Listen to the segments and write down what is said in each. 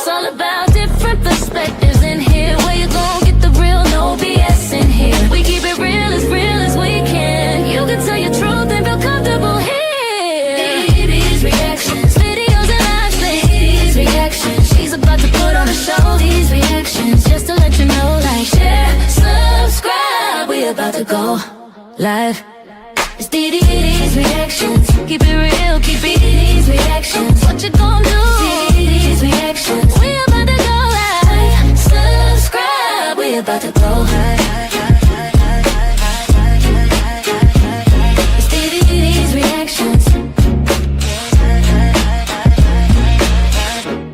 It's all about different perspectives in here. Where you gon' get the real, no BS in here. We keep it real as we can. You can tell your truth and feel comfortable here. These reactions, videos and live these reactions. She's about to put on a show. These reactions, just to let you know, like, share, subscribe. We about to go live. It's DeeDee's reactions. Keep it real, keep it these reactions. What you gon' do? DeeDee's reactions. We about to go live. Subscribe. We about to go live. It's DeeDee's reactions.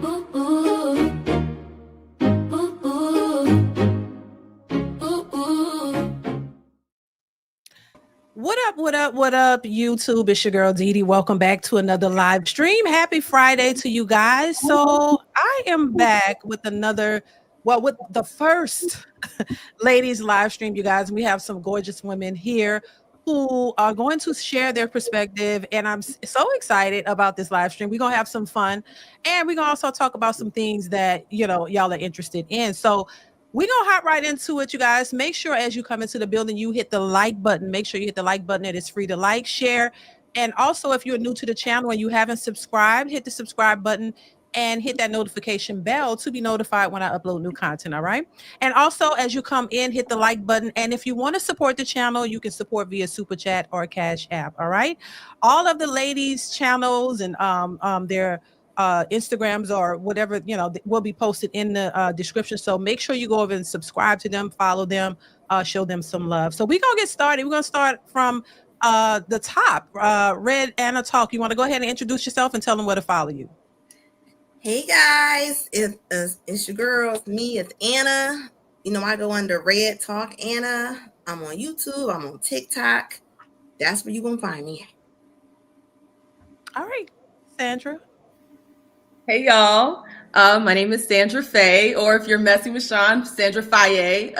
Ooh, ooh. Ooh, ooh. Ooh, ooh. What up, YouTube? It's your girl DeeDee. Welcome back to another live stream. Happy Friday to you guys. So I am back with with the first ladies live stream, you guys. We have some gorgeous women here who are going to share their perspective, and I'm so excited about this live stream. We're gonna have some fun, and we're gonna also talk about some things that y'all are interested in. So we're gonna hop right into it, you guys. Make sure as you come into the building, you hit the like button. Make sure you hit the like button. It is free to like, share. And also, if you're new to the channel and you haven't subscribed, hit the subscribe button and hit that notification bell to be notified when I upload new content, all right? And also, as you come in, hit the like button. And if you want to support the channel, you can support via Super Chat or Cash App, all right? All of the ladies' channels and their Instagrams or whatever, will be posted in the description. So make sure you go over and subscribe to them, follow them, show them some love. So we're going to get started. We're going to start from the top. Red Anna Talk. You want to go ahead and introduce yourself and tell them where to follow you? Hey guys, it's your girl, it's me, it's Anna. I go under Red Talk Anna. I'm on YouTube, I'm on TikTok. That's where you're going to find me. All right, Sandra. Hey y'all, my name is Sandra Faye, or if you're messing with Sean, Sandra Faye.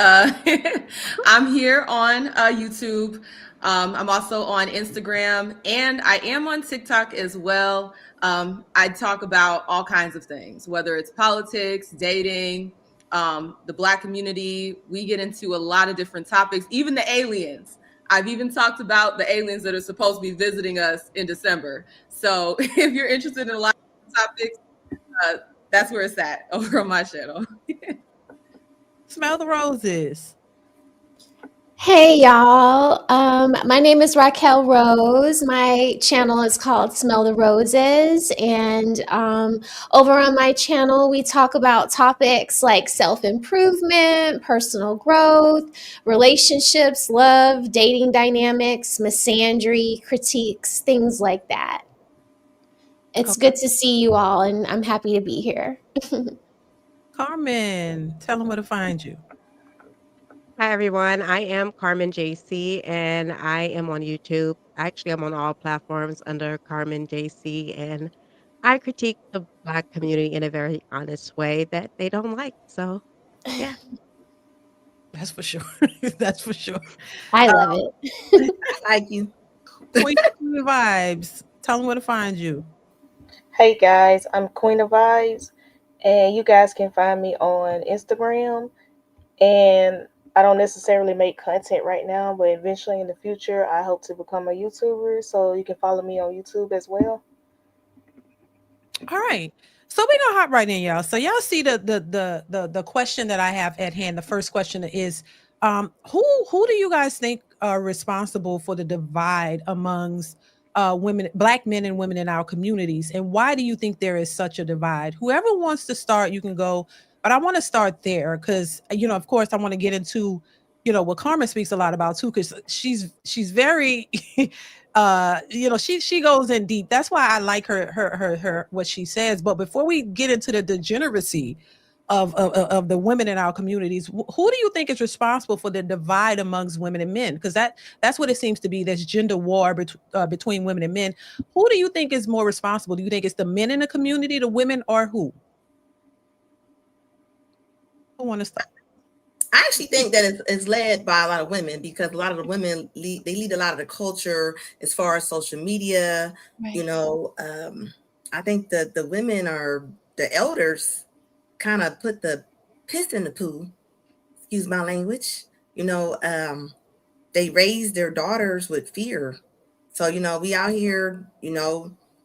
I'm here on YouTube. I'm also on Instagram, and I am on TikTok as well. I talk about all kinds of things, whether it's politics, dating, the Black community. We get into a lot of different topics, even the aliens. I've even talked about the aliens that are supposed to be visiting us in December. So if you're interested in a lot of topics, that's where it's at over on my channel. Smell the roses. Hey y'all, my name is Raquel Rose. My channel is called Smell the Roses, and over on my channel we talk about topics like self-improvement, personal growth, relationships, love, dating dynamics, misandry, critiques, things like that. It's good to see you all, and I'm happy to be here. Carmen, tell them where to find you. Hi, everyone. I am Carmen JC, and I am on YouTube. Actually, I'm on all platforms under Carmen JC, and I critique the Black community in a very honest way that they don't like. So, yeah. That's for sure. That's for sure. I love it. I like you. Queen of Vibes, tell them where to find you. Hey guys, I'm Queen of Vibes, and you guys can find me on Instagram. And I don't necessarily make content right now, but eventually in the future, I hope to become a YouTuber. So you can follow me on YouTube as well. All right. So we're gonna hop right in, y'all. So y'all see the question that I have at hand. The first question is, who do you guys think are responsible for the divide amongst women, Black men and women in our communities, and why do you think there is such a divide? Whoever wants to start, you can go. But I want to start there because, of course, I want to get into, what Carmen speaks a lot about too, because she's very, she goes in deep. That's why I like her what she says. But before we get into the degeneracy of the women in our communities, who do you think is responsible for the divide amongst women and men? Because that's what it seems to be. There's gender war between women and men. Who do you think is more responsible? Do you think it's the men in the community, the women, or who? Who want to start? I actually think that it's led by a lot of women, because a lot of the women lead a lot of the culture as far as social media. Right. I think that the women are the elders kind of put the piss in the poo, excuse my language. You know, they raise their daughters with fear. So, we out here,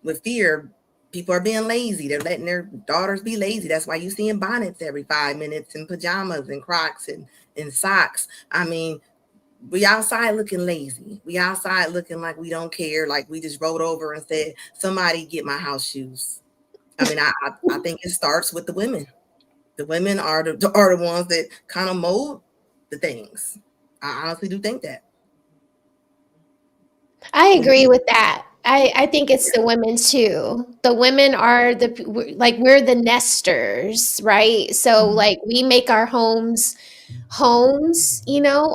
with fear. People are being lazy. They're letting their daughters be lazy. That's why you seeing bonnets every 5 minutes and pajamas and Crocs and socks. I mean, we outside looking lazy. We outside looking like we don't care, like we just rolled over and said, somebody get my house shoes. I mean, I think it starts with the women. The women are the ones that kind of mold the things. I honestly do think that. I What do you agree think? with that. I think it's the women too. The women are like we're the nesters, right? So Mhm. like we make our homes,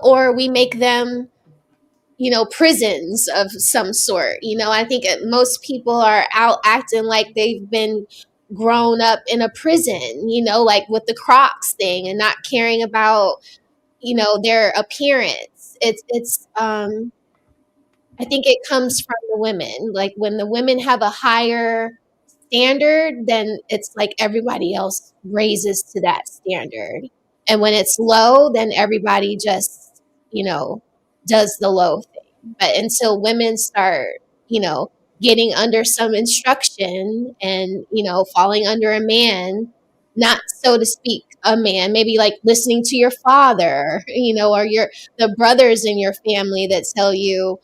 or we make them, prisons of some sort. I think most people are out acting like they've been grown up in a prison, like with the Crocs thing and not caring about, their appearance. It's I think it comes from the women. Like when the women have a higher standard, then it's like everybody else raises to that standard. And when it's low, then everybody just, you know, does the low thing. But until women start, you know, getting under some instruction and, falling under a man, not so to speak, a man, maybe like listening to your father, or the brothers in your family that tell you,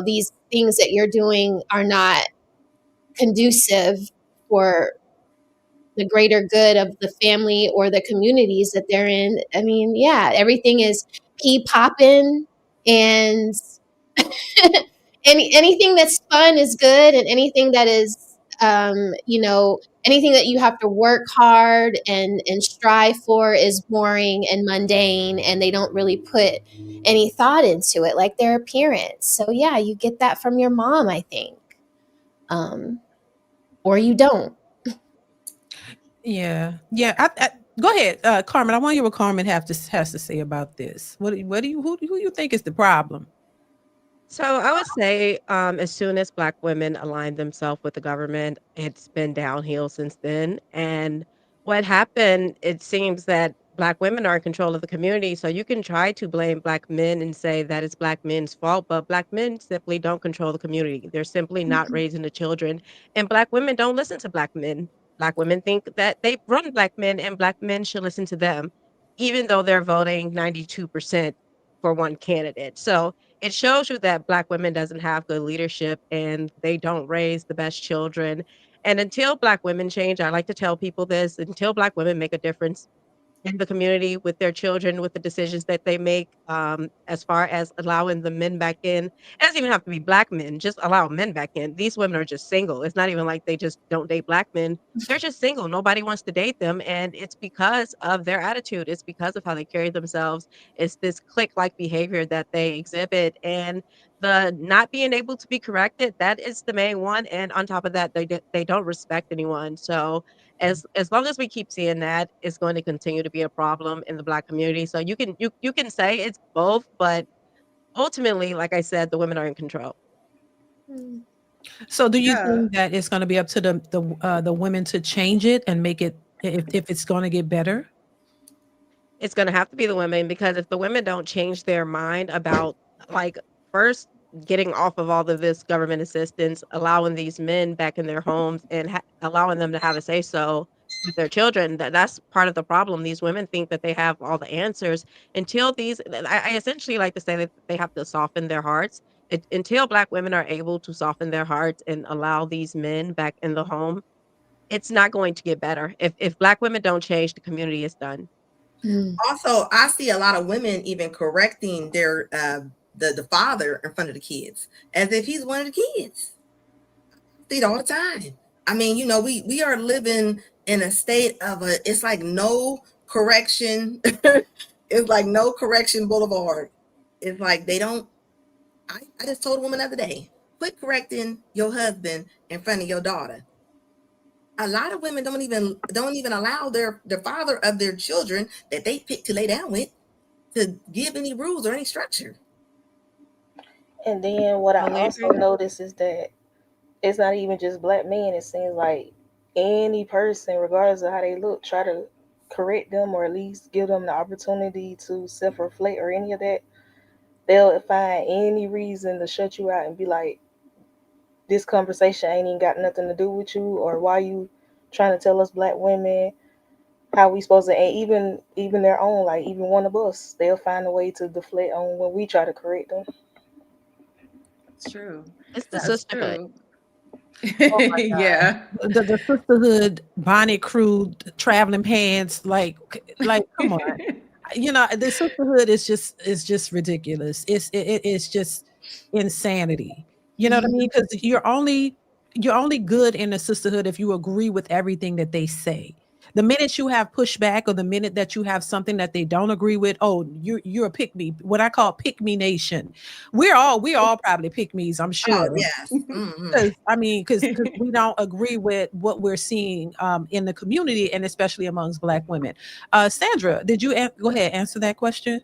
these things that you're doing are not conducive for the greater good of the family or the communities that they're in. I mean, yeah, everything is pea popping and anything that's fun is good, and anything that is, anything that you have to work hard and strive for is boring and mundane, and they don't really put any thought into it, like their appearance. So yeah, you get that from your mom, I think, um, or you don't. Yeah, yeah. Go ahead, Carmen. I want to hear what Carmen has to say about this. Who do you think is the problem? So I would say, as soon as Black women align themselves with the government, it's been downhill since then. And what happened, it seems that Black women are in control of the community. So you can try to blame Black men and say that it's Black men's fault, but Black men simply don't control the community. They're simply not Mhm. raising the children. And Black women don't listen to Black men. Black women think that they run Black men and Black men should listen to them, even though they're voting 92% for one candidate. So it shows you that Black women doesn't have good leadership and they don't raise the best children. And until Black women change, I like to tell people this, until Black women make a difference in the community with their children, with the decisions that they make, as far as allowing the men back in. It doesn't even have to be Black men, just allow men back in. These women are just single. It's not even like they just don't date Black men. They're just single. Nobody wants to date them. And it's because of their attitude. It's because of how they carry themselves. It's this clique like behavior that they exhibit. And the not being able to be corrected, that is the main one. And on top of that, they don't respect anyone. So as long as we keep seeing that, it's going to continue to be a problem in the Black community. So you can say it's both, but ultimately, like I said, the women are in control. Mm. So, do you Yeah. think that it's going to be up to the women to change it and make it if it's going to get better? It's gonna have to be the women because if the women don't change their mind about, like, first getting off of all of this government assistance, allowing these men back in their homes and allowing them to have a say so with their children, that's part of the problem. These women think that they have all the answers until I essentially like to say that they have to soften their hearts. Until Black women are able to soften their hearts and allow these men back in the home, it's not going to get better. If Black women don't change, the community is done. Mm. Also, I see a lot of women even correcting their the father in front of the kids as if he's one of the kids. See it all the time. I mean, we are living in a state of it's like no correction. It's like no correction boulevard. It's like they don't. I just told a woman the other day, quit correcting your husband in front of your daughter. A lot of women don't even allow their father of their children that they pick to lay down with to give any rules or any structure. And then what I Totally also agree. noticed is that it's not even just Black men. It seems like any person, regardless of how they look, try to correct them or at least give them the opportunity to self-reflect or any of that, they'll find any reason to shut you out and be like, this conversation ain't even got nothing to do with you, or why you trying to tell us black women how we supposed to, and even their own, like even one of us, they'll find a way to deflect on when we try to correct them. It's true. It's the That's sisterhood. true. Oh my God. Yeah. The sisterhood bonnet crew traveling pants, like come on. The sisterhood is just ridiculous. It's just insanity. You know what I mean? Because you're only good in a sisterhood if you agree with everything that they say. The minute you have pushback, or the minute that you have something that they don't agree with, oh, you're a pick me. What I call pick me nation. We're all probably pick me's, I'm Oh sure. yes. Hmm. Because because we don't agree with what we're seeing in the community, and especially amongst Black women. Sandra, did you go ahead answer that question?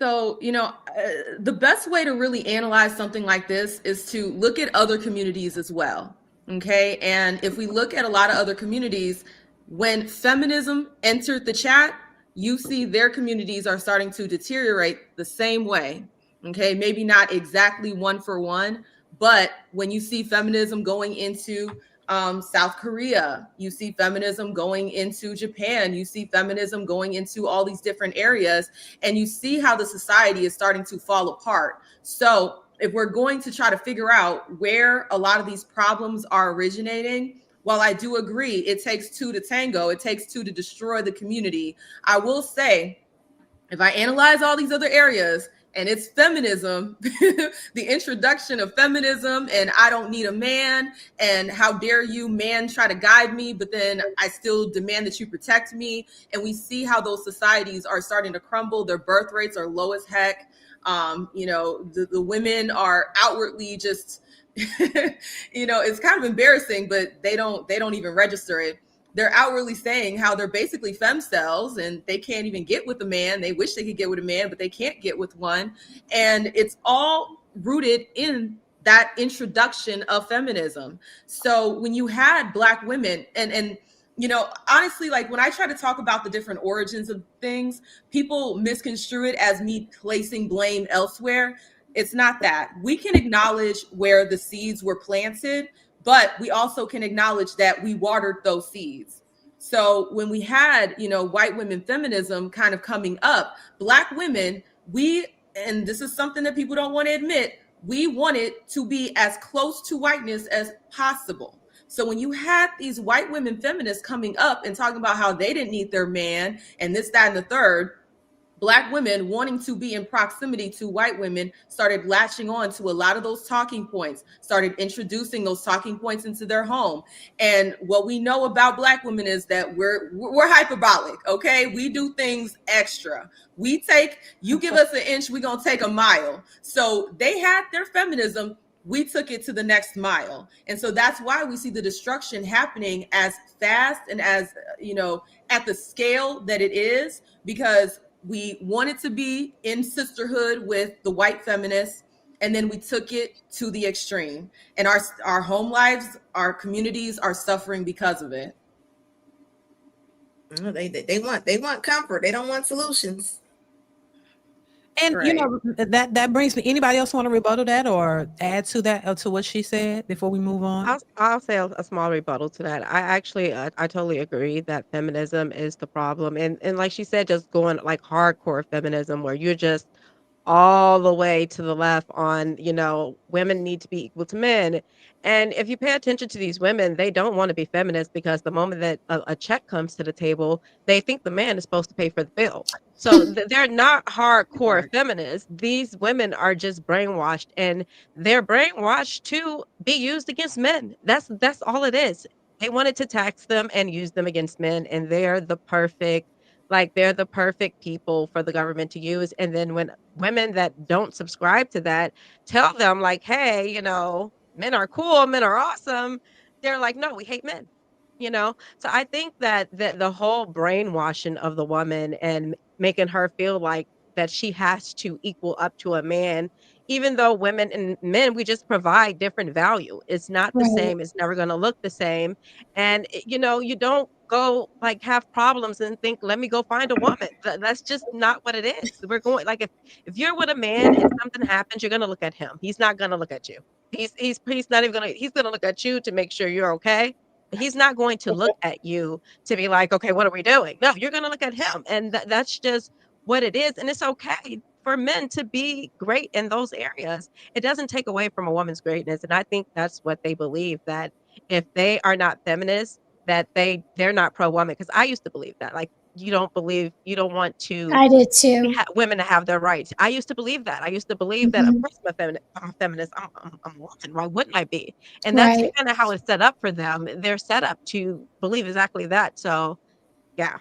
So, the best way to really analyze something like this is to look at other communities as well. Okay. And if we look at a lot of other communities, when feminism entered the chat, you see their communities are starting to deteriorate the same way. Okay. Maybe not exactly one for one, but when you see feminism going into South Korea, you see feminism going into Japan, you see feminism going into all these different areas, and you see how the society is starting to fall apart. So, if we're going to try to figure out where a lot of these problems are originating, while I do agree it takes two to tango, it takes two to destroy the community, I will say, if I analyze all these other areas and it's feminism, the introduction of feminism, and I don't need a man, and how dare you, man, try to guide me, but then I still demand that you protect me. And we see how those societies are starting to crumble. Their birth rates are low as heck. The women are outwardly just, it's kind of embarrassing, but they don't even register it. They're outwardly saying how they're basically femcells and they can't even get with a man. They wish they could get with a man, but they can't get with one. And it's all rooted in that introduction of feminism. So when you had Black women and honestly, like when I try to talk about the different origins of things, people misconstrue it as me placing blame elsewhere. It's not that. We can acknowledge where the seeds were planted, but we also can acknowledge that we watered those seeds. So when we had, white women feminism kind of coming up, Black women, and this is something that people don't want to admit, we wanted to be as close to whiteness as possible. So when you had these white women feminists coming up and talking about how they didn't need their man and this, that, and the third, Black women wanting to be in proximity to white women started latching on to a lot of those talking points, started introducing those talking points into their home. And what we know about Black women is that we're hyperbolic, okay? We do things extra. You give us an inch, we're going to take a mile. So they had their feminism, we took it to the next mile. And so that's why we see the destruction happening as fast and as, at the scale that it is, because we wanted to be in sisterhood with the white feminists, and then we took it to the extreme. And our home lives, our communities are suffering because of it. They want comfort. They don't want solutions. And Right. that brings me. Anybody else want to rebuttal that or add to that, or to what she said before we move on? I'll say a small rebuttal to that. I actually, I totally agree that feminism is the problem, and like she said, just going like hardcore feminism, where you're just all the way to the left on, women need to be equal to men. And if you pay attention to these women, they don't want to be feminists because the moment that a check comes to the table, they think the man is supposed to pay for the bill. So they're not hardcore Right. feminists. These women are just brainwashed, and they're brainwashed to be used against men. That's all it is. They wanted to tax them and use them against men, and they're the perfect people for the government to use. And then when women that don't subscribe to that tell them like, hey, men are cool, men are awesome, they're like, no, we hate men. So I think that the whole brainwashing of the woman and making her feel like that she has to equal up to a man, even though women and men, we just provide different value. It's not the Right. same. It's never going to look the same. And you don't go like have problems and think, let me go find a woman. That's just not what it is. We're going like if you're with a man and something happens, you're gonna look at him. He's not gonna look at you. He's not even gonna he's gonna look at you to make sure you're okay. But he's not going to look at you to be like, okay, what are we doing? No, you're gonna look at him. And that's just what it is. And it's okay for men to be great in those areas. It doesn't take away from a woman's greatness. And I think that's what they believe, that if they are not feminists, that they're not pro woman. Because I used to believe that. Like you don't want to I did too. women to have their rights. I used to believe that. I used to believe that, of Mhm. course, I'm a feminist. I'm a woman. Why wouldn't I be? And that's Right. kind of how it's set up for them. They're set up to believe exactly that. So, yeah.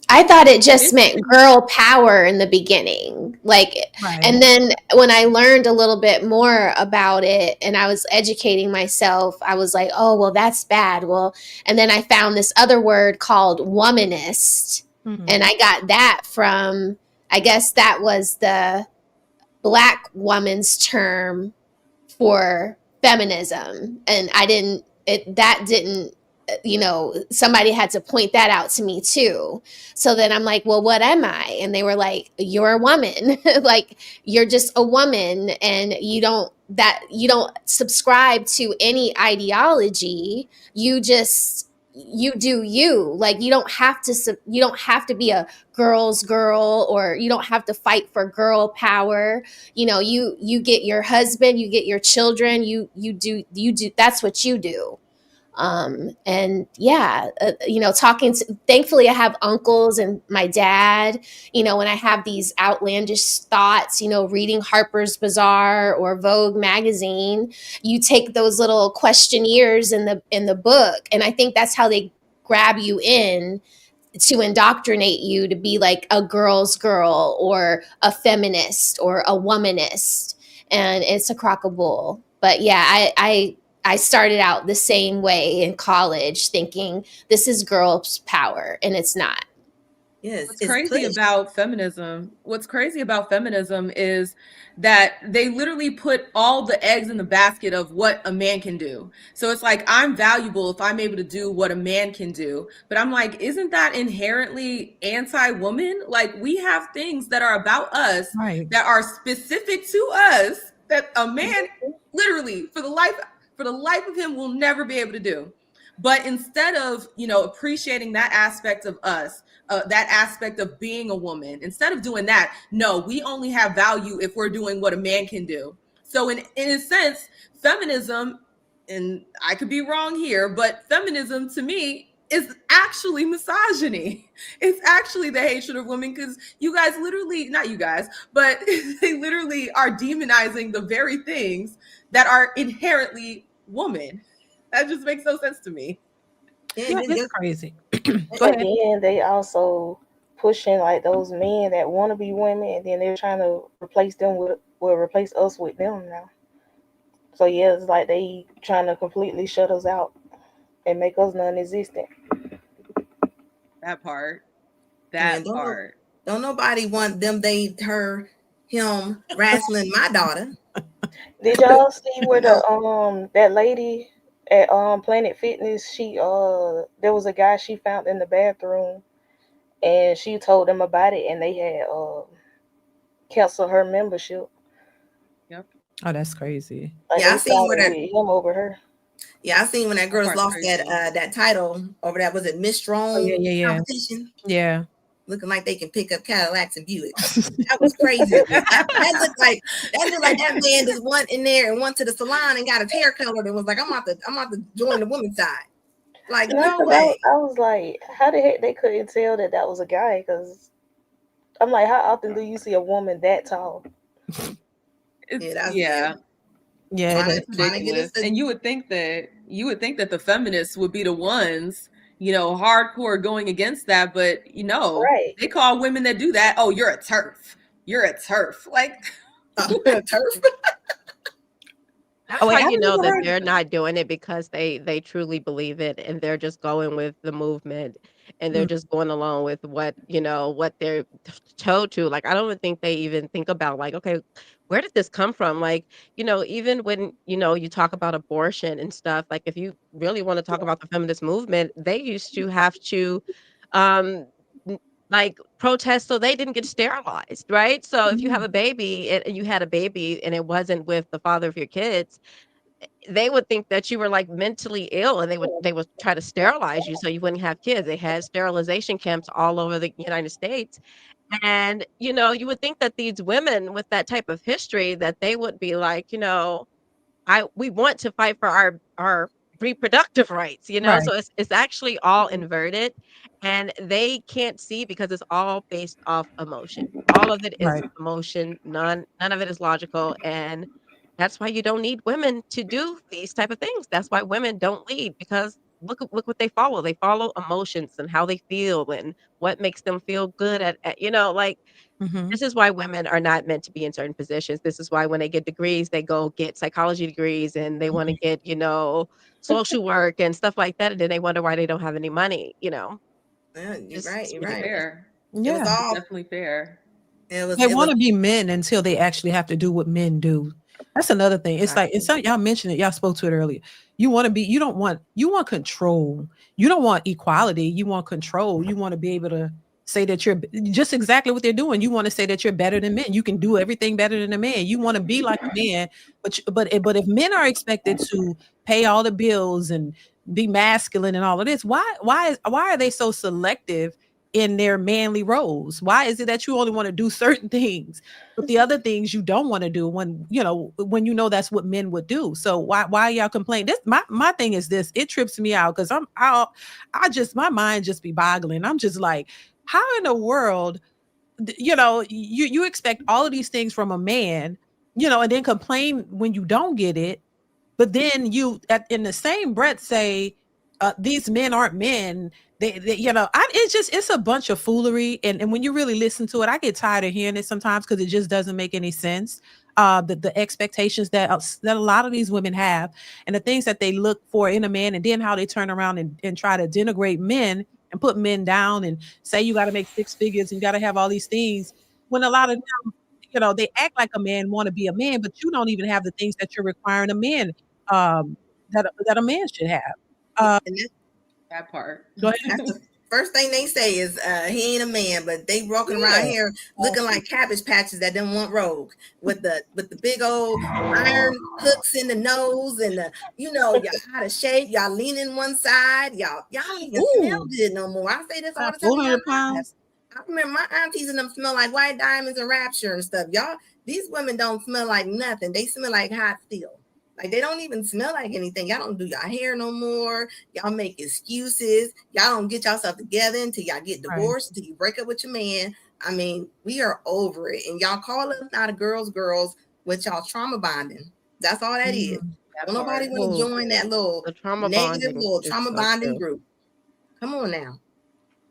I thought it just meant Interesting. girl power in the beginning. Like, Right. and then when I learned a little bit more about it and I was educating myself, I was like, oh, well, that's bad. Well, and then I found this other word called womanist. Mhm. And I got that from, I guess that was the black woman's term for feminism. And I didn't, it, that didn't, somebody had to point that out to me too. So then I'm like, well, what am I? And they were like, you're a woman. Like, you're just a woman and you don't subscribe to any ideology. You do you. Like, you don't have to be a girl's girl, or you don't have to fight for girl power. You get your husband, you get your children, you do, that's what you do. And yeah, talking to, thankfully I have uncles and my dad, when I have these outlandish thoughts, reading Harper's Bazaar or Vogue magazine, you take those little questionnaires in the book, and I think that's how they grab you in to indoctrinate you to be like a girl's girl or a feminist or a womanist. And it's a crock of bull. But yeah, I started out the same way in college, thinking this is girls power, and it's not. Yes, What's it's crazy push. about feminism? What's crazy about feminism is that they literally put all the eggs in the basket of what a man can do. So it's like I'm valuable if I'm able to do what a man can do. But I'm like, isn't that inherently anti-woman? Like we have things that are about us Right. that are specific to us that a man literally for the life of him will never be able to do. But instead of, appreciating that aspect of us, that aspect of being a woman, instead of doing that, no, we only have value if we're doing what a man can do. So in a sense, feminism, and I could be wrong here, but feminism to me is actually misogyny. It's actually the hatred of women, because you guys literally, not you guys, but they literally are demonizing the very things that are inherently woman. That just makes no sense to me. Yeah, Yeah, then it's just crazy. Go But ahead. then they also pushing like those men that want to be women, and then they're trying to replace them with, well, replace us with them now. So yeah, it's like they trying to completely shut us out and make us non-existent. That part. and That don't know, part. don't nobody want them, they, her, him wrestling my daughter. Did y'all see where No, the that lady at Planet Fitness, she there was a guy she found in the bathroom, and she told them about it, and they had canceled her membership. Yep. Oh, that's crazy. Like yeah, I they seen where sided that. with him over her. Yeah, I seen when that That girls part's lost that crazy. that title over that, was it Miss Oh yeah, Strong yeah, yeah, competition, yeah. looking like they can pick up Cadillacs and Buicks. That was crazy to me. That looked like that man just went in there and went to the salon and got his hair colored and was like, I'm about to join the women's side. Like, No, no because way. I was like, how the heck they couldn't tell that that was a guy? Because I'm like, how often do you see a woman that tall? Yeah, It's that's yeah. yeah, Yeah, it Trying is. to it's trying to get us ridiculous. to And you would think that the feminists would be the ones, hardcore going against that, but Right. they call women that do that, oh, you're a turf. You're a turf. Like turf. That's Oh how wait, I you haven't know even that heard. they're not doing it because they truly believe it and they're just going with the movement and they're Mm, just going along with what they're told to. Like I don't even think they even think about like, okay, where did this come from? Like, even when, you talk about abortion and stuff, like if you really want to talk about the feminist movement, they used to have to um n- like protest so they didn't get sterilized, right? So if you have Mhm. a baby and you had a baby and it wasn't with the father of your kids, they would think that you were like mentally ill and they would try to sterilize you so you wouldn't have kids. They had sterilization camps all over the United States. And, you would think that these women with that type of history that they would be like, we want to fight for our reproductive rights, Right. so it's actually all inverted, and they can't see because it's all based off emotion. All of it is Right. emotion, none of it is logical, and that's why you don't need women to do these type of things. That's why women don't lead, because look what they follow. They follow emotions and how they feel and what makes them feel good like Mhm. this is why women are not meant to be in certain positions. This is why when they get degrees, they go get psychology degrees and they wanna get, social work and stuff like that, and then they wonder why they don't have any money. Yeah, you're Just right. it's You're It's right. ridiculous. fair. It was Yeah. It's all. definitely fair. It was. They It was. wanna be men until they actually have to do what men do. That's another thing. It's like it's Exactly. some y'all mentioned it, y'all spoke to it earlier. You want control. You don't want equality, you want control. You wanna be able to say that you're just exactly what they're doing. You wanna say that you're better than men. You can do everything better than a man. You wanna be like a man, but if men are expected to pay all the bills and be masculine and all of this, why are they so selective in their manly roles? Why is it that you only want to do certain things, but the other things you don't want to do when you know that's what men would do? So why y'all complain? This my thing is this. It trips me out because I just my mind just be boggling. I'm just like, how in the world, you expect all of these things from a man, and then complain when you don't get it, but then in the same breath say, these men aren't men. It's a bunch of foolery. And when you really listen to it, I get tired of hearing it sometimes because it just doesn't make any sense. The expectations that a lot of these women have and the things that they look for in a man, and then how they turn around and try to denigrate men and put men down and say you got to make six figures and you got to have all these things when a lot of them, they act like a man, want to be a man, but you don't even have the things that you're requiring a man, that a man should have. Uh, And That part. Go ahead. that's the first thing they say is he ain't a man, but they walking around Yeah. here looking like cabbage patches that didn't want rogue with the big old iron hooks in the nose and y'all out of shape, y'all leaning one side, y'all don't even smell Ooh, good no more. I say this all the time in my 400 life. pounds. I remember my aunties and them smell like white diamonds and rapture and stuff. Y'all, these women don't smell like nothing. They smell like hot steel. Like they don't even smell like anything. Y'all don't do your hair no more. Y'all make excuses. Y'all don't get yourself together until y'all get Right. divorced, until you break up with your man. I mean, we are over it. And y'all call us not a girls with y'all trauma bonding. That's all that is. Mhm. Don't That nobody part. want to Oh, join that little the trauma negative bonding little is trauma so bonding true. group. Come on now.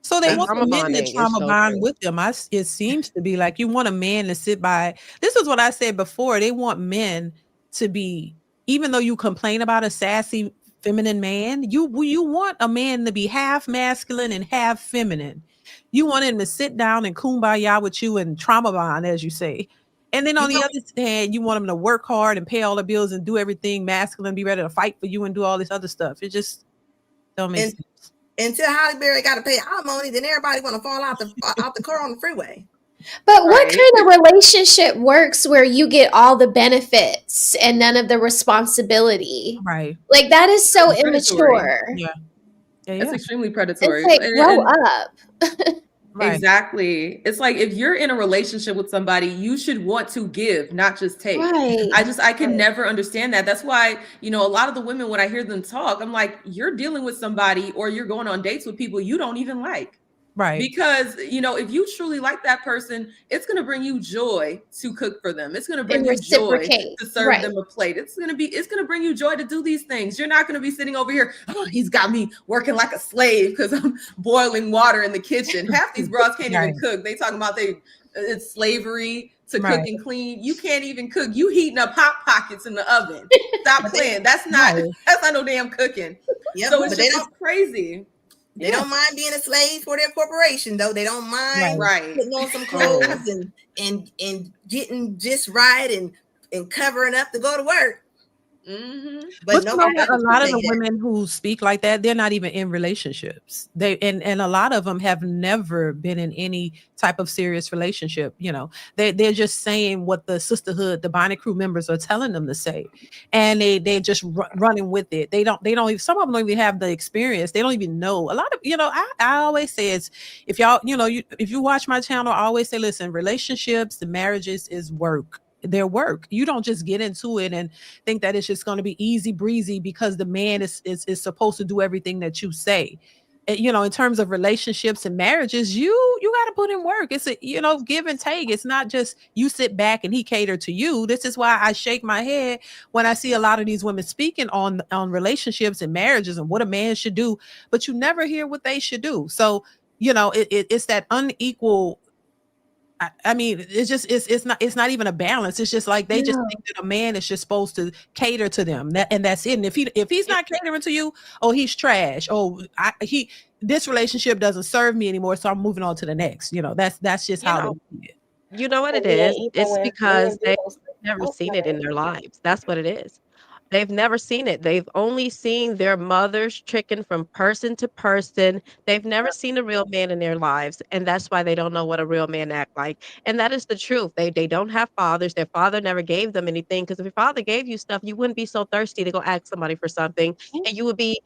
So they The They want the trauma men to bonding is trauma so bond true. with them. It seems to be like you want a man to sit by. This is what I said before. They want men to be, even though you complain about a sassy feminine man, you want a man to be half masculine and half feminine. You want him to sit down and kumbaya with you and trauma bond, as you say. And then you on the know other hand, you want him to work hard and pay all the bills and do everything masculine, be ready to fight for you and do all this other stuff. It just don't make and sense. until Halle Berry got to pay alimony, then everybody want to fall out the car on the freeway. But what Right. kind of relationship works where you get all the benefits and none of the responsibility? Right. Like that is so Predatory. immature. Yeah. Yeah. That's Yeah. extremely It's predatory. like grow And up. Right. exactly. It's like if you're in a relationship with somebody, you should want to give, not just take. Right. I can never understand that. That's why, a lot of the women, when I hear them talk, I'm like, you're dealing with somebody or you're going on dates with people you don't even like. Right. Because, if you truly like that person, it's going to bring you joy to cook for them. It's going to bring And you joy reciprocate. to serve Right. them a plate. It's going to bring you joy to do these things. You're not going to be sitting over here, oh, he's got me working like a slave because I'm boiling water in the kitchen. Half these bras can't even Right. cook. They talking about it's slavery to cook Right. and clean. You can't even cook. You heating up hot pockets in the oven. Stop But playing. That's not Right. no damn cooking. yep, So but it's crazy. They don't mind being a slave for their corporation, though. They don't mind Right. putting on some Oh. clothes and getting just right and covering up to go to work. Mm-hmm. But you know nobody what? A else lot will of tell the you that. women who speak like that, they're not even in relationships. They and a lot of them have never been in any type of serious relationship. You know, they're just saying what the sisterhood, the Bonnet Crew members are telling them to say, and they're just running with it. They don't even, some of them don't even have the experience. They don't even know. A lot of, you know, I always say it's, if y'all, you know, if you watch my channel, I always say, listen, relationships, the marriages is work. Their work. You don't just get into it and think that it's just going to be easy breezy because the man is supposed to do everything that you say. You know, in terms of relationships and marriages, you got to put in work. It's a, you know, give and take. It's not just you sit back and he cater to you. This is why I shake my head when I see a lot of these women speaking on relationships and marriages and what a man should do, but you never hear what they should do. So, you know, it's that unequal. I mean, it's just it's not even a balance. It's just like they just No. think that a man is just supposed to cater to them, and that's it. And if he's You, not catering to you, oh, he's trash. Oh, he this relationship doesn't serve me anymore, so I'm moving on to the next. You know, that's just you how they know, see it. you know what And it then is? even It's when because men do they've those things, never oh, seen go it in ahead. their lives. That's what it is. They've never seen it. They've only seen their mothers tricking from person to person. They've never seen a real man in their lives, and that's why they don't know what a real man act like. And that is the truth. They don't have fathers. Their father never gave them anything, because if your father gave you stuff, you wouldn't be so thirsty to go ask somebody for something, and you would be,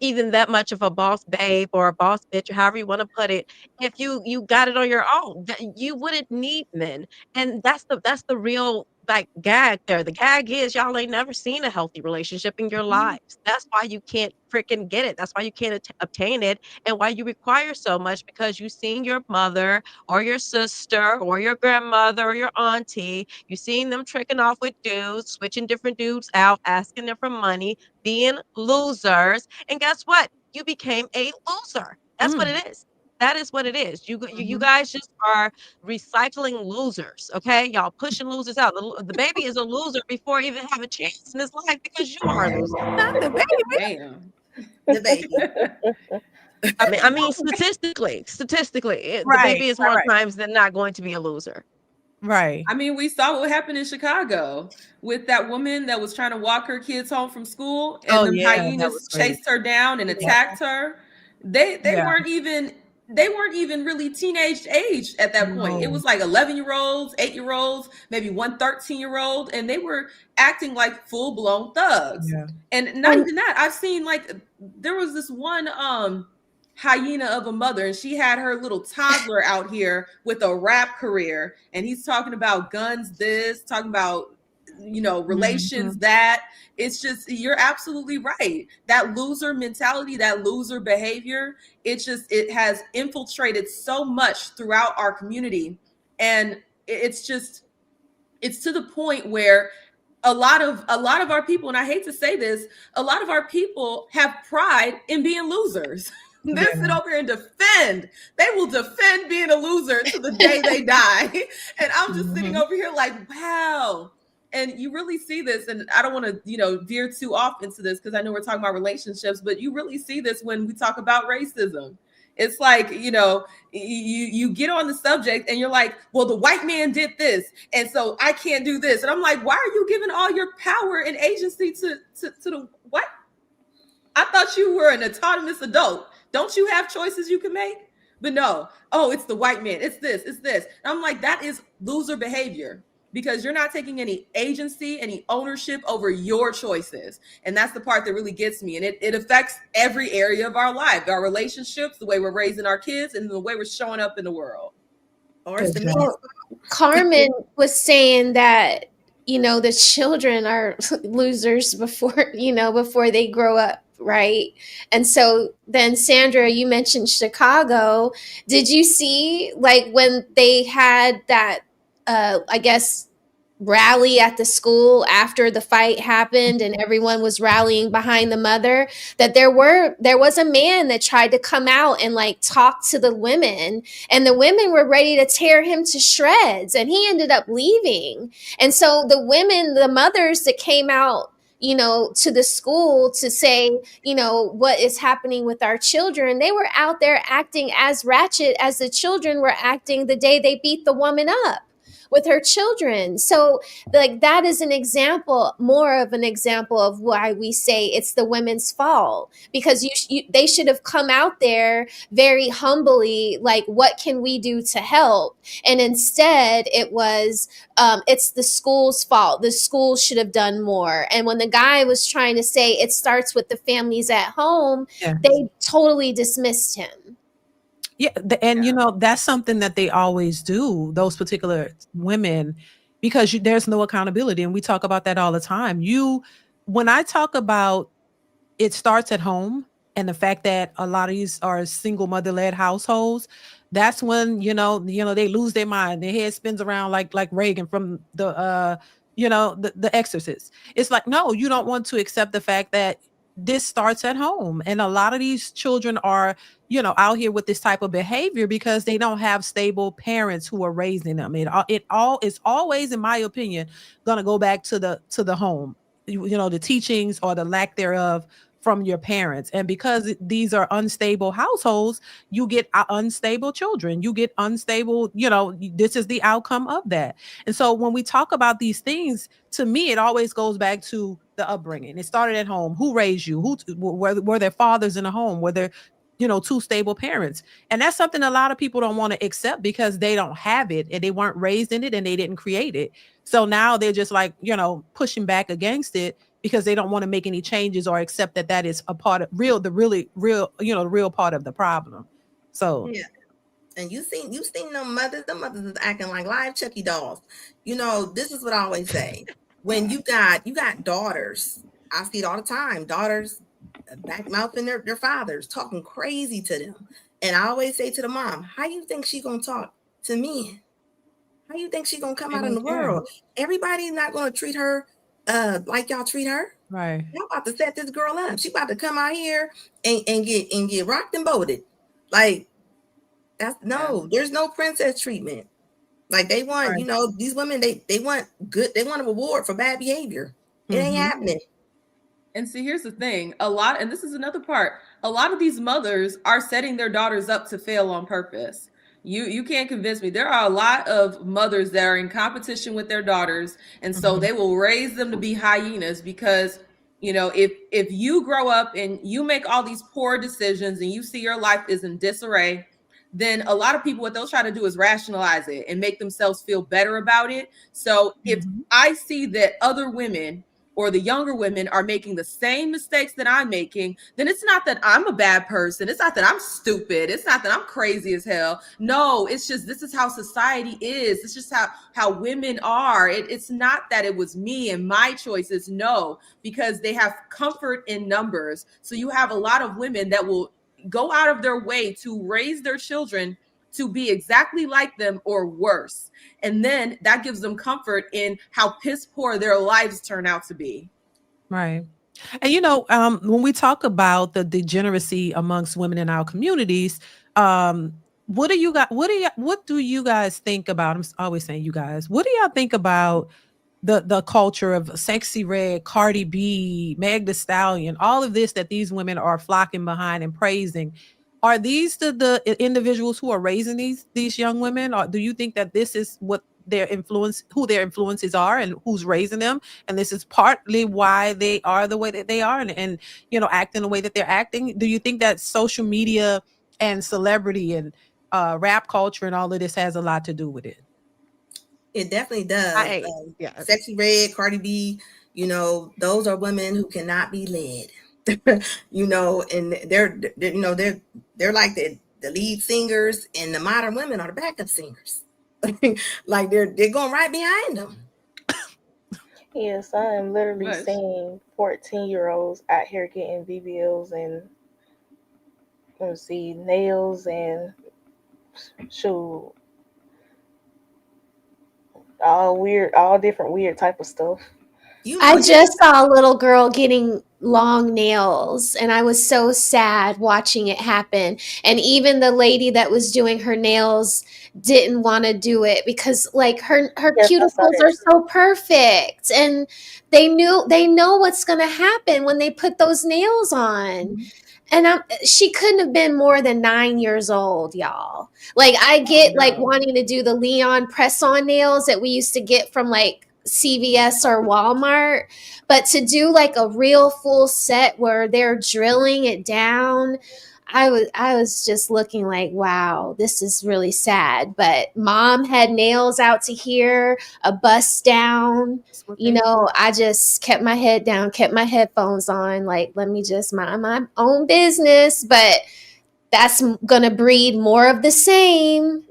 even that much of a boss babe or a boss bitch, or however you want to put it, if you got it on your own. You wouldn't need men. And that's the real, like, gag there. The gag is y'all ain't never seen a healthy relationship in your lives. That's why you can't freaking get it. That's why you can't obtain it, and why you require so much, because you seen your mother or your sister or your grandmother or your auntie, you seen them tricking off with dudes, switching different dudes out, asking them for money, being losers. And guess what? You became a loser. That's what Mm, it is. That is what it is. You mhm. guys just are recycling losers, okay? Y'all pushing losers out. The baby is a loser before he even have a chance in his life, because you are a loser. Not the baby, Damn. The baby. I mean, statistically, the right, baby is right, more right, times than not going to be a loser. right. I mean, we saw what happened in Chicago with that woman that was trying to walk her kids home from school, and Oh them yeah, that was hyenas crazy. chased her down and Yeah, attacked her. They yeah. weren't even really teenage age at that point. It No, was like 11-year-olds, 8-year-olds, maybe one 13-year-old, and they were acting like full-blown thugs. yeah. And not And even that. I've seen, like, there was this one hyena of a mother, and she had her little toddler out here with a rap career, and he's talking about guns, this, talking about relations, Mhm. that. It's just, you're absolutely right. That loser mentality, that loser behavior, it has infiltrated so much throughout our community. And it's to the point where a lot of our people, and I hate to say this, a lot of our people have pride in being losers. They sit Yeah. over here and defend. They will defend being a loser to the day they die. And I'm just sitting Mhm. over here like, wow. And you really see this, and I don't want to, veer too off into this, because I know we're talking about relationships, but you really see this when we talk about racism. It's like, you get on the subject and you're like, well, the white man did this, and so I can't do this. And I'm like, why are you giving all your power and agency to the what? I thought you were an autonomous adult. Don't you have choices you can make? But no, oh, it's the white man. It's this, it's this. And I'm like, that is loser behavior, because you're not taking any agency, any ownership over your choices. And that's the part that really gets me. And it affects every area of our life, our relationships, the way we're raising our kids, and the way we're showing up in the world. Or it's the man's Exactly. well, fault. Carmen was saying that, the children are losers before they grow up, right? And so then, Sandra, you mentioned Chicago. Did you see, like, when they had that, I guess, rally at the school after the fight happened and everyone was rallying behind the mother, that there was a man that tried to come out and, like, talk to the women, and the women were ready to tear him to shreds, and he ended up leaving. And so the women, the mothers that came out to the school to say, what is happening with our children. They were out there acting as ratchet as the children were acting the day they beat the woman up with her children. So, like, that is an example, more of an example of why we say it's the women's fault, because they should have come out there very humbly, like, what can we do to help? And instead it was, it's the school's fault, the school should have done more. And when the guy was trying to say it starts with the families at home, Yeah. they totally dismissed him. Yeah, and that's something that they always do, those particular women, because there's no accountability, and we talk about that all the time. When I talk about it starts at home, and the fact that a lot of these are single mother-led households, that's when they lose their mind. Their head spins around like Reagan from the Exorcist. It's like, no, you don't want to accept the fact that this starts at home, and a lot of these children are out here with this type of behavior because they don't have stable parents who are raising them. It is always, in my opinion, going to go back to the home, the teachings or the lack thereof from your parents. And because these are unstable households, you get unstable children, you get unstable, this is the outcome of that. And so when we talk about these things, to me, it always goes back to the upbringing. It started at home. Who raised you? Were there fathers in the home? Were there two stable parents? And that's something a lot of people don't want to accept because they don't have it, and they weren't raised in it, and they didn't create it. So now they're just like, pushing back against it because they don't want to make any changes or accept that is a part of the real part of the problem. So yeah. And you seen them mothers is acting like live Chucky dolls. This is what I always say. When you got daughters, I see it all the time. Daughters back mouthing their fathers, talking crazy to them. And I always say to the mom, how you think she gonna talk to me? How you think she gonna come out in the world? Everybody's not gonna treat her like y'all treat her. right. Y'all about to set this girl up. She about to come out here and get rocked and boated. Like, there's no princess treatment. Like, they want, these women, they want they want a reward for bad behavior. It ain't happening. And see, here's the thing. And this is another part, a lot of these mothers are setting their daughters up to fail on purpose. You can't convince me. There are a lot of mothers that are in competition with their daughters, and so they will raise them to be hyenas because, if you grow up and you make all these poor decisions and you see your life is in disarray, then a lot of people, what they'll try to do is rationalize it and make themselves feel better about it. So if I see that other women or the younger women are making the same mistakes that I'm making, then it's not that I'm a bad person. It's not that I'm stupid. It's not that I'm crazy as hell. No, it's just, this is how society is. It's just how women are. It's not that it was me and my choices. No, because they have comfort in numbers. So you have a lot of women that will go out of their way to raise their children to be exactly like them or worse. And then that gives them comfort in how piss poor their lives turn out to be. Right. And when we talk about the degeneracy amongst women in our communities, what do you guys think about? I'm always saying you guys. What do y'all think about the culture of Sexy Red, Cardi B, Meg Thee Stallion, all of this that these women are flocking behind and praising? Are these the individuals who are raising these young women, or do you think that this is who their influences are and who's raising them, and this is partly why they are the way that they are and acting the way that they're acting? Do you think that social media and celebrity and rap culture and all of this has a lot to do with it? It definitely does. Sexy Red, Cardi B, those are women who cannot be led. And they're like the lead singers, and the modern women are the backup singers. Like they're going right behind them. Yes, I am literally seeing 14-year-olds out here getting BBLs and nails and all different weird type of stuff. I just saw a little girl getting long nails, and I was so sad watching it happen. And even the lady that was doing her nails didn't want to do it because like her Yes, I saw cuticles that are too. so perfect, and they know what's going to happen when they put those nails on. Mhm. And she couldn't have been more than 9 years old, y'all. Like, I Oh get like no. wanting to do the Leon press on nails that we used to get from like CVS or Walmart, but to do like a real full set where they're drilling it down, I was just looking like, wow, this is really sad. But mom had nails out to here, a bust down. That's what You they know, I just kept my head down, kept my headphones on, like, let me just mind my own business. But that's gonna breed more of the same,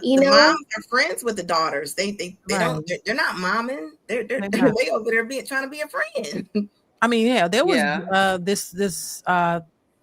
you The know? moms are friends with the daughters. They don't. right. They're not momming. They're They're not. they over there being trying to be a friend. I mean, yeah, there was Yeah. this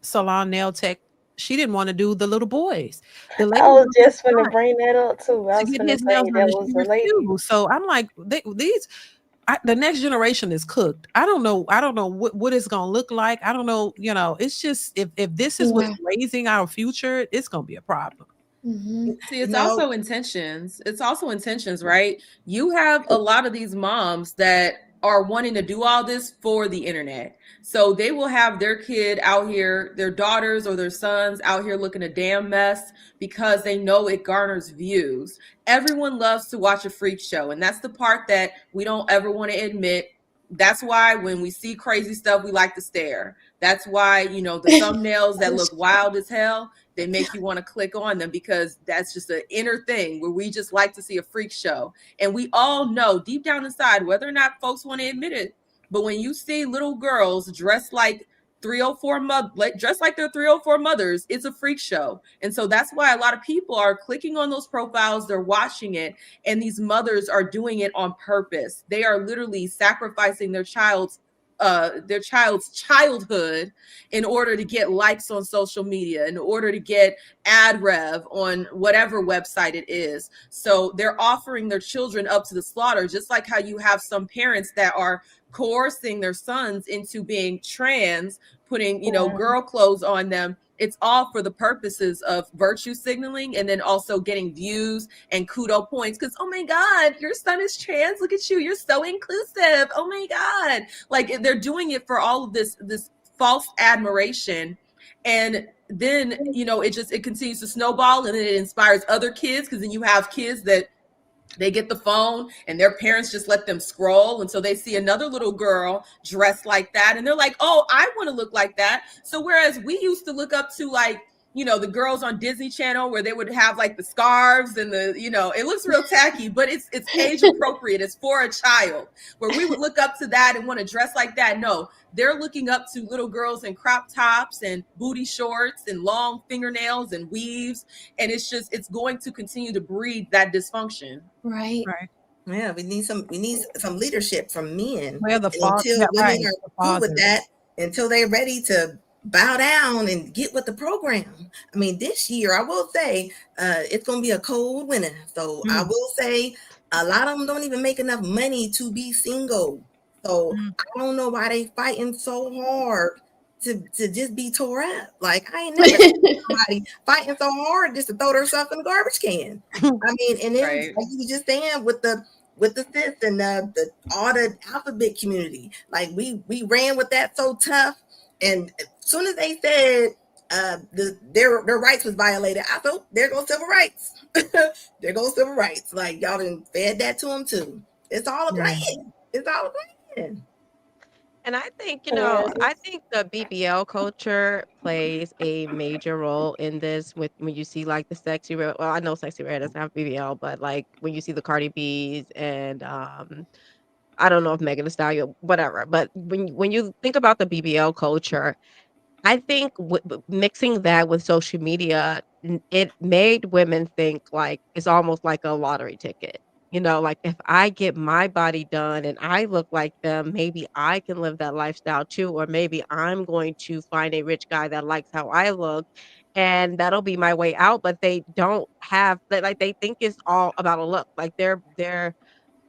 salon nail tech. She didn't want to do the little boys. The I lady was was just gonna surprised bring that up too. I to was get gonna his nails say done, that and was she a lady. refused. So I'm like, the next generation is cooked. I don't know. I don't know what it's gonna look like. I don't know. You know, it's just if this is what's Yeah. raising our future, it's gonna be a problem. Hmm. See, You it's know, also intentions. It's also intentions, right? You have a lot of these moms that are wanting to do all this for the internet. So they will have their kid out here, their daughters or their sons out here looking a damn mess because they know it garners views. Everyone loves to watch a freak show, and that's the part that we don't ever want to admit. That's why when we see crazy stuff, we like to stare. That's why, the thumbnails that look wild as hell, they make you want to click on them because that's just an inner thing where we just like to see a freak show. And we all know deep down inside, whether or not folks want to admit it, but when you see little girls dressed like 304 dressed like their 304 mothers, it's a freak show. And so that's why a lot of people are clicking on those profiles, they're watching it, and these mothers are doing it on purpose. They are literally sacrificing their child's childhood in order to get likes on social media, in order to get ad rev on whatever website it is. So they're offering their children up to the slaughter, just like how you have some parents that are coercing their sons into being trans, putting, girl clothes on them. It's all for the purposes of virtue signaling and then also getting views and kudo points because, oh my God, your son is trans. Look at you. You're so inclusive. Oh my God. Like they're doing it for all of this false admiration. And then, it continues to snowball and then it inspires other kids because then you have kids that they get the phone and their parents just let them scroll. And so they see another little girl dressed like that. And they're like, oh, I want to look like that. So whereas we used to look up to like, the girls on Disney Channel where they would have like the scarves and it looks real tacky, but it's age appropriate. It's for a child where we would look up to that and want to dress like that. No, they're looking up to little girls in crop tops and booty shorts and long fingernails and weaves. And it's going to continue to breed that dysfunction. Right. Right. yeah, we need some leadership from men. Where the And father? until Yeah, women right. are The cool with father. that, until they're ready to bow down and get with the program. I mean, this year I will say it's gonna be a cold winter. So I Mm, will say a lot of them don't even make enough money to be single. So mm. I don't know why they fighting so hard to just be tore up. Like I ain't never seen somebody fighting so hard just to throw themselves in the garbage can. I mean, and then Right. like you was just saying with the sis and the all the alphabet community, like we ran with that so tough, and as soon as they said their rights was violated, I thought there goes civil rights, there goes civil rights. Like y'all done fed that to them too. It's all a Yeah. plan. It's all a plan. And I think, Yes. I think the BBL culture plays a major role in this with when you see like the sexy red. Well, I know sexy red doesn't have BBL, but like when you see the Cardi B's and I don't know if Megan Thee Stallion, whatever. But when you think about the BBL culture, I think mixing that with social media, it made women think like it's almost like a lottery ticket. Like if I get my body done and I look like them, maybe I can live that lifestyle too. Or maybe I'm going to find a rich guy that likes how I look and that'll be my way out. But they don't have that, like they think it's all about a look. Like they're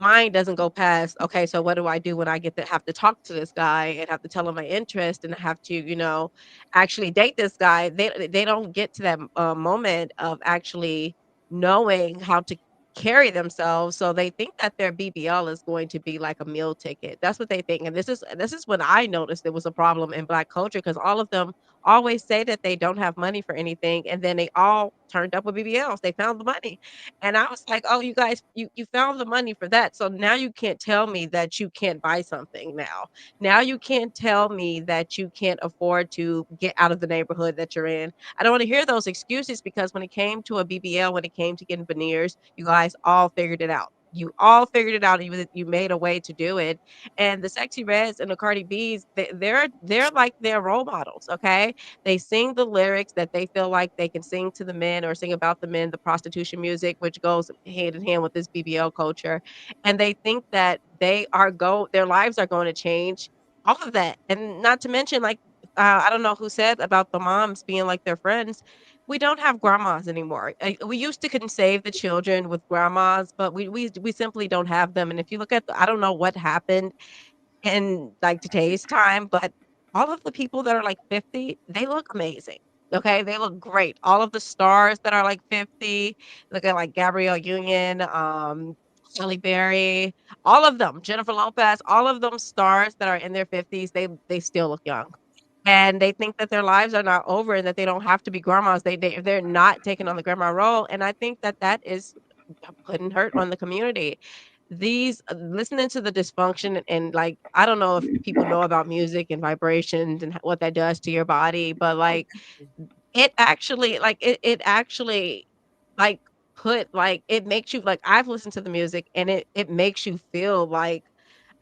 mind doesn't go past, okay, so what do I do when I get to have to talk to this guy and have to tell him my interest and have to, actually date this guy? They don't get to that moment of actually knowing how to carry themselves. So they think that their BBL is going to be like a meal ticket. That's what they think. And this is when I noticed there was a problem in Black culture, because all of them always say that they don't have money for anything, and then they all turned up with BBLs. They found the money. And I was like, "Oh, you guys, you found the money for that. So now you can't tell me that you can't buy something now. Now you can't tell me that you can't afford to get out of the neighborhood that you're in." I don't want to hear those excuses, because when it came to a BBL, when it came to getting veneers, you guys all figured it out. You all figured it out. You made a way to do it. And the Sexy Reds and the Cardi B's, they're like their role models. Okay, they sing the lyrics that they feel like they can sing to the men, or sing about the men, the prostitution music, which goes hand in hand with this BBL culture. And they think that their lives are going to change. All of that. And not to mention, like, I don't know who said about the moms being like their friends. We don't have grandmas anymore. We used to can save the children with grandmas, but we simply don't have them. And if you look at, I don't know what happened in, like, today's time, but all of the people that are, like, 50, they look amazing, okay? They look great. All of the stars that are, like, 50, look at, like, Gabrielle Union, Halle Berry, all of them, Jennifer Lopez, all of them stars that are in their 50s, they still look young. And they think that their lives are not over and that they don't have to be grandmas. They're not taking on the grandma role, and I think that that is putting hurt on the community. Listening to the dysfunction, and, like, I don't know if people know about music and vibrations and what that does to your body, but, like, it actually, like, it makes you, like, I've listened to the music, and it makes you feel like,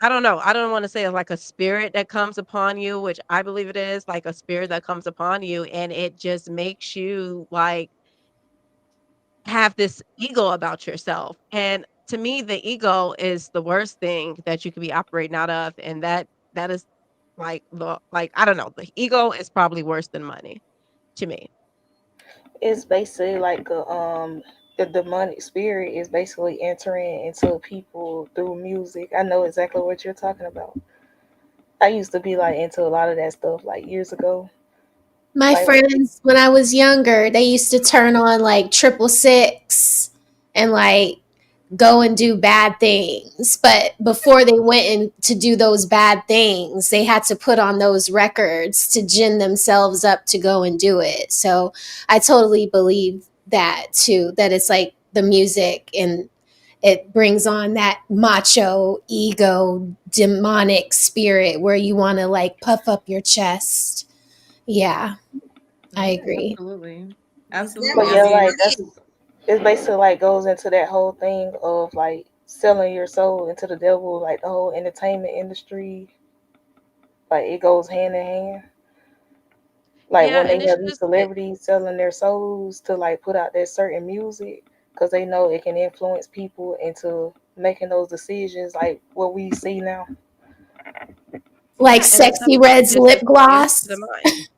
I don't know, I don't wanna say it's like a spirit that comes upon you, which I believe it is, like a spirit that comes upon you, and it just makes you, like, have this ego about yourself. And to me, the ego is the worst thing that you could be operating out of, and that is like, I don't know, the ego is probably worse than money to me. It's basically like the demonic spirit is basically entering into people through music. I know exactly what you're talking about. I used to be like into a lot of that stuff like years ago. My Like friends, when I was younger, they used to turn on like triple six and like go and do bad things. But before they went in to do those bad things, they had to put on those records to gin themselves up to go and do it. So I totally believe that too, that it's like the music, and it brings on that macho ego demonic spirit where you want to like puff up your chest. Yeah, I Yeah, agree. absolutely. It's but Absolutely. never I yeah, about like mean, money. that's it basically like goes into that whole thing of like selling your soul into the devil, like the whole entertainment industry, like it goes hand in hand. Like Yeah, when and they it's have these just celebrities selling their souls to like put out that certain music because they know it can influence people into making those decisions, like what we see now. Like yeah, and the stuff Sexy that Red's just lip into the gloss. mind.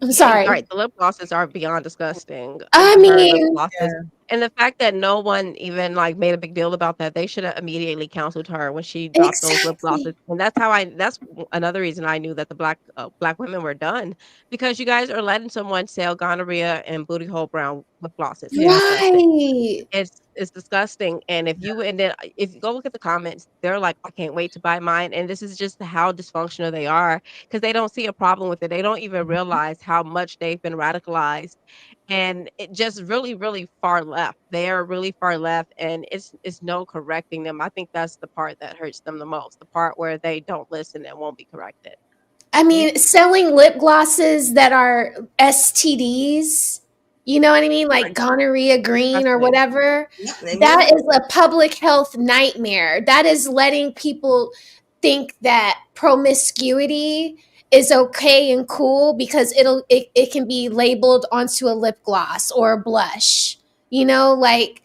I'm Yeah, you're sorry. right. The lip glosses are beyond disgusting. I Her lip mean, glosses, and the fact that no one even, like, made a big deal about that, they should have immediately counseled her when she dropped those lip glosses. exactly. And that's another reason I knew that the black women were done, because you guys are letting someone sell gonorrhea and booty hole brown lip glosses. It's disgusting. Right. It's disgusting, and if you go look at the comments, they're like, "I can't wait to buy mine," and this is just how dysfunctional they are, because they don't see a problem with it. They don't even realize how much they've been radicalized, and it just really, really far left. They are really far left, and it's no correcting them. I think that's the part that hurts them the most, the part where they don't listen and won't be corrected. I Yeah, mean, selling lip glosses that are STDs, you know what I mean? Like Right, gonorrhea green or disgusting. whatever. yep, they That miserable. is a public health nightmare. That is letting people think that promiscuity is okay and cool because it can be labeled onto a lip gloss or a blush. You know, like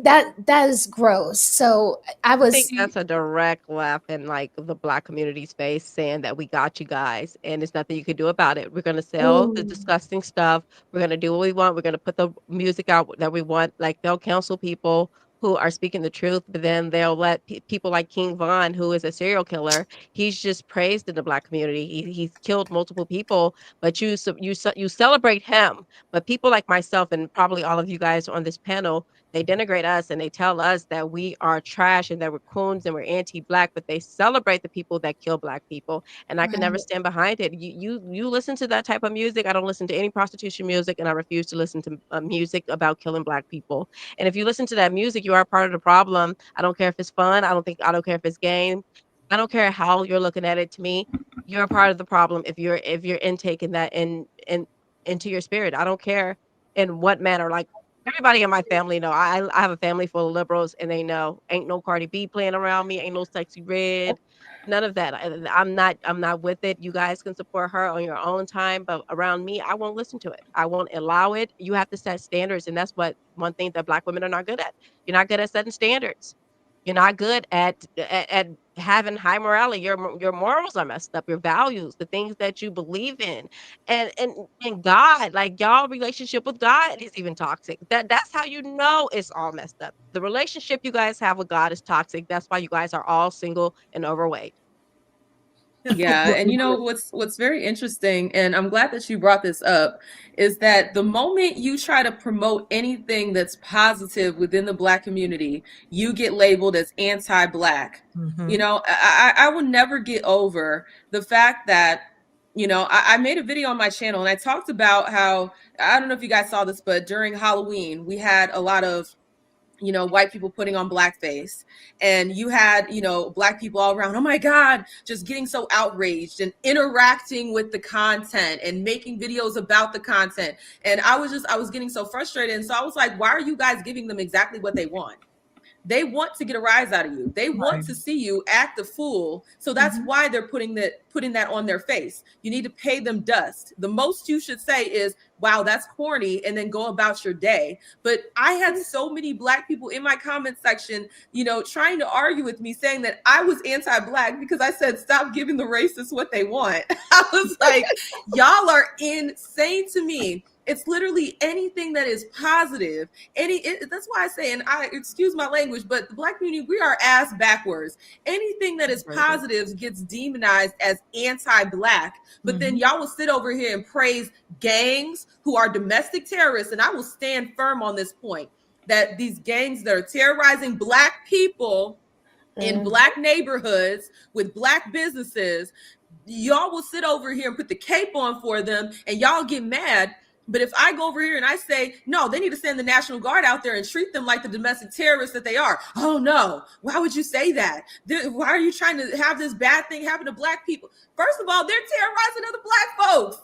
that is gross. So I I think was that's a direct laugh in, like, the Black community's face, saying that, "We got you guys, and there's nothing you can do about it. We're gonna sell the ooh, disgusting stuff. We're gonna do what we want. We're gonna put the music out that we want." Like, they'll cancel people who are speaking the truth, but then they'll let people like King Von, who is a serial killer, he's just praised in the Black community. He's killed multiple people, but you celebrate him. But people like myself and probably all of you guys on this panel, they denigrate us and they tell us that we are trash and that we're coons and we're anti-Black, but they celebrate the people that kill Black people. And I can never Right. stand behind it. You listen to that type of music. I don't listen to any prostitution music, and I refuse to listen to music about killing Black people. And if you listen to that music, you are part of the problem. I don't care if it's fun. I don't care if it's game. I don't care how you're looking at it. To me, you're a part of the problem if you're intaking that in into your spirit. I don't care in what manner. Like everybody in my family know. I have a family full of liberals, and they know ain't no Cardi B playing around me. Ain't no Sexy Red. None of that. I'm not with it. You guys can support her on your own time, but around me, I won't listen to it. I won't allow it. You have to set standards, and that's what one thing that Black women are not good at. You're not good at setting standards. You're not good at having high morality. Your morals are messed up. Your values, the things that you believe in, and God, like y'all relationship with God is even toxic. That's how you know it's all messed up. The relationship you guys have with God is toxic. That's why you guys are all single and overweight. Yeah, and you know what's very interesting, and I'm glad that you brought this up, is that the moment you try to promote anything that's positive within the Black community, you get labeled as anti-Black. You Mhm. know, I will never get over the fact that, you know, I made a video on my channel and I talked about how, I don't know if you guys saw this, but during Halloween, we had a lot of, you know, white people putting on blackface, and you had, you know, Black people all around, oh my God, just getting so outraged and interacting with the content and making videos about the content. And I was getting so frustrated. And so I was like, why are you guys giving them exactly what they want? They want to get a rise out of you. They want Right. to see you act the fool. So that's Mhm. why they're putting that on their face. You need to pay them dust. The most you should say is, wow, that's corny, and then go about your day. But I had so many Black people in my comment section, you know, trying to argue with me, saying that I was anti-Black because I said, stop giving the racists what they want. I was like, y'all are insane to me. It's literally anything that is positive. That's why I say, and I excuse my language, but the Black community, we are ass backwards. Anything that is Right. positive gets demonized as anti-Black. But then Mhm. y'all will sit over here and praise gangs who are domestic terrorists. And I will stand firm on this point, that these gangs that are terrorizing Black people in Mhm. Black neighborhoods with Black businesses, y'all will sit over here and put the cape on for them, and y'all get mad. But if I go over here and I say, no, they need to send the National Guard out there and treat them like the domestic terrorists that they are. Oh no, why would you say that? Why are you trying to have this bad thing happen to Black people? First of all, they're terrorizing other Black folks.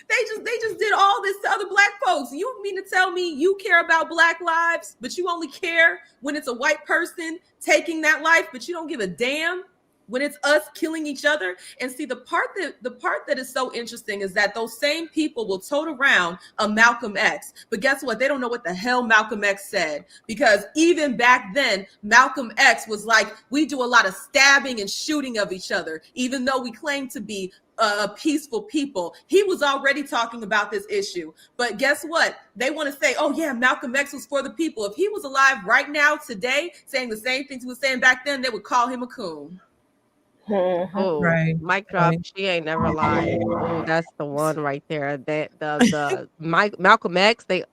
They just did all this to other Black folks. You mean to tell me you care about Black lives, but you only care when it's a white person taking that life, but you don't give a damn when it's us killing each other? And see, the part that is so interesting is that those same people will tote around a Malcolm X, but guess what? They don't know what the hell Malcolm X said, because even back then, Malcolm X was like, we do a lot of stabbing and shooting of each other, even though we claim to be a peaceful people. He was already talking about this issue. But guess what? They want to say, oh yeah, Malcolm X was for the people. If he was alive right now, today, saying the same things he was saying back then, they would call him a coon. Mhm. Oh, Right. mic drop. Right. She ain't never lied. Oh, that's the one right there. That the Mike Malcolm X. They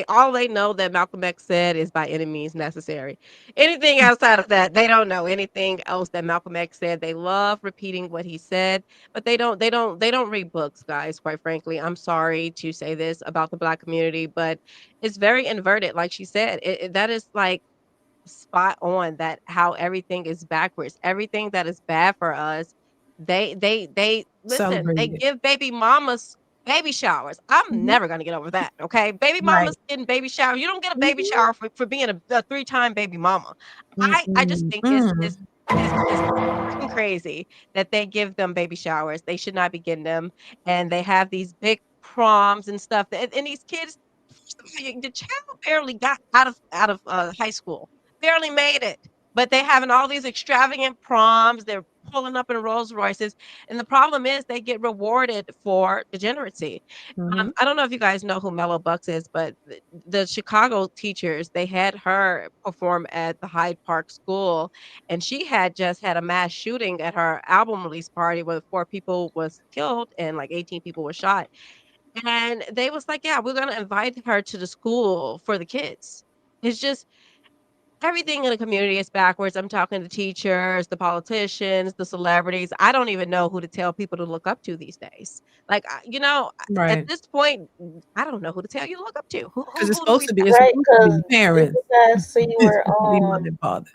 all they know that Malcolm X said is by any means necessary. Anything outside of that, they don't know anything else that Malcolm X said. They love repeating what he said, but they don't read books, guys. Quite frankly, I'm sorry to say this about the Black community, but it's very inverted. Like she said, that is like spot on that how everything is backwards. Everything that is bad for us, they listen, they Celebrated. give baby mamas baby showers. I'm Mhm. never gonna get over that. Okay. Baby Right. mamas getting baby shower. You don't get a baby Mhm. shower for being a three-time baby mama. I just Mm-mm. think it's Mm. it's it's freaking crazy that they give them baby showers. They should not be getting them. And they have these big proms and stuff. And these kids, the child barely got out of high school, barely made it. But they having all these extravagant proms. They're pulling up in Rolls Royces. And the problem is they get rewarded for degeneracy. Mhm. I don't know if you guys know who Mellow Bucks is, but the Chicago teachers, they had her perform at the Hyde Park School, and she had just had a mass shooting at her album release party where 4 people was killed and like 18 people were shot. And they was like, "Yeah, we're gonna invite her to the school for the kids." It's just everything in the community is backwards. I'm talking to teachers, the politicians, the celebrities. I don't even know who to tell people to look up to these days. Like, at Right. this point, I don't know who to tell you to look up to. Because Who do we it's tell? Right? supposed to Because be did parents. you guys see It's where supposed to be mother and father.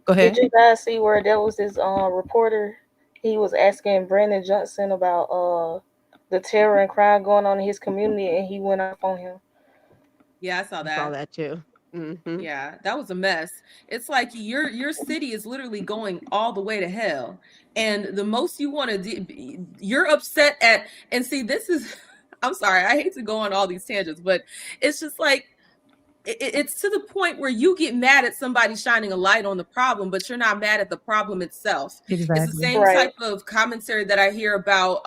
Go did ahead. you guys see where there was this reporter? He was asking Brandon Johnson about the terror and crime going on in his community, and he went off on him. Yeah, I saw I saw that. that too. Mhm. Yeah, that was a mess. It's like your city is literally going all the way to hell, and the most you want to do, you're upset at. And see, this is, I'm sorry, I hate to go on all these tangents, but it's just like it's to the point where you get mad at somebody shining a light on the problem, but you're not mad at the problem itself. It's the Exactly. same Right. type of commentary that I hear about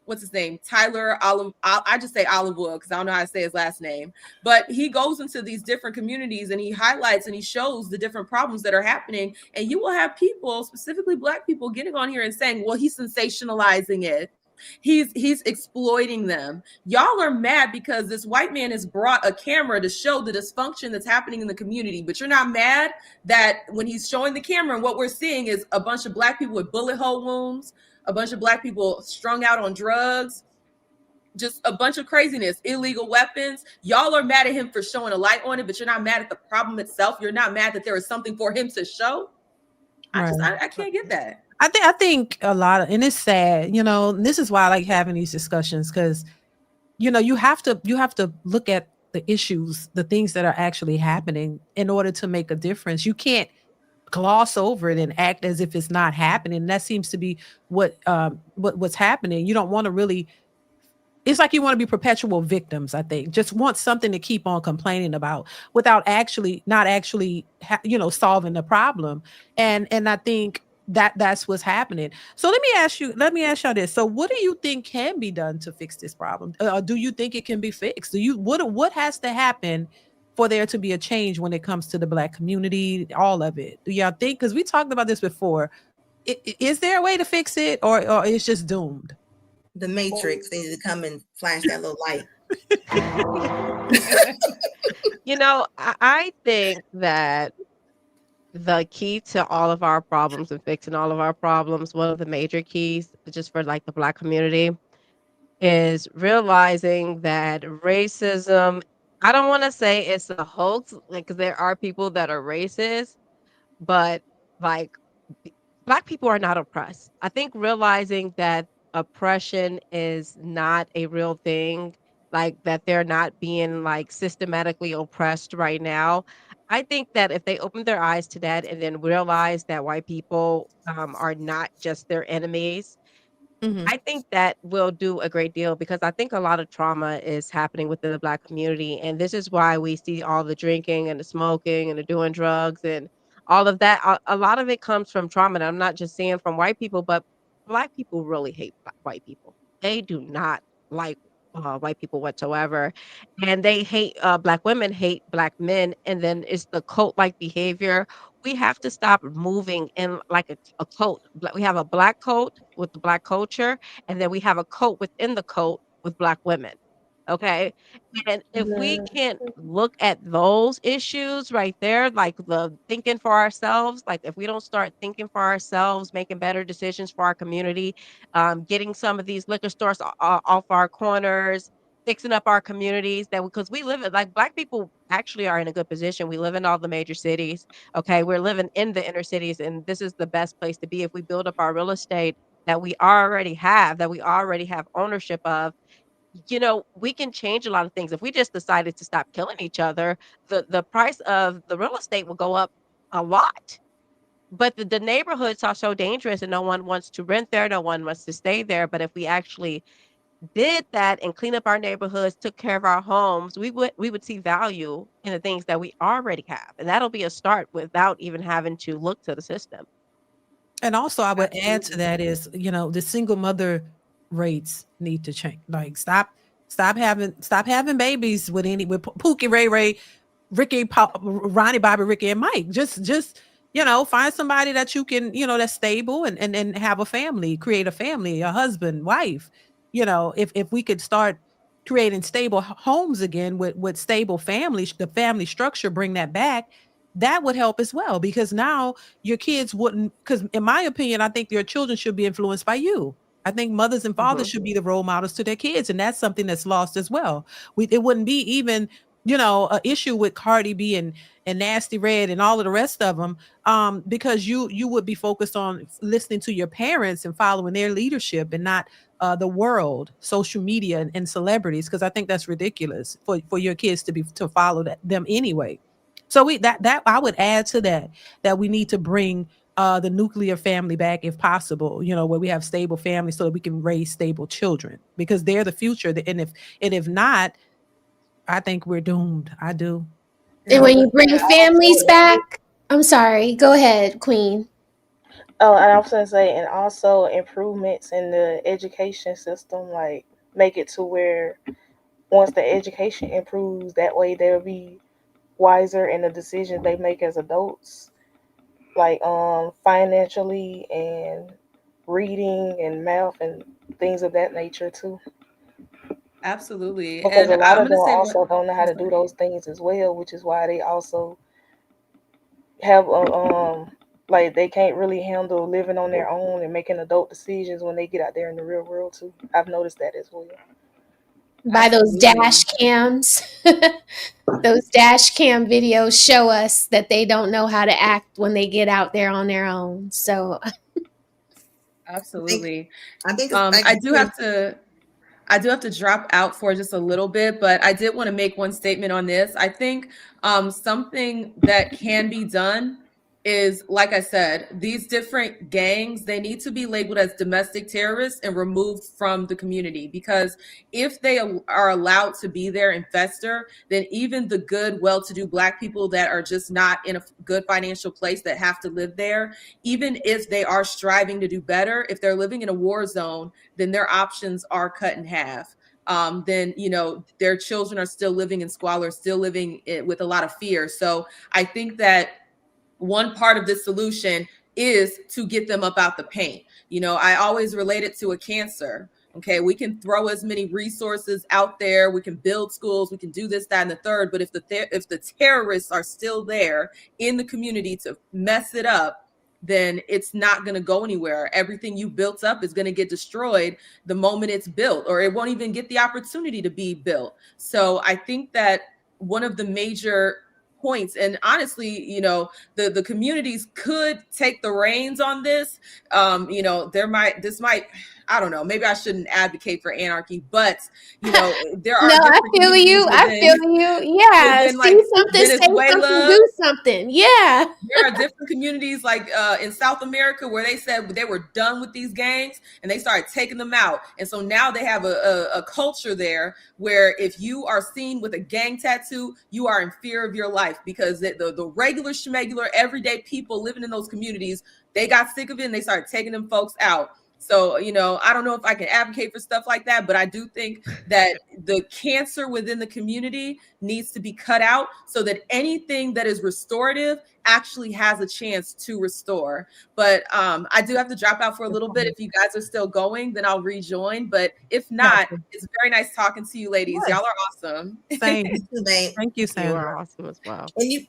what's his name? Tyler Olive. I just say Olivewood because I don't know how to say his last name. But he goes into these different communities and he highlights and he shows the different problems that are happening. And you will have people, specifically Black people, getting on here and saying, "Well, he's sensationalizing it. He's exploiting them." Y'all are mad because this white man has brought a camera to show the dysfunction that's happening in the community, but you're not mad that when he's showing the camera and what we're seeing is a bunch of Black people with bullet hole wounds, a bunch of Black people strung out on drugs, just a bunch of craziness, illegal weapons. Y'all are mad at him for showing a light on it, but you're not mad at the problem itself. You're not mad that there is something for him to show. Right. I can't get that. I think a lot of, and it's sad, this is why I like having these discussions because you have to look at the issues, the things that are actually happening in order to make a difference. You can't gloss over it and act as if it's not happening. That seems to be what's happening. You don't want to really, it's like you want to be perpetual victims, I think. Just want something to keep on complaining about without actually not actually solving the problem. And I think that's what's happening. So let me ask y'all this. So what do you think can be done to fix this problem? Do you think it can be fixed? What has to happen for there to be a change when it comes to the Black community, all of it? Do y'all think, because we talked about this before, is there a way to fix it, or it's just doomed? The Matrix, they need to come and flash that little light. I think that the key to all of our problems and fixing all of our problems, one of the major keys, just for like the Black community, is realizing that racism, I don't want to say it's a hoax, like 'cause there are people that are racist, but like Black people are not oppressed. I think realizing that oppression is not a real thing, like that they're not being like systematically oppressed right now. I think that if they open their eyes to that and then realize that white people are not just their enemies, Mhm. I think that will do a great deal because I think a lot of trauma is happening within the Black community. And this is why we see all the drinking and the smoking and the doing drugs and all of that. A lot of it comes from trauma. And I'm not just saying from white people, but Black people really hate white people. They do not like white people whatsoever. And they hate Black women, hate Black men. And then it's the cult like behavior. We have to stop moving in like a cult. We have a Black cult with the Black culture, and then we have a cult within the cult with Black women. Okay. And if we Mhm. can't look at those issues right there, like the thinking for ourselves, like if we don't start thinking for ourselves, making better decisions for our community, getting some of these liquor stores off our corners, fixing up our communities, that because we live in like Black people actually are in a good position. We live in all the major cities. Okay. We're living in the inner cities, and this is the best place to be if we build up our real estate that we already have ownership of. We can change a lot of things. If we just decided to stop killing each other, the price of the real estate will go up a lot. But the neighborhoods are so dangerous and no one wants to rent there, no one wants to stay there. But if we actually did that and clean up our neighborhoods, took care of our homes, we would see value in the things that we already have. And that'll be a start without even having to look to the system. And also, I would add to Absolutely. that is, the single mother rates need to change. Like, stop having babies with Pookie, Ray Ray, Ricky, Ronnie, Bobby, Ricky, and Mike. Just find somebody that you can, that's stable and have a family, create a family, a husband, wife. If we could start creating stable homes again with stable families, the family structure, bring that back, that would help as well. Because now your kids wouldn't. Because in my opinion, I think your children should be influenced by you. I think mothers and fathers Mhm. should be the role models to their kids, and that's something that's lost as well. It wouldn't be even an issue with Cardi B and Nasty Red and all of the rest of them, because you would be focused on listening to your parents and following their leadership, and not the world, social media, and celebrities. Because I think that's ridiculous for your kids to follow them anyway. So that I would add to that we need to bring the nuclear family back if possible, where we have stable families so that we can raise stable children, because they're the future. And if not, I think we're doomed. I do. And when you bring I families also back, I'm sorry, go ahead, Queen. Oh, and I was gonna say, and also improvements in the education system, like make it to where once the education improves, that way they'll be wiser in the decisions they make as adults, like financially and reading and math and things of that nature too. Absolutely. Because And a lot I'm of going to them say one. also don't know how I'm to do sorry. those things as well, which is why they also have like they can't really handle living on their own and making adult decisions when they get out there in the real world too. I've noticed that as well. By those dash Absolutely. cams. Those dash cam videos show us that they don't know how to act when they get out there on their own. So, I think Absolutely. I think it's like I do have to drop out for just a little bit, but I did want to make one statement on this. I think something that can be done is, like I said, these different gangs, they need to be labeled as domestic terrorists and removed from the community, because if they are allowed to be there and fester, then even the good, well-to-do Black people that are just not in a good financial place, that have to live there, even if they are striving to do better, if they're living in a war zone, then their options are cut in half. Then their children are still living in squalor, still living with a lot of fear. So I think that one part of this solution is to get them up out the paint. I always relate it to a cancer. Okay, we can throw as many resources out there, we can build schools, we can do this, that, and the third, but if the terrorists are still there in the community to mess it up, then it's not going to go anywhere. Everything you built up is going to get destroyed the moment it's built, or it won't even get the opportunity to be built. So I think that one of the major points, and honestly, the communities could take the reins on this. This might, I don't know, maybe I shouldn't advocate for anarchy, but there no, are I different feel communities you. I feel you. Yeah. like See something, say something, Venezuela. do something. Yeah. There are different communities like in South America where they said they were done with these gangs and they started taking them out. And so now they have a culture there where if you are seen with a gang tattoo, you are in fear of your life, because the regular schmegular everyday people living in those communities, they got sick of it and they started taking them folks out. So, I don't know if I can advocate for stuff like that, but I do think that the cancer within the community needs to be cut out so that anything that is restorative actually has a chance to restore. But I do have to drop out for a little bit. If you guys are still going, then I'll rejoin. But if not, Gotcha. it's very nice talking to you ladies. Yes. Y'all are awesome. Same. you too, babe. Thank you, You are Sandra. awesome as well. And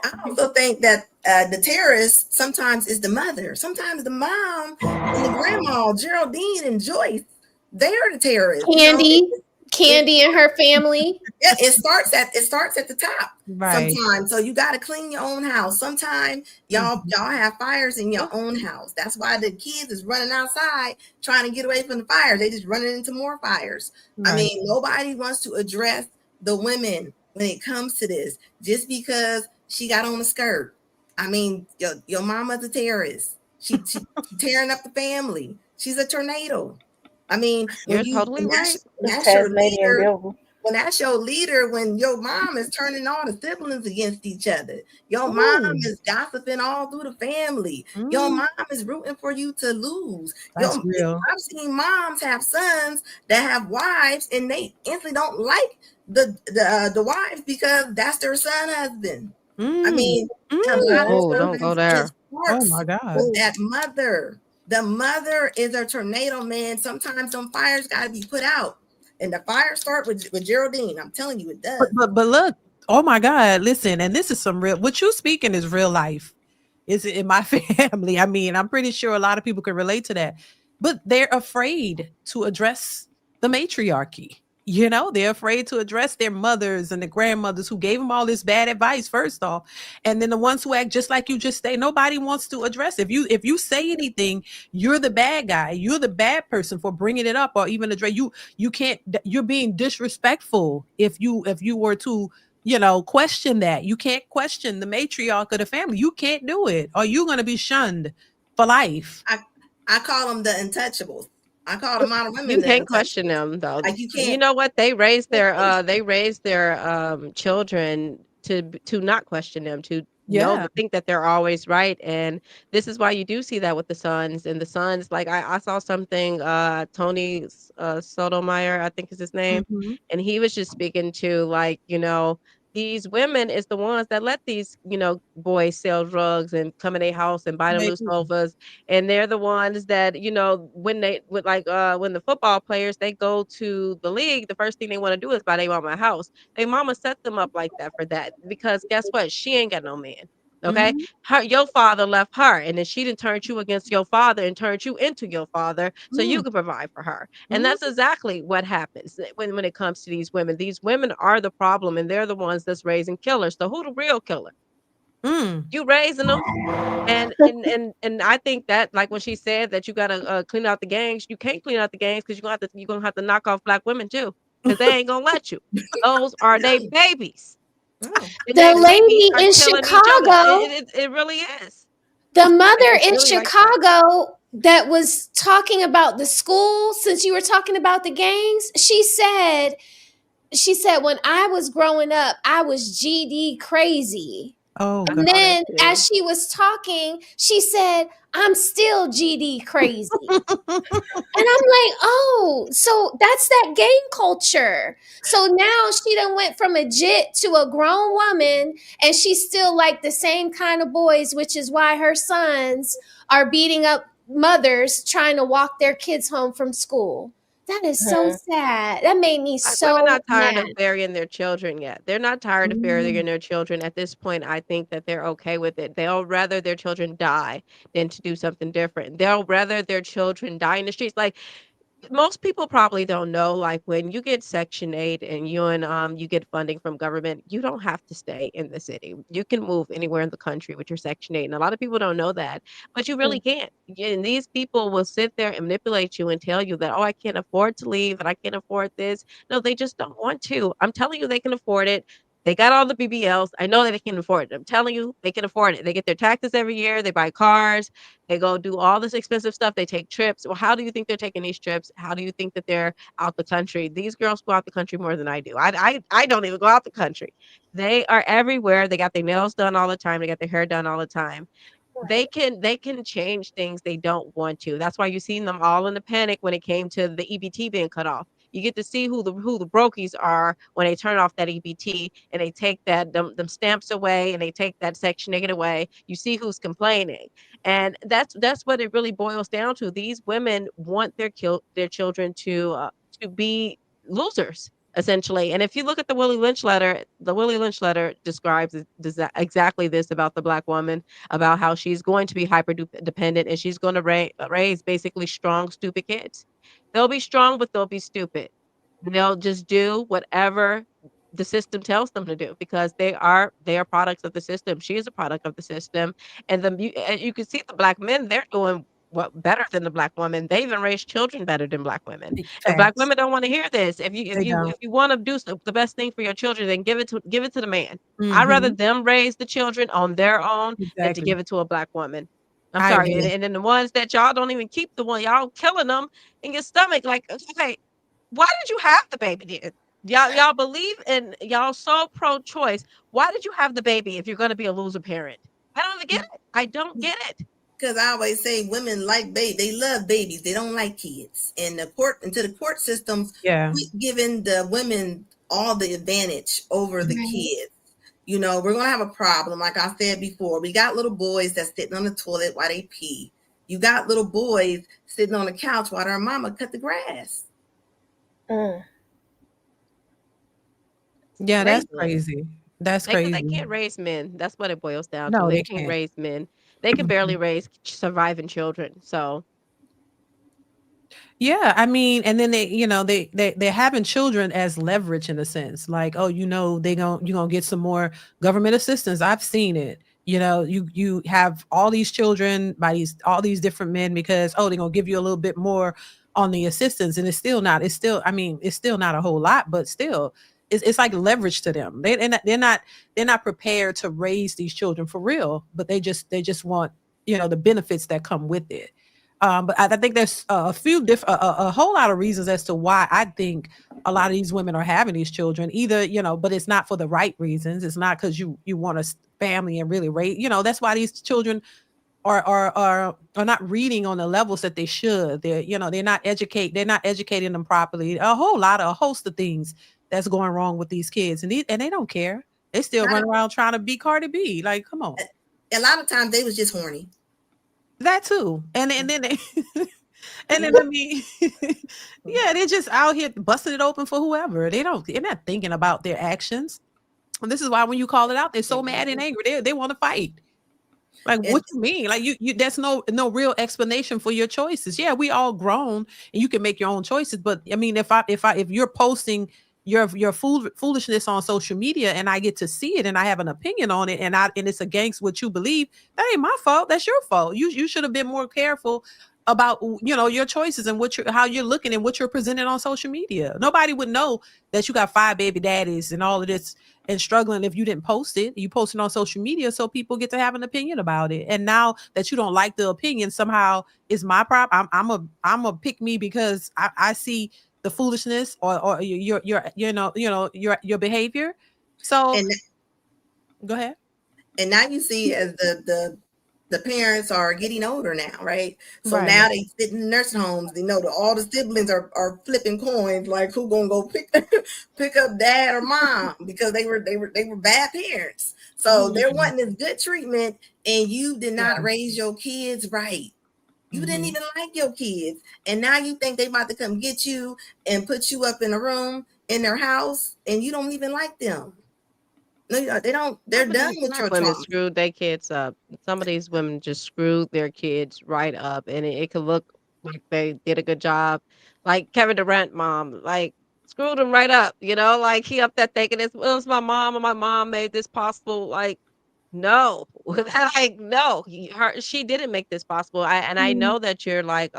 I also think that the terrorist sometimes is the mother, sometimes the mom and the grandma, Geraldine and Joyce. They're the terrorists. Candy. It, Candy and her family. yeah, it starts at the top. Right. Sometimes, so you got to clean your own house. Sometimes y'all have fires in your own house. That's why the kids is running outside trying to get away from the fires. They just running into more fires. I Right. mean, nobody wants to address the women when it comes to this. Just because she got on a skirt, I mean, your mama's a terrorist. She tearing up the family. She's a tornado. I mean, You're totally right. that's your Tasmanian leader. devil. when that's your leader, when your mom is turning all the siblings against each other, your mom Ooh. is gossiping all through the family, your Mm, mom is rooting for you to lose. that's real. I've seen moms have sons that have wives, and they instantly don't like the wives because that's their son husband. I Mm, mean, a lot of mm. Oh, don't go times it there. Oh starts my God. with that mother. The mother is a tornado, man. Sometimes some fires got to be put out. And the fires start with Geraldine. I'm telling you, it But does. but look, oh my God, listen, and this is some real what you speaking is real life. Is it in my family? I mean, I'm pretty sure a lot of people can relate to that. But they're afraid to address the matriarchy. You know, they're afraid to address their mothers and the grandmothers who gave them all this bad advice, first off. And then the ones who act just like you just say, nobody wants to address. If you say anything, you're the bad guy. You're the bad person for bringing it up or even address you can't you're being disrespectful if you were to question that. You can't question the matriarch of the family. You can't do it, or you're going to be shunned for life. I, I call them the untouchables. I call the modern You women the can't question untouchables. them though. Like you You can't. know what? They raise their children to not question them, to know Yeah. to think that they're always right. And this is why you do see that with the sons. And the sons, like I saw something, Tony Sotomayor, I think is his name, Hmm. and he was just speaking to, like, these women is the ones that let these, boys sell drugs and come in their house and buy them new Maybe. sofas, and they're the ones that, when they would, like, when the football players, they go to the league, the first thing they want to do is buy their mama a house. Their mama set them up like that for that, because guess what? She ain't got no man. Okay, Hmm. your father left her, and then she didn't turn you against your father and turned you into your father, so you could provide for her. And that's exactly what happens when it comes to these women. These women are the problem, and they're the ones that's raising killers. So who the real killer? Mm. You raising them. And I think that, like, when she said that you gotta clean out the gangs, you can't clean out the gangs because you're gonna have to knock off black women too, because they ain't gonna let you. Those are they No, babies, no. and The they babies lady are in killing each other. Chicago, It really is. the mother It's in really like that. Chicago that was talking about the school, since you were talking about the gangs, she said when I was growing up, I was GD crazy. Oh I And God. saw that then as too. she was talking, she said, I'm still GD crazy. And I'm like, oh, so that's that gang culture. So now she done went from a jit to a grown woman, and she's still like the same kind of boys, which is why her sons are beating up mothers trying to walk their kids home from school. That is so Mhm. sad. That made me Women so not tired mad. of burying their children yet. They're not tired of Mm. burying their children. At this point, I think that they're okay with it. They'll rather their children die than to do something different. They'll rather their children die in the streets. Like, most people probably don't know, like, when you get Section 8 and you get funding from government, you don't have to stay in the city. You can move anywhere in the country with your Section 8. And a lot of people don't know that, but you really can't. And these people will sit there and manipulate you and tell you that, oh, I can't afford to leave and I can't afford this. No, they just don't want to. I'm telling you, they can afford it. They got all the BBLs. I know that they can afford it. I'm telling you, they can afford it. They get their taxes every year. They buy cars. They go do all this expensive stuff. They take trips. Well, how do you think they're taking these trips? How do you think that they're out the country? These girls go out the country more than I do. I don't even go out the country. They are everywhere. They got their nails done all the time. They got their hair done all the time. They can change things they don't want to. That's why you seen them all in the panic when it came to the EBT being cut off. You get to see who the brokies are when they turn off that EBT and they take them stamps away and they take that Section 8 away. You see who's complaining. And that's what it really boils down to. These women want their children to be losers, essentially. And if you look at the Willie Lynch letter describes exactly this about the black woman, about how she's going to be hyper dependent and she's going to raise basically strong, stupid kids. They'll be strong, but they'll be stupid. They'll just do whatever the system tells them to do because they are products of the system. She is a product of the system, and you can see the black men. They're doing what better than the black woman. They even raise children better than black women. And black Facts. women don't want to hear this. If you if They you don't. if you want to do the best thing for your children, then give it to the man. I'd rather Hmm. them raise the children on their own than to Exactly. give it to a black woman. I'm I sorry. And, agree. and then the ones that y'all don't even keep, the one y'all killing them in your stomach. Like, okay, why did you have the baby then? Y'all believe in y'all so pro-choice. Why did you have the baby if you're going to be a loser parent? I don't get it. I don't get it. Because I always say women like they love babies. They don't like kids. And into the court systems, Yeah. we giving the women all the advantage over the Right. kids. You know, we're gonna have a problem. Like I said before, we got little boys that's sitting on the toilet while they pee. You got little boys sitting on the couch while their mama cut the grass. Mm. Yeah, that's Crazy. crazy. That's They crazy. can't raise men. That's what it boils down to. No, They they can't can't. raise men. They can barely Mhm. raise surviving children. So Yeah, I mean, and then they're having children as leverage in a sense. Like, oh, you're gonna get some more government assistance. I've seen it. You have all these children by all these different men because they're gonna give you a little bit more on the assistance, and I mean, it's still not a whole lot, but still it's like leverage to them. They're not prepared to raise these children for real, but they just want the benefits that come with it. But I think there's a few different, a whole lot of reasons as to why I think a lot of these women are having these children. Either but it's not for the right reasons. It's not because you want a family and really raise. That's why these children are not reading on the levels that they should. They're not educating them properly. A host of things that's going wrong with these kids, and they don't care. They still Not run around trying to be Cardi B. Like, come on. a lot of times they was just horny. That too. And then they and then I mean yeah, they're just out here busting it open for whoever. They're not thinking about their actions. And this is why when you call it out, they're so mad and angry. They want to fight. Like, And what you mean? Like, you there's no real explanation for your choices. Yeah, we all grown and you can make your own choices. But I mean, if you're posting your foolishness on social media and I get to see it and I have an opinion on it and it's against what you believe, that ain't my fault. That's your fault. You should have been more careful about your choices and how you're looking and what you're presenting on social media. Nobody would know that you got 5 baby daddies and all of this and struggling if you didn't post it. You post it on social media so people get to have an opinion about it. And now that you don't like the opinion, somehow it's my problem. I'm a pick me because I see the foolishness or your behavior. So and go ahead. and now you see as the parents are getting older now, right? So Right. now they sit in nursing homes. All the siblings are flipping coins, like who gonna go pick up dad or mom because they were bad parents. So they're Mhm. wanting this good treatment, and you did not Yeah. raise your kids right. You didn't Mhm. even like your kids, and now you think they about to come get you and put you up in a room in their house, and you don't even like them. No, they don't. They're done with Black your women trauma. screwed their kids up. Some of these women just screwed their kids right up, and it could look like they did a good job. Like Kevin Durant mom, like screwed him right up. Like he up there thinking it was my mom and my mom made this possible. Like no, like no, she didn't make this possible. I Mm. know that you're like,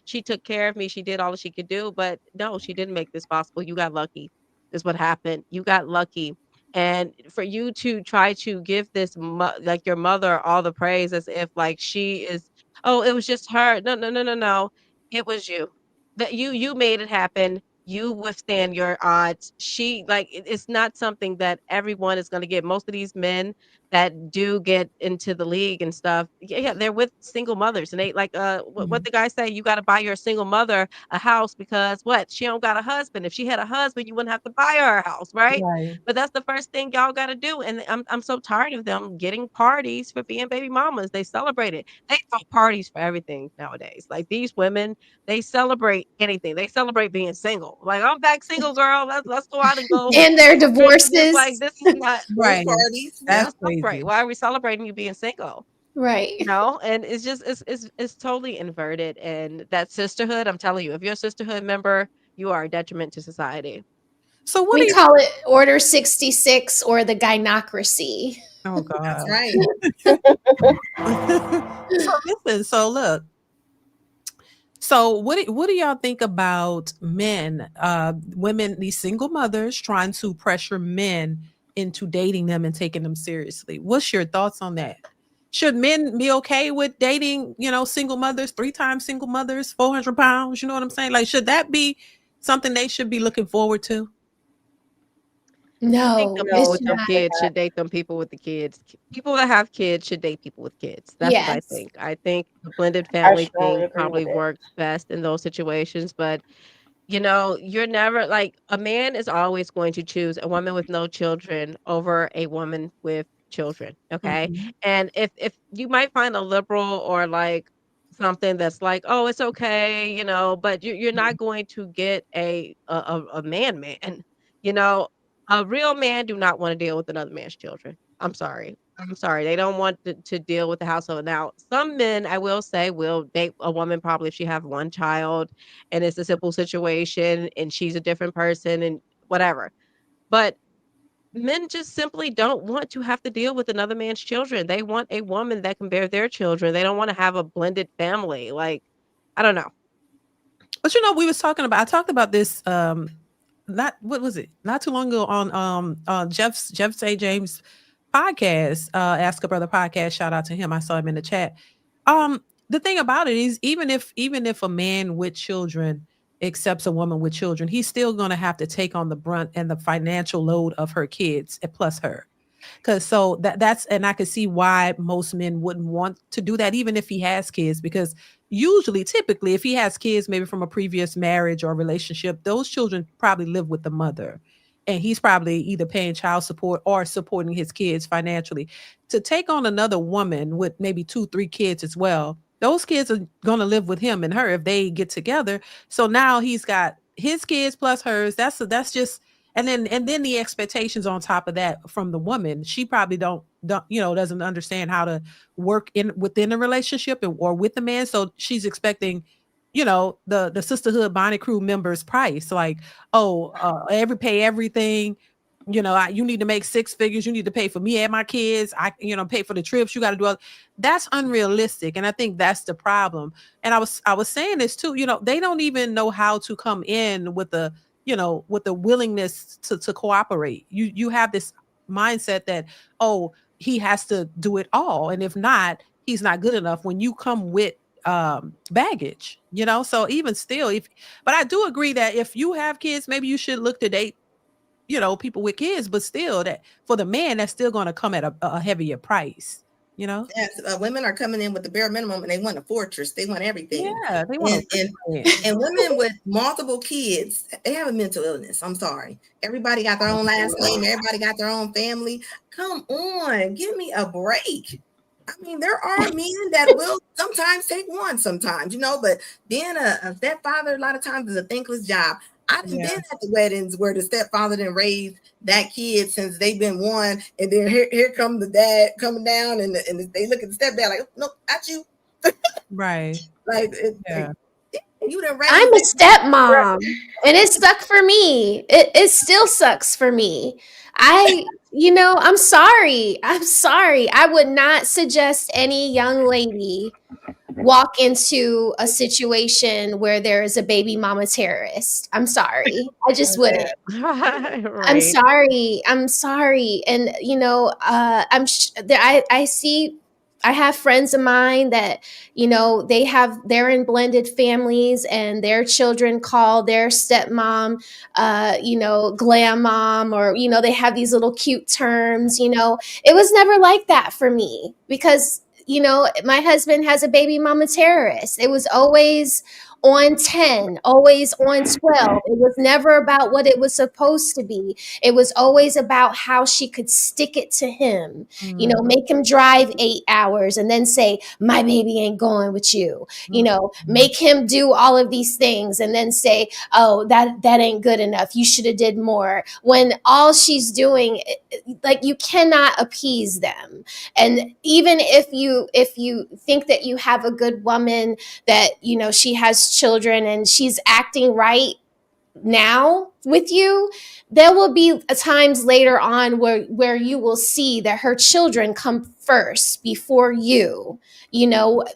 she took care of me, she did all that she could do, but no, she didn't make this possible. You got lucky. Is what happened. You got lucky. And for you to try to give this like your mother all the praise as if like she is, oh, it was just her. No, no, no, no, no. It was you. That you made it happen. You withstand your odds. It's not something that everyone is going to get. Most of these men that do get into the league and stuff, yeah, they're with single mothers, and they like what Mhm. the guy say, you got to buy your single mother a house because what? She don't got a husband. If she had a husband, you wouldn't have to buy her a house, right? Right. But that's the first thing y'all got to do. And I'm so tired of them getting parties for being baby mamas. They celebrate it. They throw parties for everything nowadays. Like these women, they celebrate anything. They celebrate being single. Like I'm back single, girl. Let's go out and go And their drink. It's like divorces. this is not. Pool Right. parties. That's Let's celebrate. crazy. Why are we celebrating you being single? Right. And it's just it's totally inverted. And that sisterhood, I'm telling you, if you're a sisterhood member, you are a detriment to society. So what We do you call it Order 66 or the gynocracy. Oh That's God. right. So look. So what do y'all think about men, women, these single mothers trying to pressure men into dating them and taking them seriously? What's your thoughts on that? Should men be okay with dating, single mothers, 3 times single mothers, 400 pounds? You know what I'm saying? Like, should that be something they should be looking forward to? think the No, people it's No, with them not. definitely kids not. should date them people with the kids. People that have kids should date people with kids. That's what I Yes. think. I think the blended I family strongly thing agree with probably that. works best in those situations, but you're never like a man is always going to choose a woman with no children over a woman with children, okay? Mhm. And if you might find a liberal or like something that's like, "Oh, it's okay," but you're not going to get a man. You know, a real man do not want to deal with another man's children. I'm sorry. I'm sorry. They don't want to deal with the household. Now, some men, I will say, will date a woman probably if she have one child and it's a simple situation and she's a different person and whatever. But men just simply don't want to have to deal with another man's children. They want a woman that can bear their children. They don't want to have a blended family. Like, I don't know. But we was talking about I talked about this not what was it? Not too long ago on Jeff St. James podcast, Ask a Brother podcast. Shout out to him. I saw him in the chat. The thing about it is even if a man with children accepts a woman with children, he's still gonna have to take on the brunt and the financial load of her kids and plus her. Cause so that's and I could see why most men wouldn't want to do that, even if he has kids, because usually, typically, if he has kids, maybe from a previous marriage or relationship, those children probably live with the mother. And he's probably either paying child support or supporting his kids financially. To take on another woman with maybe two, three kids as well, those kids are gonna live with him and her if they get together. So now he's got his kids plus hers. That's just and then the expectations on top of that from the woman, she probably don't doesn't understand how to work in within a relationship or with the man, so she's expecting the sisterhood bonnet crew members price, like, oh, pay everything, you need to make six figures, you need to pay for me and my kids, pay for the trips, you got to do all that's unrealistic, and I think that's the problem. And I was saying this too, they don't even know how to come in with the willingness to cooperate. You have this mindset that, oh, he has to do it all, and if not, he's not good enough. When you come with baggage, so even still, if but I do agree that if you have kids, maybe you should look to date people with kids, but still, that for the man, that's still going to come at a heavier price. you know Yes, women are coming in with the bare minimum and they want a fortress. They want everything. yeah, they want And to and rich and women with multiple kids, they have a mental illness. I'm sorry. Everybody got their own last name. Everybody got their own family. Come on, give me a break. I mean, there are men that will sometimes take one, sometimes, but being a stepfather a lot of times is a thankless job. I've been yeah, at the weddings where the stepfather didn't raise that kid since they've been one, and then here come the dad coming down, and they look at the stepdad like, nope, not you. right, Like yeah, you didn't raise I'm a that. Right. stepmom and it sucked for me. It still sucks for me. I'm sorry. I'm sorry. I would not suggest any young lady walk into a situation where there is a baby mama terrorist. I'm sorry. I just wouldn't. I'm Right. sorry. I'm sorry. And I see I have friends of mine that they're in blended families and their children call their stepmom glam mom, or they have these little cute terms. It was never like that for me because my husband has a baby mama terrorist. It was always on 10, always on 12. It was never about what it was supposed to be. It was always about how she could stick it to him, mm, make him drive 8 hours and then say, my baby ain't going with you, mm, mm, make him do all of these things and then say, oh, that ain't good enough. You should have did more. When all she's doing, like, you cannot appease them. And even if you think that you have a good woman, that she has children and she's acting right now with you, there will be times later on where you will see that her children come first before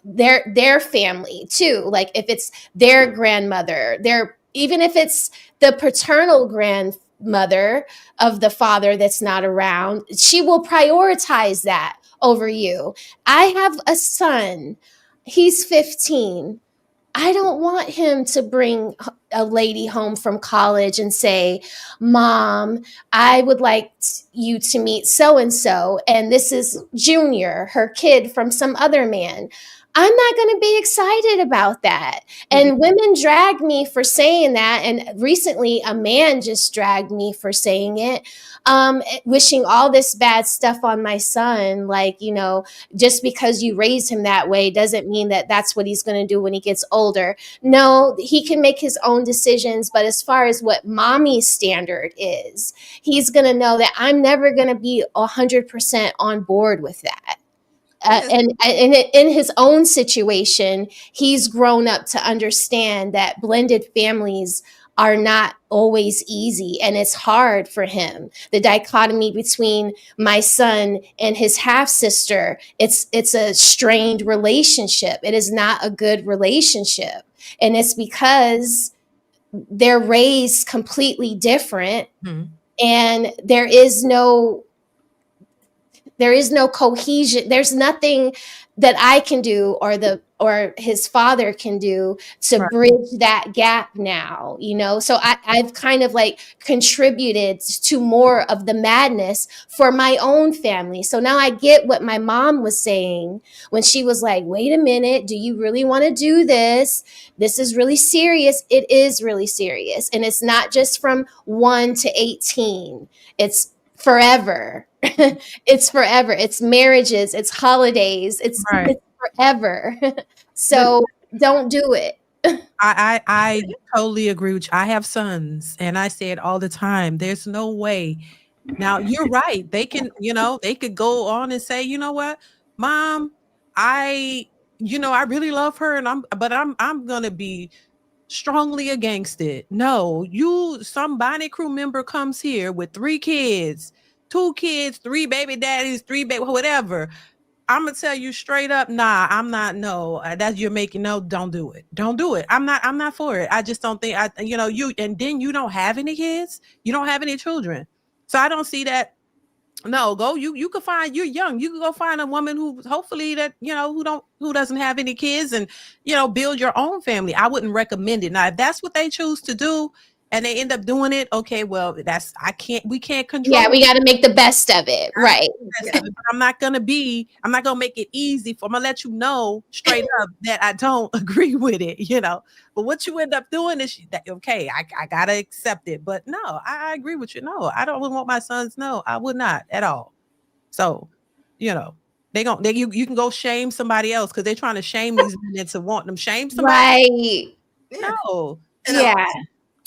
their family too, like if it's their grandmother, even if it's the paternal grandmother of the father that's not around, she will prioritize that over you. I have a son, he's 15. I don't want him to bring a lady home from college and say, Mom, I would like you to meet so and so, and this is Junior, her kid from some other man. I'm not going to be excited about that. And women drag me for saying that. And recently, a man just dragged me for saying it, wishing all this bad stuff on my son. Like, just because you raise him that way doesn't mean that that's what he's going to do when he gets older. No, he can make his own decisions. But as far as what mommy's standard is, he's going to know that I'm never going to be 100% on board with that. And in his own situation, he's grown up to understand that blended families are not always easy, and it's hard for him. The dichotomy between my son and his half sister, it's a strained relationship. It is not a good relationship, and it's because they're raised completely different, and there is no cohesion. There's nothing that I can do or his father can do to bridge that gap now, So I've kind of like contributed to more of the madness for my own family. So now I get what my mom was saying when she was like, wait a minute, do you really want to do this? This is really serious. It is really serious. And it's not just from 1 to 18. It's forever. It's forever. It's marriages. It's holidays. It's forever. So don't do it. I totally agree with you. I have sons, and I say it all the time. There's no way. Now you're right. They can, they could go on and say, you know what, Mom, I really love her, and I'm gonna be strongly against it. No, some Bonnie crew member comes here with 3 kids, 2 kids, 3 baby daddies, 3 baby, whatever. I'm gonna tell you straight up, nah, I'm not. No, that you're making. No, don't do it. Don't do it. I'm not for it. I just don't think. You, and then you don't have any kids. You don't have any children. So I don't see that. No, go. You could find. You're young. You could go find a woman who, hopefully, that who doesn't have any kids, and build your own family. I wouldn't recommend it. Now, if that's what they choose to do, and they end up doing it, okay, well, we can't control. Yeah, we got to make the best of it, right? But I'm not gonna make it easy I'm gonna let you know straight up that I don't agree with it, But what you end up doing is okay, I gotta accept it. But no, I agree with you. No, I don't want my sons. No, I would not at all. So, you can go shame somebody else because they're trying to shame these men into wanting them. Shame somebody. Right. No.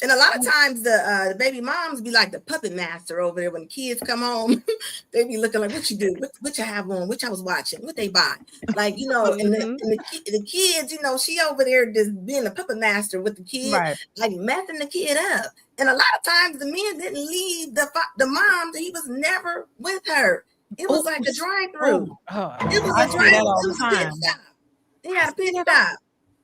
And a lot of times the baby moms be like the puppet master over there when the kids come home. They be looking like, what you do? What you have on? What I was watching? What they buy? Like, and the kids, she over there just being a puppet master with the kid, like messing the kid up. And a lot of times the men didn't leave the mom. He was never with her. It was like a drive-through. It was a drive-through. It was a pit stop. He had a pit stop.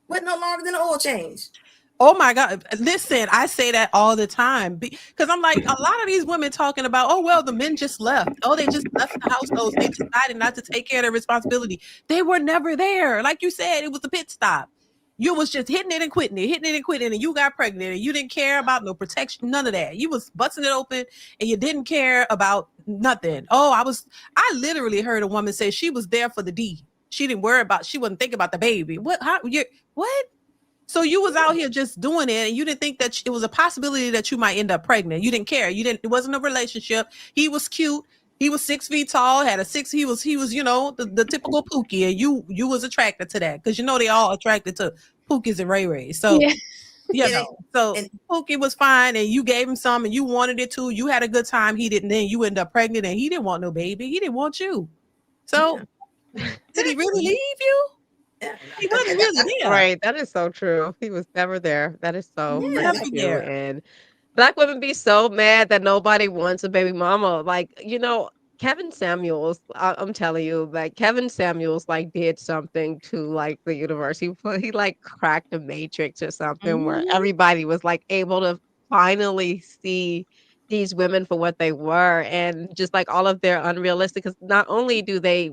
Wasn't no longer than an oil change. Oh my God. Listen, I say that all the time because I'm like, a lot of these women talking about, oh, well, the men just left. Oh, they just left the households. They decided not to take care of their responsibility. They were never there. Like you said, it was a pit stop. You was just hitting it and quitting it, and you got pregnant, and you didn't care about no protection, none of that. You was busting it open, and you didn't care about nothing. I literally heard a woman say she was there for the D. She wasn't thinking about the baby. What? What? So you was out here just doing it, and you didn't think that it was a possibility that you might end up pregnant. You didn't care. It wasn't a relationship. He was cute. He was 6 feet tall, had a 6. He was, the typical Pookie, and you was attracted to that because they all attracted to Pookies and Ray Rays. So so Pookie was fine, and you gave him some, and you wanted it too. You had a good time. He didn't. Then you end up pregnant, and he didn't want no baby. He didn't want you. So did he really leave you? He wasn't really there. Right. That is so true. He was never there. That is so true. And Black women be so mad that nobody wants a baby mama. Like, Kevin Samuels, I'm telling you, like Kevin Samuels like did something to like the universe. He like cracked the matrix or something where everybody was like able to finally see these women for what they were, and just like all of their unrealistic, because not only do they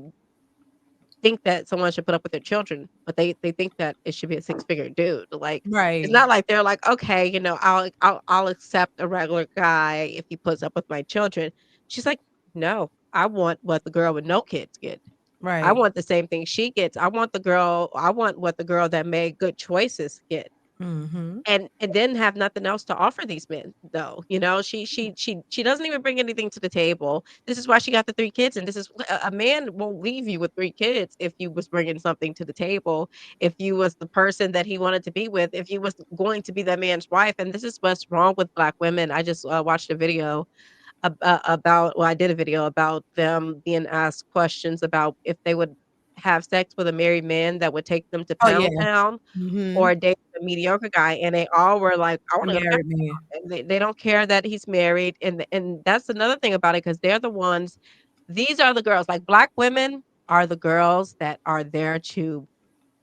think that someone should put up with their children, but they think that it should be a six-figure dude. Like, it's Right. not like they're like, okay, I'll accept a regular guy if he puts up with my children. She's like, no, I want what the girl with no kids get. I Right. want the same thing she gets. I want what the girl that made good choices get. Mm-hmm. And then have nothing else to offer these men, though. She doesn't even bring anything to the table. This is why she got the 3 kids, and this is a man won't leave you with 3 kids if you was bringing something to the table, if you was the person that he wanted to be with, if you was going to be that man's wife. And this is what's wrong with Black women. I just watched a video about well, I did a video about them being asked questions about if they would have sex with a married man that would take them to Oh yeah. Pound Town Mm-hmm. or date a mediocre guy, and they all were like, "I A wanna go to Pound married man. Town," and they don't care that he's married, and that's another thing about it because 'cause they're the ones these are the girls, like, Black women are the girls that are there to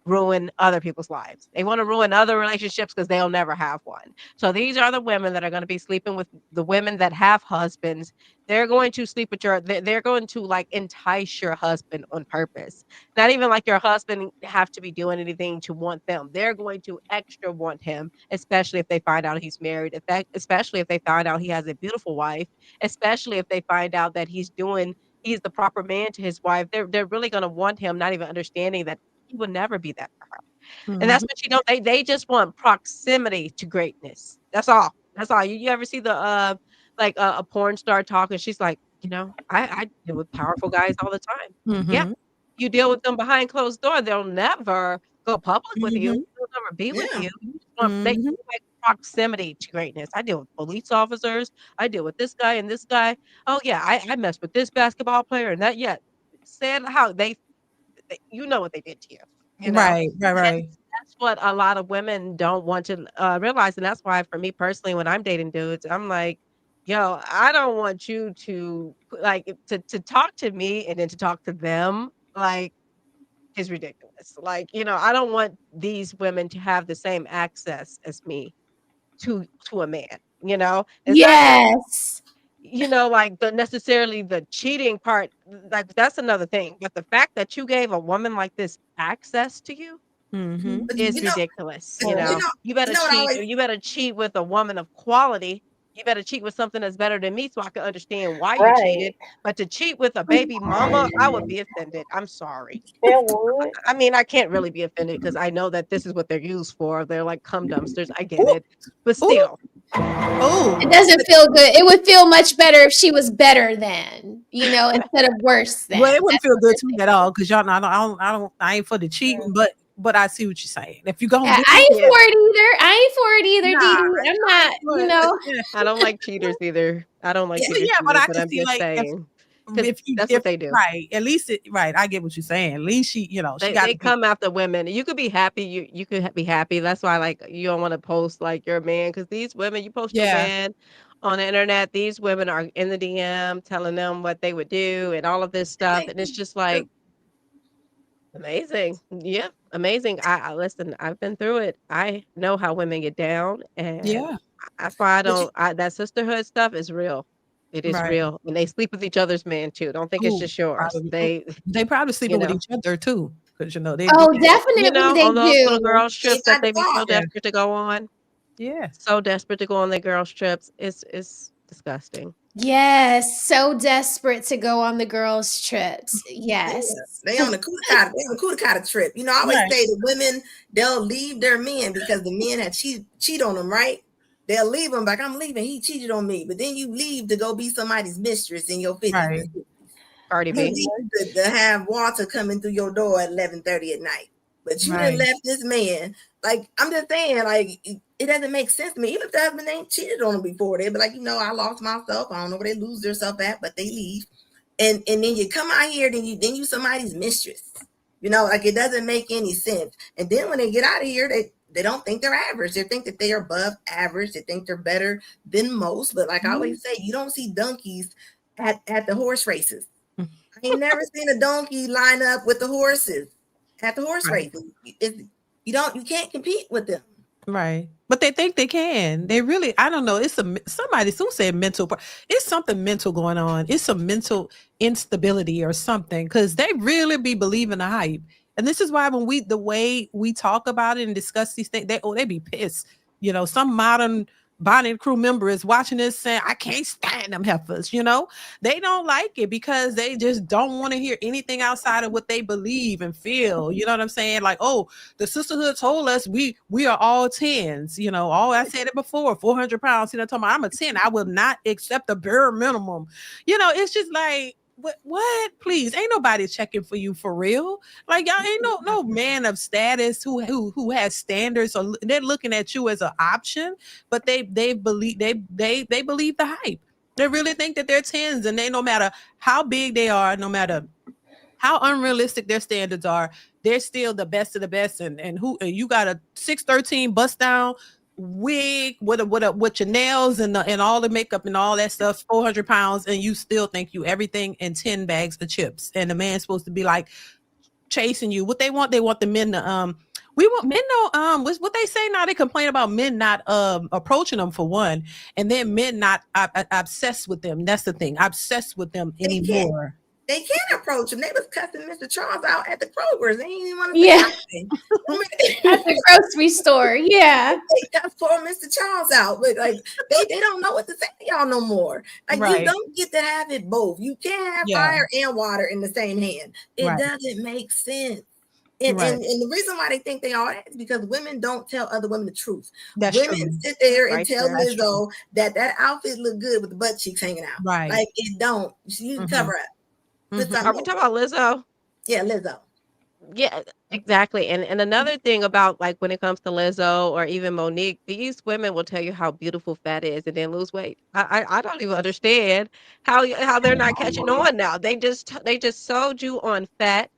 ruin other people's lives. They wanna ruin other relationships because 'cause they'll never have one. So these are the women that are gonna be sleeping with the women that have husbands. They're going to sleep with they're going to, like, entice your husband on purpose. Not even like your husband have to be doing anything to want them. They're going to extra want him, especially if they find out he's married, especially if they find out he has a beautiful wife, especially if they find out that he's the proper man to his wife. They're really gonna want him, not even understanding that he would never be that for her. And that's Mm-hmm. what you don't they just want proximity to greatness. That's all. That's all. You ever see the, like, a porn star talking? She's like, I deal with powerful guys all the time." Yeah, Mm-hmm. you deal with them behind closed door. They'll never go public with you. Mm-hmm. They'll never be with Yeah. you. You just want they Mm-hmm. like proximity to greatness. I deal with police officers. I deal with this guy and this guy. Oh, yeah, I mess with this basketball player and that yeah. Said how you know what they did to you, you know? Right. Right. And Right. that's what a lot of women don't want to, realize, and that's why for me personally, when I'm dating dudes, I'm like, "Yo, I don't want you to to talk to me and then to talk to them, like, is ridiculous." Like, I don't want these women to have the same access as me to a man, you know? It's not Yes. like the cheating part, like that's another thing. But the fact that you gave a woman like this access to you Mm-hmm. But is ridiculous. Oh, You you better know what I cheat, always or you better cheat with a woman of quality. You better cheat with something that's better than me so I can understand why you Right. cheated. But to cheat with a baby mama, I would be offended. I'm sorry. That would. I mean, I can't really be offended because I know that this is what they're used for. They're like cum dumpsters. I get Ooh. it. But Ooh. still, Oh. it doesn't feel good. It would feel much better if she was better than, instead of worse than. Well, it wouldn't That's feel what good they're to me saying. at all because y'all know I ain't for the cheating, but I see what you're saying. If you gonna Yeah, do I it, ain't yeah. for it either. I ain't for it either, nah, Dee Dee. I'm I ain't not, for it. I don't like cheaters either. I don't like yeah, But cheaters yeah, but either, I but can I'm see just like saying because that's if what they do. right, at least right. I get what you're saying. At least she got They to be come after women. You could be happy. You could be happy. That's why, like, you don't want to post like your man because these women, you post your yeah. man on the internet. These women are in the DM telling them what they would do and all of this stuff, thank and it's you. just like amazing. Yeah, amazing. I listen. I've been through it. I know how women get down, and Yeah. that's why I But you don't. That sisterhood stuff is real. It is Right. real, and they sleep with each other's man too. Don't think it's Ooh, just yours. probably. They probably You sleeping with know. each other too because they do Oh, that. definitely they On those little do. girls they trips that by they be so default. Yeah. desperate to go on, Yeah. so desperate to go on their girls trips, it's disgusting. Yes, so desperate to go on the girls' trips. Yeah, Yes. they on the Kudakata trip. I always Right. say the women they'll leave their men because the men had cheat on them, right? They'll leave them like I'm leaving. He cheated on me, but then you leave to go be somebody's mistress in your 50s Right. and 60s. Cardi You B. leave to have Walter coming through your door at 11:30 at night, but you didn't Right. left this man. Like I'm just saying, like it doesn't make sense to me. Even if the husband ain't cheated on them before, they'd be like, I lost myself. I don't know where they lose themselves at, but they leave. And then you come out here, then you somebody's mistress. Like it doesn't make any sense. And then when they get out of here, they don't think they're average. They think that they are above average. They think they're better than most. But like I always say, you don't see donkeys at the horse races. I ain't never seen a donkey line up with the horses at the horse Right. races. You can't compete with them. Right. But they think they can. They really, I don't know. It's somebody who said mental. It's something mental going on. It's some mental instability or something because they really be believing the hype. And this is why when the way we talk about it and discuss these things, they be pissed. Some modern Bonnie and crew member is watching this saying, I can't stand them heifers. They don't like it because they just don't want to hear anything outside of what they believe and feel. You know what I'm saying? Like, oh, the sisterhood told us we are all tens. All I said it before, 400 pounds. Talking about I'm a 10. I will not accept the bare minimum. It's just like, what? Please, ain't nobody checking for you for real. Like y'all ain't no man of status who has standards, or they're looking at you as an option, but they believe they believe the hype. They really think that they're tens, and no matter how big they are, no matter how unrealistic their standards are, they're still the best of the best. And who you got a 6'13" bust down wig with your nails and all the makeup and all that stuff, 400 pounds, and you still think you everything in 10 bags of chips. And the man's supposed to be like chasing you. What they want the men to we want men know what they say now. They complain about men not approaching them for one, and then men not obsessed with them. That's the thing, obsessed with them anymore. They can't approach him. They was cussing Mr. Charles out at the Kroger's. They didn't even want to say anything. At the grocery store, yeah. They cussed poor Mr. Charles out, but like they don't know what to say to y'all no more. Like you don't get to have it both. You can't have fire and water in the same hand. It doesn't make sense. And the reason why they think they are is because women don't tell other women the truth. Women sit there and tell Lizzo that outfit look good with the butt cheeks hanging out. Right. Like it don't. You can cover up. Are we talking about Lizzo? Yeah, Lizzo. Yeah, exactly. And another thing about like when it comes to Lizzo or even Monique, these women will tell you how beautiful fat is and then lose weight. I don't even understand how they're not catching on now. They just sold you on fat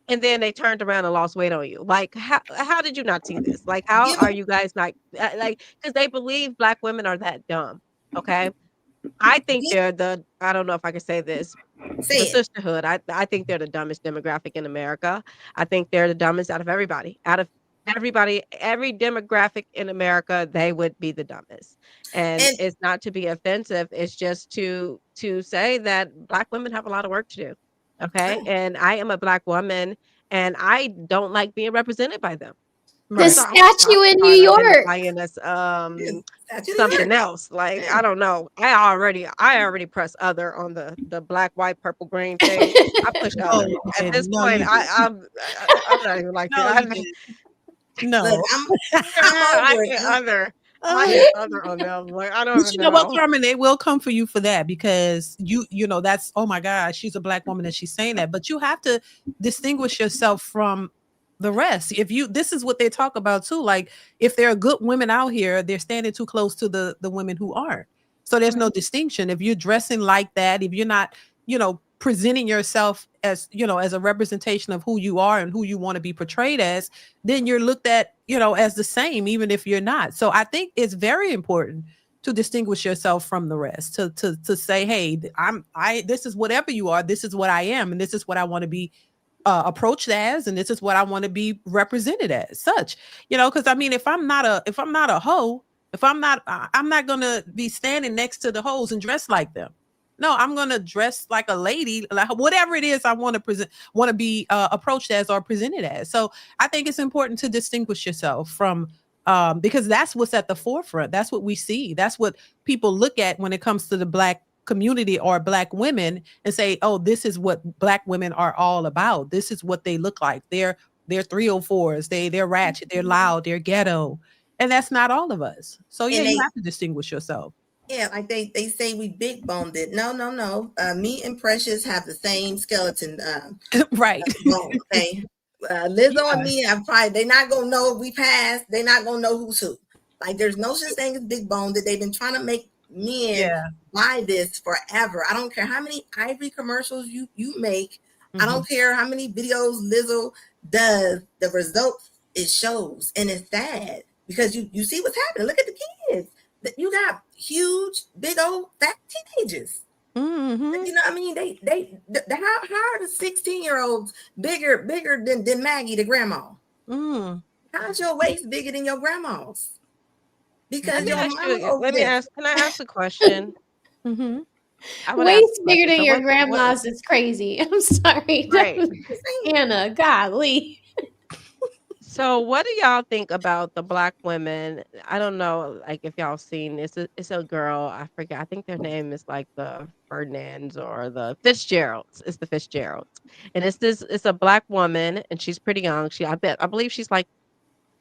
and then they turned around and lost weight on you. Like how did you not see this? Like how are you guys not like because they believe Black women are that dumb. Okay. I think they're I don't know if I can say this. The sisterhood. I think they're the dumbest demographic in America. I think they're the dumbest out of everybody. Out of everybody, every demographic in America, they would be the dumbest. And it's not to be offensive. It's just to say that Black women have a lot of work to do. Okay. And I am a Black woman and I don't like being represented by them. The statue in New York. Something else. Like, I don't know. I already press other on the black, white, purple, green thing. I push other. At this point, I'm not even like that. No. Look, I hit other. I hit other on them. Like, I don't even know. What, Carmen, they will come for you for that because you know, that's, oh my God, she's a Black woman and she's saying that. But you have to distinguish yourself from the rest. This is what they talk about too. Like if there are good women out here, they're standing too close to the women who aren't. So there's no distinction. If you're dressing like that, if you're not, presenting yourself as, as a representation of who you are and who you want to be portrayed as, then you're looked at, as the same, even if you're not. So I think it's very important to distinguish yourself from the rest, to say, hey, this is whatever you are, this is what I am, and this is what I want to be approached as, and this is what I want to be represented as such, because I mean, if I'm not a hoe, I'm not gonna be standing next to the hoes and dress like them. No, I'm gonna dress like a lady, like whatever it is I want to be approached as or presented as. So I think it's important to distinguish yourself from because that's what's at the forefront. That's what we see. That's what people look at when it comes to the Black community or Black women and say, oh, this is what Black women are all about. This is what they look like. They're 304s. They're ratchet. They're loud. They're ghetto. And that's not all of us. So yeah, you have to distinguish yourself. Yeah, like they say we big boned it. No. Me and Precious have the same skeleton. Right. Bone, okay. Lizzo and me, they're not gonna know if we passed. They're not gonna know who's who. Like there's no such thing as big boned. That they've been trying to make men buy this forever. I don't care how many Ivory commercials you make. I don't care how many videos Lizzo does. The results it shows, and it's sad because you see what's happening. Look at the kids. You got huge, big old fat teenagers. Mm-hmm. You know what I mean? How are the 16-year-olds bigger than Maggie, the grandma? Mm. How's your waist bigger than your grandma's? Let because me your ask mama you. over Let me there. ask. Can I ask a question? Mm-hmm. I would ask Waist a bigger question. than So your what? grandma's is crazy. I'm sorry. Right. Anna, golly. So what do y'all think about the black women? I don't know, like if y'all seen it's a girl, I forget. I think their name is like the Ferdinands or the Fitzgeralds. It's the Fitzgeralds. And it's a black woman and she's pretty young. I believe she's like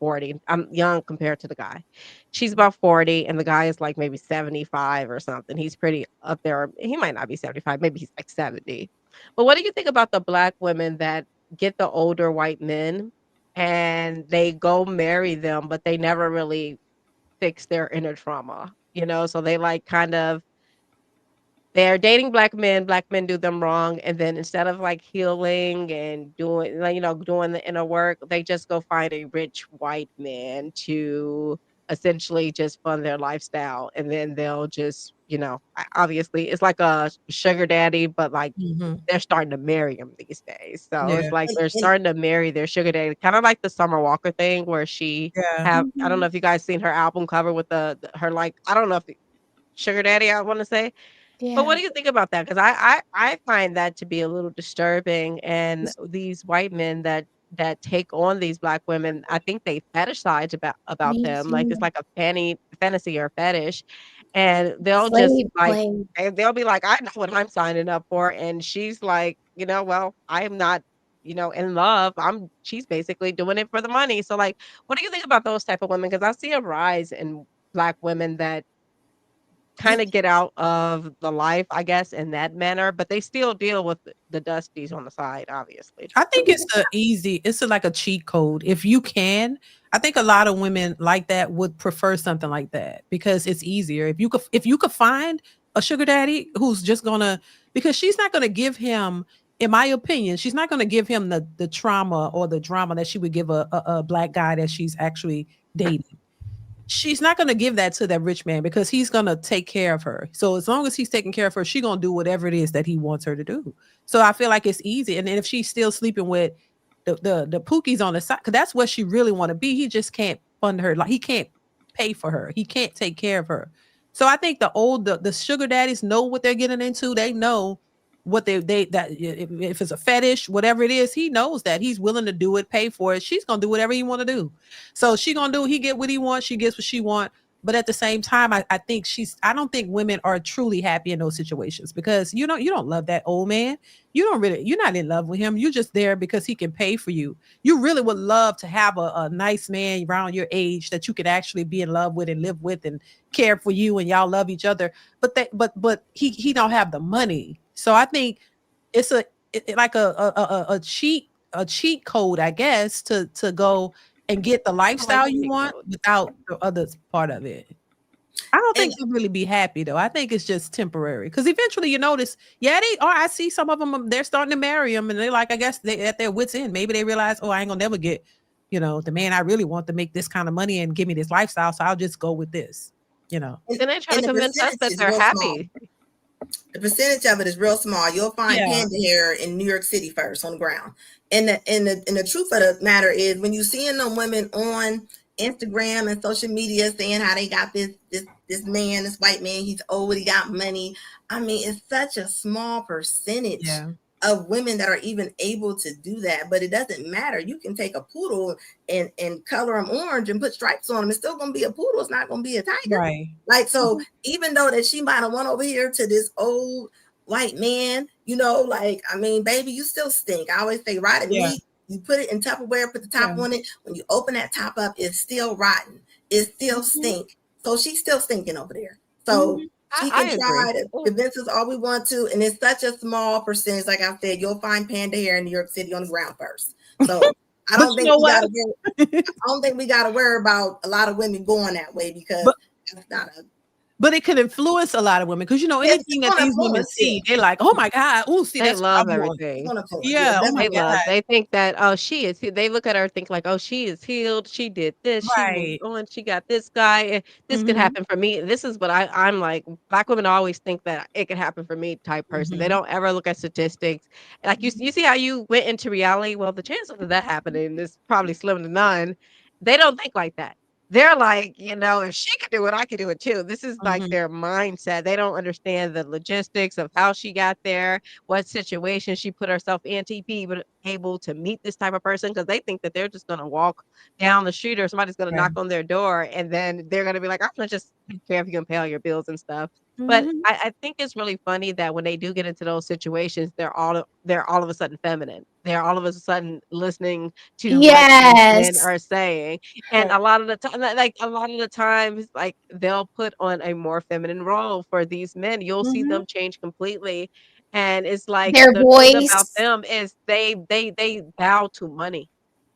40. I'm young compared to the guy. She's about 40 and the guy is like maybe 75 or something. He's pretty up there. He might not be 75, maybe he's like 70. But what do you think about the black women that get the older white men and they go marry them, but they never really fix their inner trauma? So they like kind of they're dating black men do them wrong, and then instead of, like, healing and doing like, doing the inner work, they just go find a rich white man to essentially just fund their lifestyle, and then they'll just, obviously, it's like a sugar daddy, but, like, Mm-hmm. they're starting to marry him these days. So Yeah. it's like And, they're and starting to marry their sugar daddy, kinda like the Summer Walker thing where she Yeah. have I don't know Mhm. if you guys seen her album cover with her, like I don't know if sugar daddy, I wanna say, but what Yeah, do you think about that? Because I find that to be a little disturbing, and these white men that take on these black women, I think they fetishize about me them, like, it's too. like a fantasy or fetish, and they'll just, Slave like play. they'll be like, "I know what I'm signing up for," and she's like, "Well, I am not, in love. She's basically doing it for the money." So, like, what do you think about those type of women? Because I see a rise in black women that you, kinda get out of the life, I guess, in that manner, but they still deal with the dusties on the side, obviously. I think it's like a cheat code. If you can, I think a lot of women like that would prefer something like that because it's easier. If you could find a sugar daddy who's just gonna because she's not gonna give him, in my opinion, she's not gonna give him the trauma or the drama that she would give a black guy that she's actually dating. She's not going to give that to that rich man because he's going to take care of her. So as long as he's taking care of her, she's going to do whatever it is that he wants her to do. So I feel like it's easy. And then if she's still sleeping with the pookies on the side, because that's what she really want to be, he just can't fund her. Like he can't pay for her. He can't take care of her. So I think the sugar daddies know what they're getting into. They know what they that if it's a fetish, whatever it is, he knows that he's willing to do it, pay for it. She's gonna do whatever he want to do. So she gonna do. He get what he wants. She gets what she want. But at the same time, I think I don't think women are truly happy in those situations because you don't love that old man. You're not in love with him. You're just there because he can pay for you. You really would love to have a nice man around your age that you could actually be in love with and live with and care for you and y'all love each other. But he don't have the money. So I think it's like a cheat code, I guess, to go and get the I like lifestyle the you cheat want code. without the other part of it. I don't and think they'll really be happy though. I think it's just temporary because eventually you notice, yeah, they are. I see some of them, they're starting to marry them and they're like, I guess they at their wits end. Maybe they realize, oh, I ain't gonna never get, the man I really want to make this kind of money and give me this lifestyle. So I'll just go with this, you know. and, Then they try to and the convince us percentage that is they're real small. happy. The percentage of it is real small. You'll find Yeah. panda hair in New York City first on the ground. And the truth of the matter is when you seeing them women on Instagram and social media saying how they got this man, this white man, he's old, he got money. I mean, it's such a small percentage Yeah. of women that are even able to do that. But it doesn't matter. You can take a poodle and color them orange and put stripes on them. It's still gonna be a poodle, it's not gonna be a tiger. Right. Like, so Mhm. even though that she might have went over here to this old white man, like, I mean, baby, you still stink. I always say rotted Yeah. meat. You put it in Tupperware, put the Yeah. top on it. When you open that top up, it's still rotten. It still Mhm. stink. So she's still stinking over there. So Mhm. she I can agree. try to convince us all we want to, and it's such a small percentage. Like I said, you'll find panda hair in New York City on the ground first. So I But don't you think know we what? gotta worry, I don't think we gotta worry about a lot of women going that way because But that's not a But it could influence a lot of women because it's anything that gonna these women influence, yeah. see, they're like, "Oh my god, oh, see, They that's what I love want." It's everything. gonna influence, yeah, Yeah, oh my They definitely. love god. they think that, "Oh, they look at her and think like, "Oh, she is healed. She did this. She moved Right. on. She got this guy, and this could Mhm. happen for me." This is what I'm like, black women always think that it could happen for me type person. They Mhm. don't ever look at statistics. Like, you Mhm. see how you went into reality? Well, the chances of that happening is probably slim to none. They don't think like that. they're like, if she could do it, I could do it too. This is like Mhm. their mindset. They don't understand the logistics of how she got there, what situation she put herself in to be able to meet this type of person because they think that they're just going to walk down the street or somebody's going to knock Right. on their door and then they're going to be like, I'm going to just take care of you and pay all your bills and stuff. But Mhm. I think it's really funny that when they do get into those situations, they're all of a sudden feminine. They're all of a sudden listening to what these men Yes. are saying, and Right. a lot of the time, like, a lot of the times, like, they'll put on a more feminine role for these men. You'll see Mhm. them change completely, and it's like Their the thing about voice. them is they bow to money.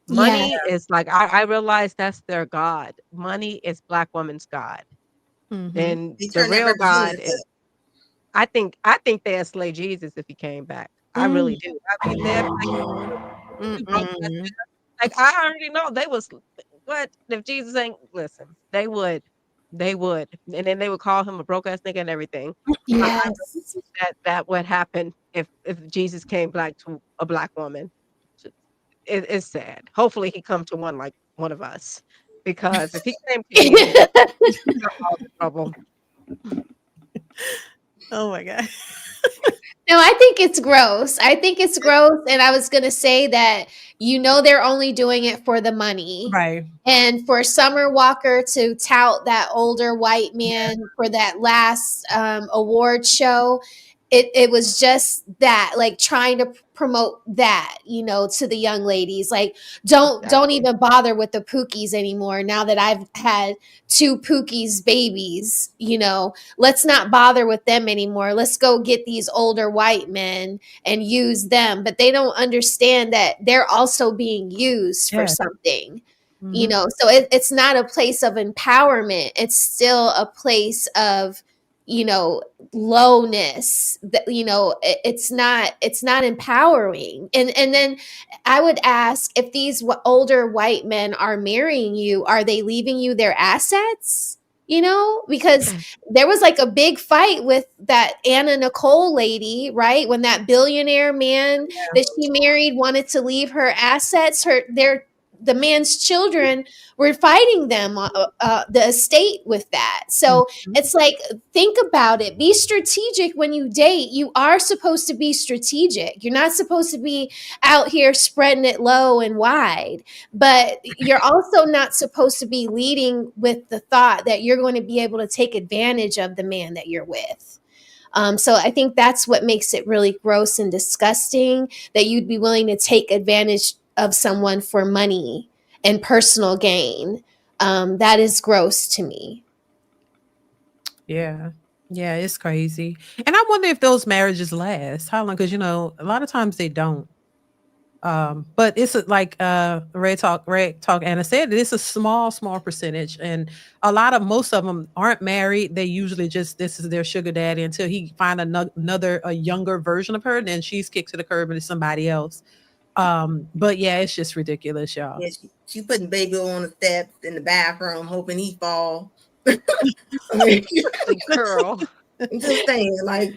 Yeah. Money is like I realize that's their god. Money is Black woman's god, Mhm. and They the turn that real god representative. is I think they'd slay Jesus if he came back. I Mm. really do. I mean, they'd be like, "You broke ass Mm-mm. nigga." Like, I already know they was what? If Jesus ain't listen, they would. They would. And then they would call him a broke ass nigga and everything. I really Yes. think that would happen if Jesus came back to a Black woman. J it's sad. Hopefully, he come to one like one of us, because if he came to you, you're all in trouble. Oh my god. No, I think it's gross. I think it's gross, and I was gonna say that they're only doing it for the money. Right. And for Summer Walker to tout that older white Yeah. man for that last award show, it was just that, like trying to promote that, to the young ladies. Like, don't Exactly. even bother with the Pookies anymore. Now that I've had two Pookies babies, let's not bother with them anymore. Let's go get these older white men and use them. But they don't understand that they're also being used for Yeah. something. Mhm. So it's not a place of empowerment. It's still a place of, lowness. That it's not empowering. And then I would ask, if these older white men are marrying you, are they leaving you their assets? Because there was like a big fight with that Anna Nicole lady, right? When that billionaire man that she married wanted to leave her assets, the man's children were fighting them, the estate, with that. So Mhm. it's like, think about it. Be strategic when you date. You are supposed to be strategic. You're not supposed to be out here spreading it low and wide. But you're also not supposed to be leading with the thought that you're going to be able to take advantage of the man that you're with. So I think that's what makes it really gross and disgusting, that you'd be willing to take advantage of someone for money and personal gain. That is gross to me. Yeah. Yeah, it's crazy. And I wonder if those marriages last. How long? Because a lot of times they don't. But it's like Red Talk Anna said, it's a small percentage. And most of them aren't married. They usually just this is their sugar daddy until he find another a younger version of her, then she's kicked to the curb and it's somebody else. But yeah, it's just ridiculous, y'all. Yeah, she putting baby on the steps in the bathroom, hoping he fall. I mean, Girl. I'm just saying, like,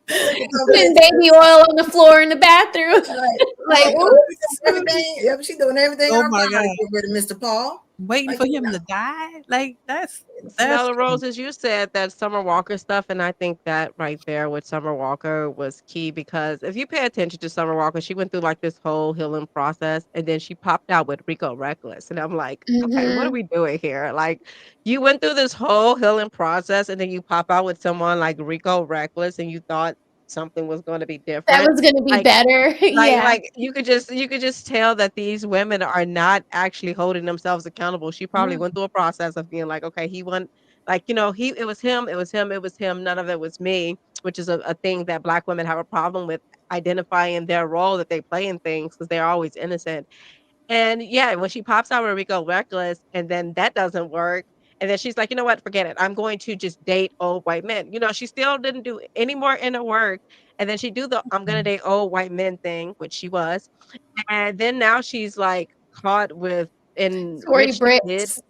look at some Putting pictures. baby oil on the floor in the bathroom. Like, Like, she oops. doing everything. Yep, she doing everything in Oh her my power to god. get rid of Mr. Paul. Waiting Like, for him to die? Like that's Smell the roses, you said that Summer Walker stuff, and I think that right there with Summer Walker was key, because if you pay attention to Summer Walker, she went through like this whole healing process and then she popped out with Rico Reckless. And I'm like, okay, what are Mhm. we doing here? Like, you went through this whole healing process and then you pop out with someone like Rico Reckless and you thought something was going to be That different. was going to be Like, better. like Yeah. like, you could just tell that these women are not actually holding themselves accountable. She probably yeah. went through a process of being like, "Okay, he won." Like, it was him, it was him, it was him, none of it was me, which is a thing that Black women have a problem with, identifying their role that they play in things because 'cause they're always innocent. And yeah, when she pops out with Rico Reckless and then that doesn't work, and then she's like, "You know what? Forget it. I'm going to just date old white men." She still didn't do any more inner work, and then she do the "I'm gonna Mhm. date old white men" thing, which she was, and then now she's, like, caught with in Tory which she did Brits.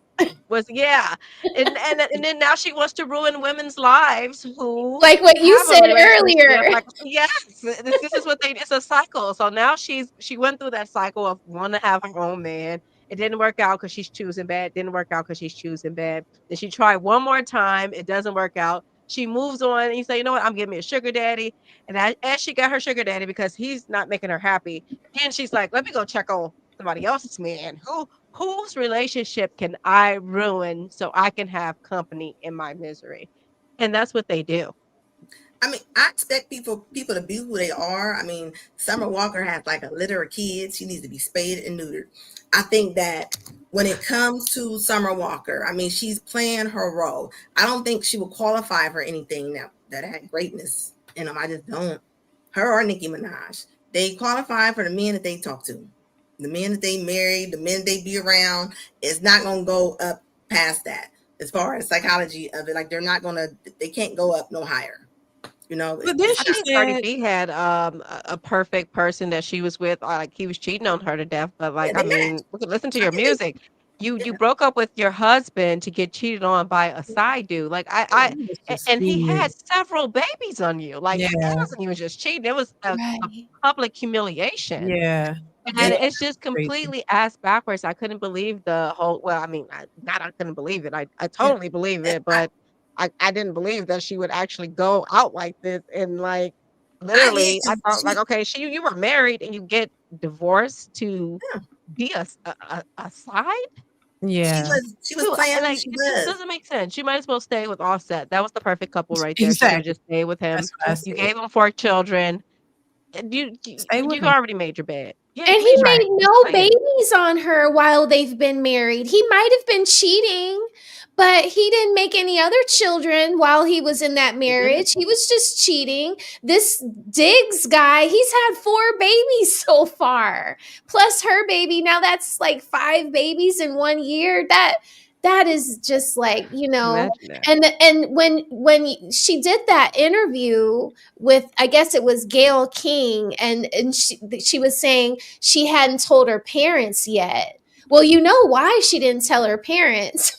was yeah, and then now she wants to ruin women's lives who Like what you have a said relationship, earlier. like yes, this is what they it's a cycle. So now she went through that cycle of wanna have her own man, It didn't work out because she's choosing bad. Didn't work out because she's choosing bad. Then she tried one more time. It doesn't work out. She moves on and you say, you know what? I'm getting me a sugar daddy. And as she got her sugar daddy because he's not making her happy, then she's like, let me go check on somebody else's man. Whose relationship can I ruin so I can have company in my misery? And that's what they do. I mean, I expect people to be who they are. I mean, Summer Walker has like a litter of kids. She needs to be spayed and neutered. I think that when it comes to Summer Walker, I mean, she's playing her role. I don't think she will qualify for anything that had greatness in them. I just don't. Her or Nicki Minaj, they qualify for the men that they talk to, the men that they marry, the men they be around. It's not going to go up past that. As far as psychology of it, like they can't go up no higher. You know, But then I she think Cardi said, B had a perfect person that she was with, like he was cheating on her to death. But yeah, like, I they match. mean, listen to I your think they, music. You yeah, broke up with your husband to get cheated on by a side dude. Like it was just and he weird. had several babies on you. Like that Yeah, wasn't even just cheating; it was a Right. public humiliation. yeah, yeah. And it it's just crazy. completely ass backwards. I couldn't believe the whole well, I mean, I couldn't believe it. I Yeah. totally believe it, but I didn't believe that she would actually go out like this and like Yeah, literally I 'cause thought like, okay, you were married and you get divorced to yeah, be a side? Yeah, she was Who playing and who like she it just was. doesn't make sense. You might as well stay with Offset. That was the perfect couple right there. She could have exactly. just stayed with him. That's what I You said. gave him 4 children. And Stay with you him. already made your bed. Yeah, And you he made your Right. made bed. Just no play it. babies on her while they've been married. He might have been cheating, but he didn't make any other children while he was in that She didn't. marriage. He was just cheating. This Diggs guy, he's had 4 babies so far, plus her baby. Now that's like 5 babies in 1 year. That is just like, Imagine that. and when she did that interview with, I guess it was Gail King, and she was saying she hadn't told her parents yet. Well, you know why she didn't tell her parents?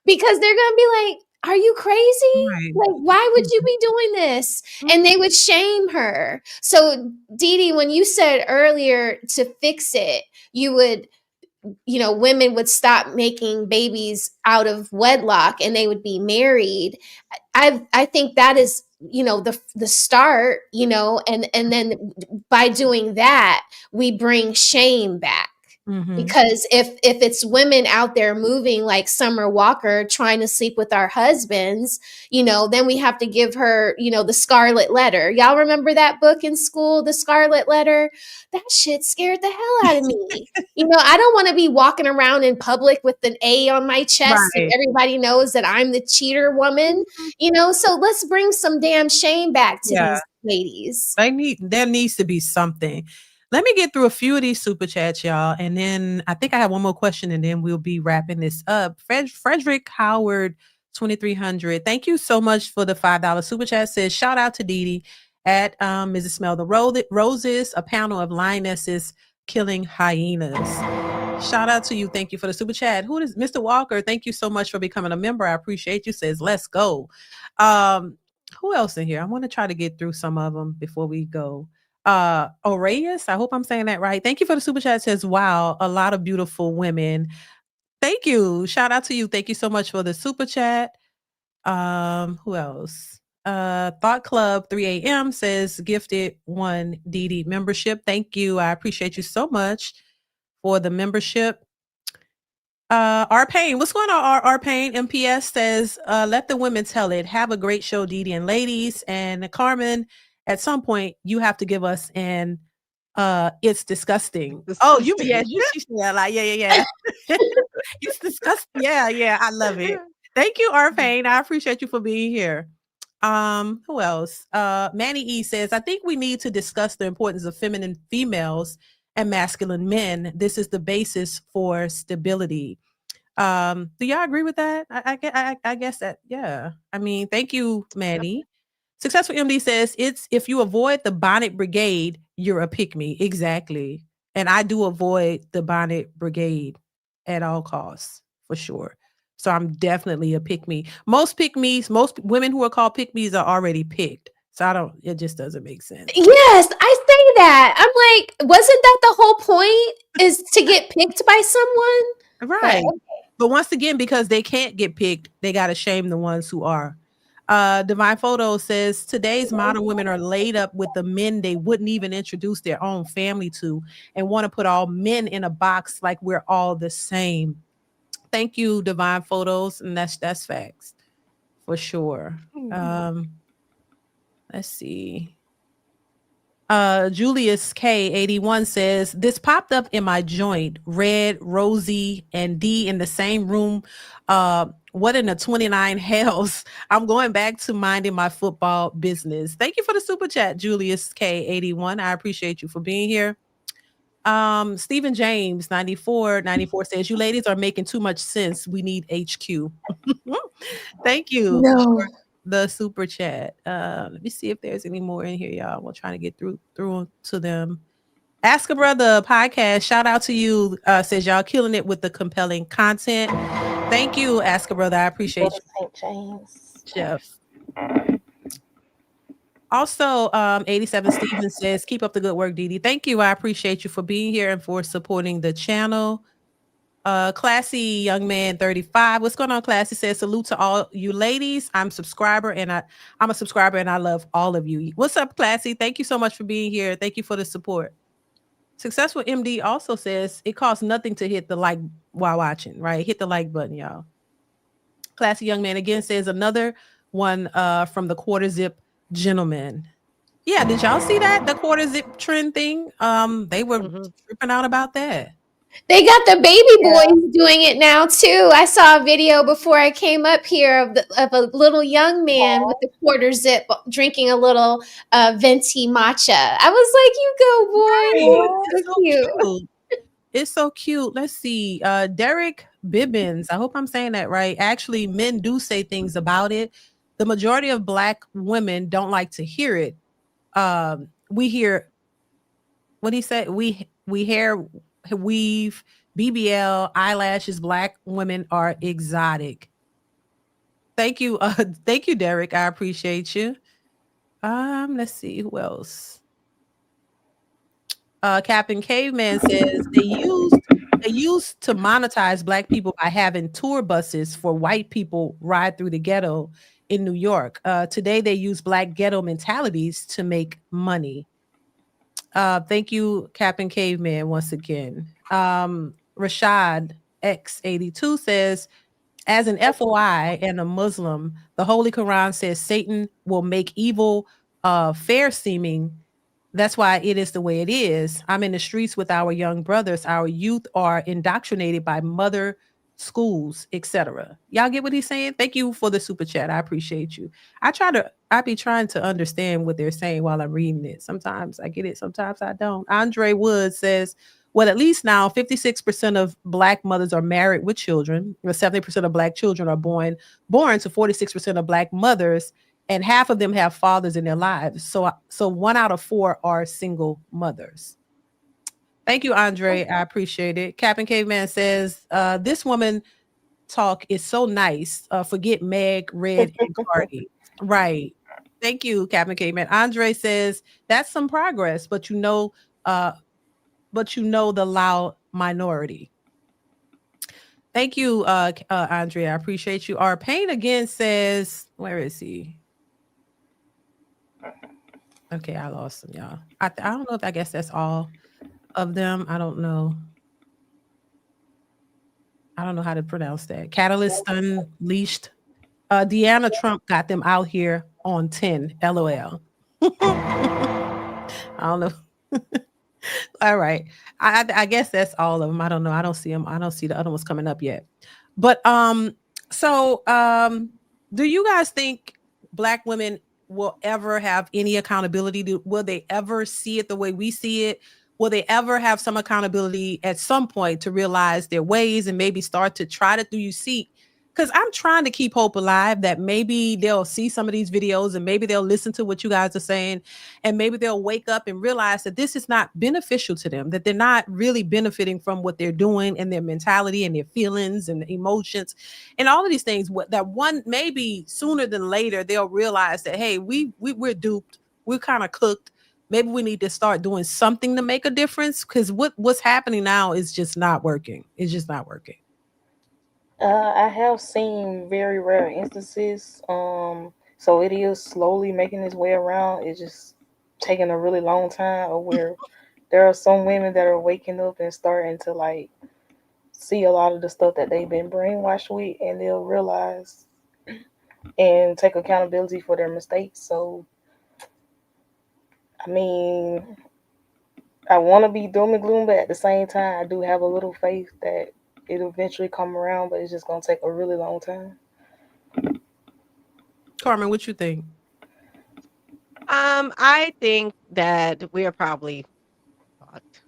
Because they're gonna be like, are you crazy? Right. Like, why would you be doing this? And they would shame her. So, Dee Dee, when you said earlier to fix it, you would, women would stop making babies out of wedlock and they would be married. I think that is, the start, and then by doing that, we bring shame back. Mm-hmm. Because if it's women out there moving like Summer Walker trying to sleep with our husbands, then we have to give her, the Scarlet Letter. Y'all remember that book in school, The Scarlet Letter? That shit scared the hell out of me. I don't want to be walking around in public with an A on my chest and Right. everybody knows that I'm the cheater woman. So let's bring some damn shame back to Yeah. these ladies. There needs to be something. Let me get through a few of these super chats, y'all. And then I think I have one more question and then we'll be wrapping this up. Frederick Howard 2300. Thank you so much for the $5 super chat. Says shout out to Dee Dee at Mrs. Smell the Roses, a panel of lionesses killing hyenas. Shout out to you. Thank you for the super chat. Who is Mr. Walker? Thank you so much for becoming a member. I appreciate you. Says let's go. Who else in here? I want to try to get through some of them before we go. Orayus, I hope I'm saying that right. Thank you for the super chat. Says, wow, a lot of beautiful women. Thank you. Shout out to you. Thank you so much for the super chat. Who else? Thought Club 3 a.m. says gifted one Dee Dee membership. Thank you. I appreciate you so much for the membership. R Payne, what's going on? R Payne MPS says, let the women tell it. Have a great show, Dee Dee and ladies. And Carmen, at some point you have to give us an it's disgusting. Oh, Disgusting. she said that like, yeah. It's disgusting. Yeah. I love it. Thank you, R Payne. I appreciate you for being here. Who else? Manny E says, I think we need to discuss the importance of feminine females and masculine men. This is the basis for stability. Do y'all agree with that? I guess that, yeah. I mean, thank you, Manny. Successful MD says, it's if you avoid the bonnet brigade, you're a pick me. Exactly. And I do avoid the bonnet brigade at all costs, for sure. So I'm definitely a pick me. Most pick me's, most women who are called pick me's are already picked. So it just doesn't make sense. Yes, I say that. I'm like, wasn't that the whole point? Is to get picked by someone? Right. But once again, because they can't get picked, they got to shame the ones who are. Divine Photo says today's modern women are laid up with the men they wouldn't even introduce their own family to and want to put all men in a box like we're all the same. Thank you, Divine Photos, and that's facts for sure. Let's see. Julius K81 says this popped up in my joint. Red, Rosie, and D in the same room. What in the 29 hells? I'm going back to minding my football business. Thank you for the super chat, Julius K81. I appreciate you for being here. Stephen James 94 says you ladies are making too much sense. We need HQ. Thank you. No. The super chat. Let me see if there's any more in here, y'all. We're trying to get through to them. Ask a Brother podcast. Shout out to you. Says y'all killing it with the compelling content. Thank you, Ask a Brother. I appreciate you, St. James. Jeff. Also, 87 Stevens says, keep up the good work, DeeDee. Thank you. I appreciate you for being here and for supporting the channel. Classy Young Man 35. What's going on, Classy? Says salute to all you ladies. I'm a subscriber and I love all of you. What's up, Classy? Thank you so much for being here. Thank you for the support. Successful MD also says it costs nothing to hit the like while watching, right? Hit the like button, y'all. Classy Young Man again says another one from the quarter zip gentleman. Yeah, did y'all see that? The quarter zip trend thing? They were tripping out about that. They got the baby boys doing it now too. I saw a video before I came up here of a little young man with the quarter zip drinking a little venti matcha. I was like, "You go, boy! Right. So cute." It's so cute. Let's see. Derek Bibbins. I hope I'm saying that right. Actually, men do say things about it. The majority of Black women don't like to hear it. We hear what he said. We hair weave, BBL, eyelashes. Black women are exotic. Thank you. Thank you, Derek. I appreciate you. Let's see who else. Captain Caveman says they used to monetize Black people by having tour buses for white people ride through the ghetto in New York. Today they use Black ghetto mentalities to make money. Thank you, Captain Caveman, once again. Rashad X82 says, as an FOI and a Muslim, the Holy Quran says Satan will make evil fair seeming. That's why it is the way it is. I'm in the streets with our young brothers. Our youth are indoctrinated by mother schools, etc. Y'all get what he's saying? Thank you for the super chat. I appreciate you. I be trying to understand what they're saying while I'm reading it. Sometimes I get it, sometimes I don't. Andre Wood says, well, at least now 56% of Black mothers are married with children. 70% of Black children are born to 46% of Black mothers, and half of them have fathers in their lives. So 1 out of 4 are single mothers. Thank you, Andre. I appreciate it. Captain Caveman says, this woman talk is so nice. Forget Meg, Red, and Cardi. Right. Thank you, Captain Caveman. Andre says, that's some progress, but you know the loud minority. Thank you, Andre. I appreciate you. Our Pain again says, where is he? Okay, I lost him, y'all. I don't know if I guess that's all of them. I don't know. I don't know how to pronounce that. Catalyst Unleashed. Deanna Trump got them out here on 10. LOL. I don't know. All right. I guess that's all of them. I don't know. I don't see them. I don't see the other ones coming up yet. But do you guys think Black women will ever have any accountability? Will they ever see it the way we see it? Will they ever have some accountability at some point to realize their ways and maybe start to try to do you see? because I'm trying to keep hope alive that maybe they'll see some of these videos and maybe they'll listen to what you guys are saying and maybe they'll wake up and realize that this is not beneficial to them, that they're not really benefiting from what they're doing and their mentality and their feelings and emotions and all of these things. That one maybe sooner than later they'll realize that hey, we're duped, we're kind of cooked. Maybe we need to start doing something to make a difference because what's happening now is just not working. It's just not working. I have seen very rare instances. So it is slowly making its way around. It's just taking a really long time. Of where there are some women that are waking up and starting to like see a lot of the stuff that they've been brainwashed with, and they'll realize and take accountability for their mistakes. So I mean, I want to be doom and gloom, but at the same time, I do have a little faith that it'll eventually come around. But it's just gonna take a really long time. Carmen, what you think? I think that we are probably fucked.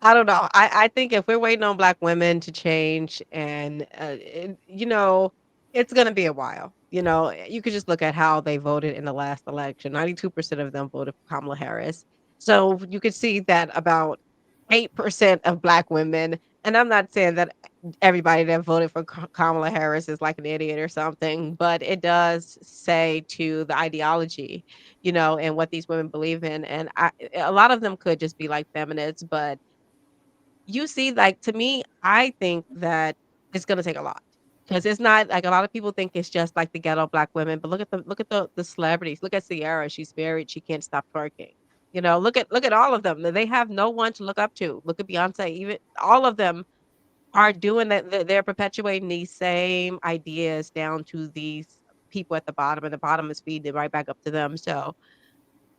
I don't know. I think if we're waiting on black women to change and, it's gonna be a while. You could just look at how they voted in the last election. 92% of them voted for Kamala Harris. So you could see that about 8% of black women, and I'm not saying that everybody that voted for Kamala Harris is like an idiot or something, but it does say to the ideology, and what these women believe in. And a lot of them could just be like feminists, but you see, like, to me, I think that it's gonna take a lot because it's not like a lot of people think it's just like the ghetto black women, but look at the celebrities. Look at Ciara, she's married, she can't stop twerking. Look at all of them. They have no one to look up to. Look at Beyonce, even all of them are doing that. They're perpetuating these same ideas down to these people at the bottom, and the bottom is feeding it right back up to them. So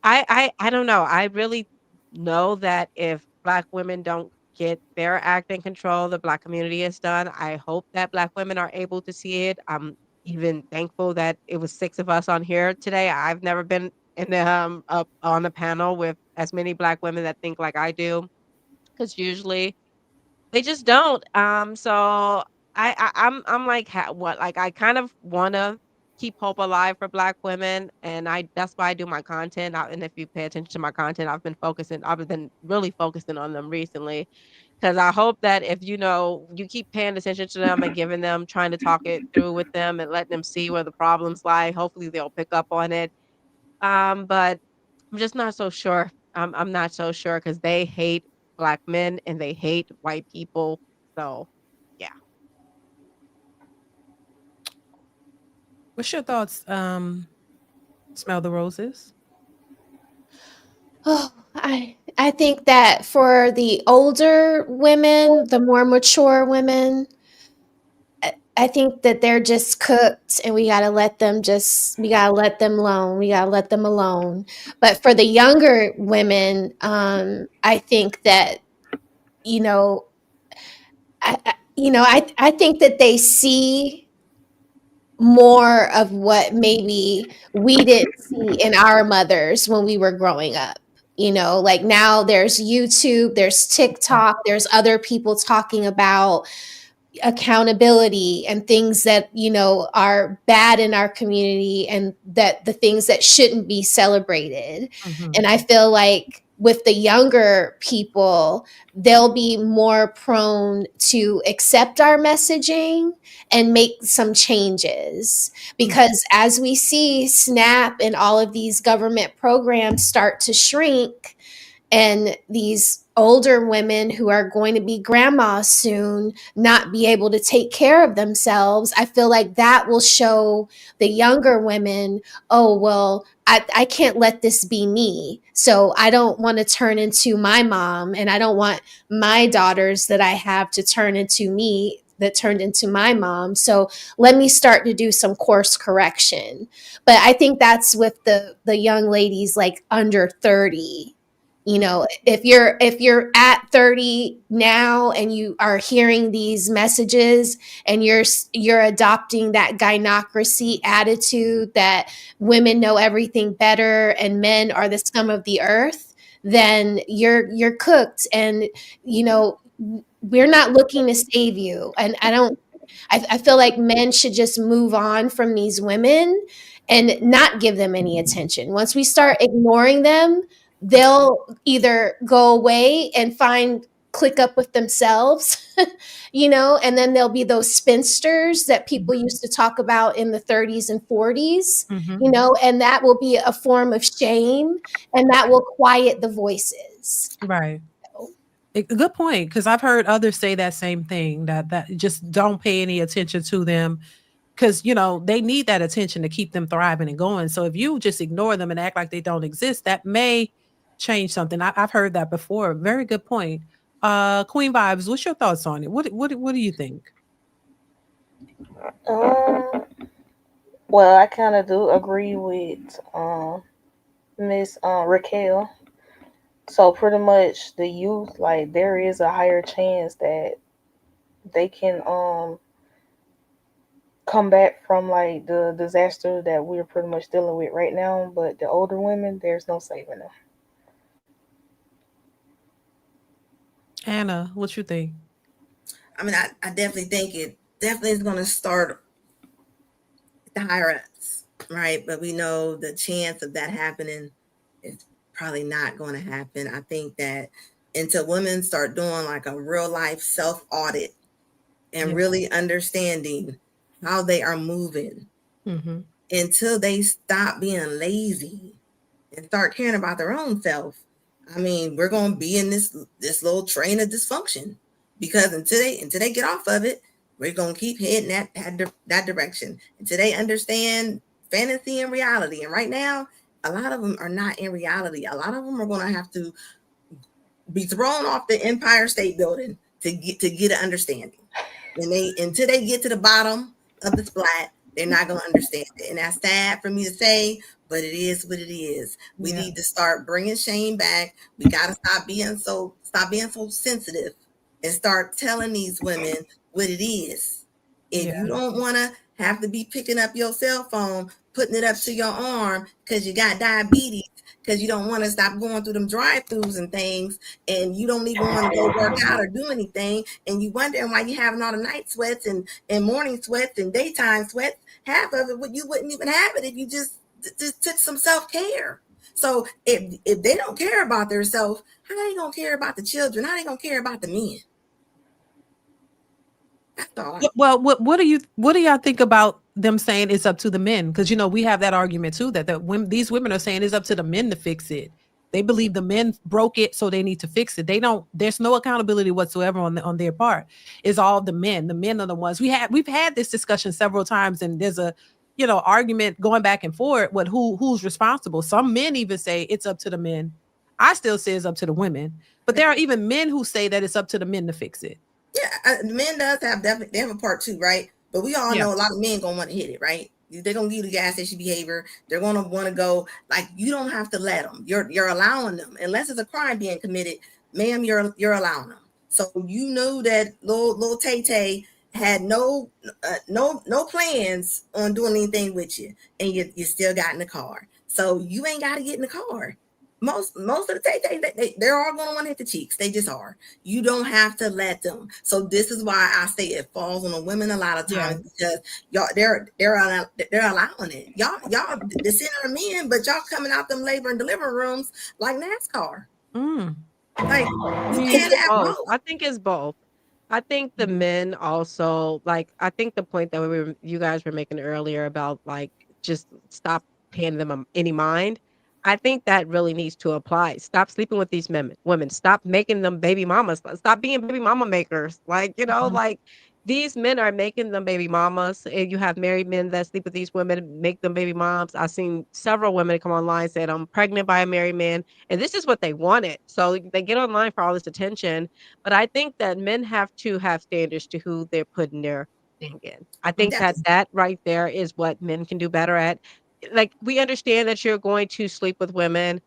I don't know. I really know that if black women don't get their act in control, the black community is done. I hope that black women are able to see it. I'm even thankful that it was 6 of us on here today. I've never been in the up on a panel with as many black women that think like I do, because usually they just don't. So I'm like, what? Like, I kind of wanna keep hope alive for Black women, and I that's why I do my content. And if you pay attention to my content, I've been really focusing on them recently, because I hope that if you keep paying attention to them and giving them, trying to talk it through with them and letting them see where the problems lie, hopefully they'll pick up on it. But I'm just not so sure. I'm not so sure because they hate black men and they hate white people. So, yeah. What's your thoughts? Smell the roses. Oh, I think that for the older women, the more mature women, I think that they're just cooked and we gotta let them alone. We gotta let them alone. But for the younger women, I think that, you know, I think that they see more of what maybe we didn't see in our mothers when we were growing up. Like now there's YouTube, there's TikTok, there's other people talking about accountability and things that are bad in our community, and that the things that shouldn't be celebrated. Mhm. And I feel like with the younger people, they'll be more prone to accept our messaging and make some changes, because as we see SNAP and all of these government programs start to shrink, and these older women who are going to be grandmas soon not be able to take care of themselves, I feel like that will show the younger women, oh, well, I can't let this be me. So I don't want to turn into my mom, and I don't want my daughters that I have to turn into me that turned into my mom. So let me start to do some course correction. But I think that's with the young ladies like under 30. If you're at 30 now and you are hearing these messages and you're adopting that gynocracy attitude that women know everything better and men are the scum of the earth, then you're cooked. And we're not looking to save you. And I don't I feel like men should just move on from these women and not give them any attention. Once we start ignoring them, they'll either go away and find click up with themselves, and then there'll be those spinsters that people used to talk about in the 30s and 40s, Mm-hmm. and that will be a form of shame, and that will quiet the voices. Right. Good point, because I've heard others say that same thing, that just don't pay any attention to them, because they need that attention to keep them thriving and going. So if you just ignore them and act like they don't exist, that may change something. I've heard that before. Very good point. Queen Vibes, what's your thoughts on it? What do you think? Um, well, I kind of do agree with Miss Raquel. So pretty much the youth, like there is a higher chance that they can come back from like the disaster that we're pretty much dealing with right now. But the older women, there's no saving them. Anna, what you think? I mean, I definitely think it definitely is going to start the higher ups, right? But we know the chance of that happening is probably not going to happen. I think that until women start doing like a real life self audit and Yeah. really understanding how they are moving, Mm-hmm. until they stop being lazy and start caring about their own self, I mean, we're going to be in this little train of dysfunction, because until they get off of it, we're going to keep heading that direction until they understand fantasy and reality. And right now, a lot of them are not in reality. A lot of them are going to have to be thrown off the Empire State Building to get an understanding. And they until they get to the bottom of the splat, they're not gonna understand it. And that's sad for me to say, but it is what it is. We Yeah. need to start bringing shame back. We gotta stop being so sensitive and start telling these women what it is. If Yeah. you don't want to have to be picking up your cell phone, putting it up to your arm because you got diabetes, because you don't want to stop going through them drive-throughs and things, and you don't even want to go work out or do anything, and you wondering why you having all the night sweats and morning sweats and daytime sweats. Half of it, you wouldn't even have it if you just took some self-care. So if they don't care about themselves, how they gonna care about the children? How they gonna care about the men? That's all. Well, what do y'all think about them saying it's up to the men? Because we have that argument too, that these women are saying it's up to the men to fix it. They believe the men broke it, so they need to fix it. They don't. There's no accountability whatsoever on their part. It's all the men. The men are the ones. We've had this discussion several times, and there's a argument going back and forth. Who's responsible? Some men even say it's up to the men. I still say it's up to the women, but there are even men who say that it's up to the men to fix it. Yeah, men does have definitely they have a part too, right? But we all Yeah. know a lot of men gonna want to hit it, right? They're gonna give you the gas station behavior. They're gonna want to go like you don't have to let them. You're allowing them unless it's a crime being committed, ma'am. You're allowing them. So you know that little Tay Tay had no plans on doing anything with you, and you still got in the car. So you ain't got to get in the car. Most of the Tay Tay they're all gonna want to hit the cheeks. They just are. You don't have to let them. So this is why I say it falls on the women a lot of times, because y'all they're allowing it. Y'all the center of men, but y'all coming out them labor and delivery rooms like NASCAR. Mm. Like I you mean, can't It's have both. both. I think it's both. I think the mhm. men also like I think the point that you guys were making earlier about like just stop paying them any mind. I think that really needs to apply. Stop sleeping with these women. Stop making them baby mamas. Stop being baby mama makers. Like, Mhm. like these men are making them baby mamas. And you have married men that sleep with these women, make them baby moms. I've seen several women come online said, I'm pregnant by a married man. And this is what they wanted. So they get online for all this attention. But I think that men have to have standards to who they're putting their thing in. I think that Definitely. that right there is what men can do better at. Like we understand that you're going to sleep with women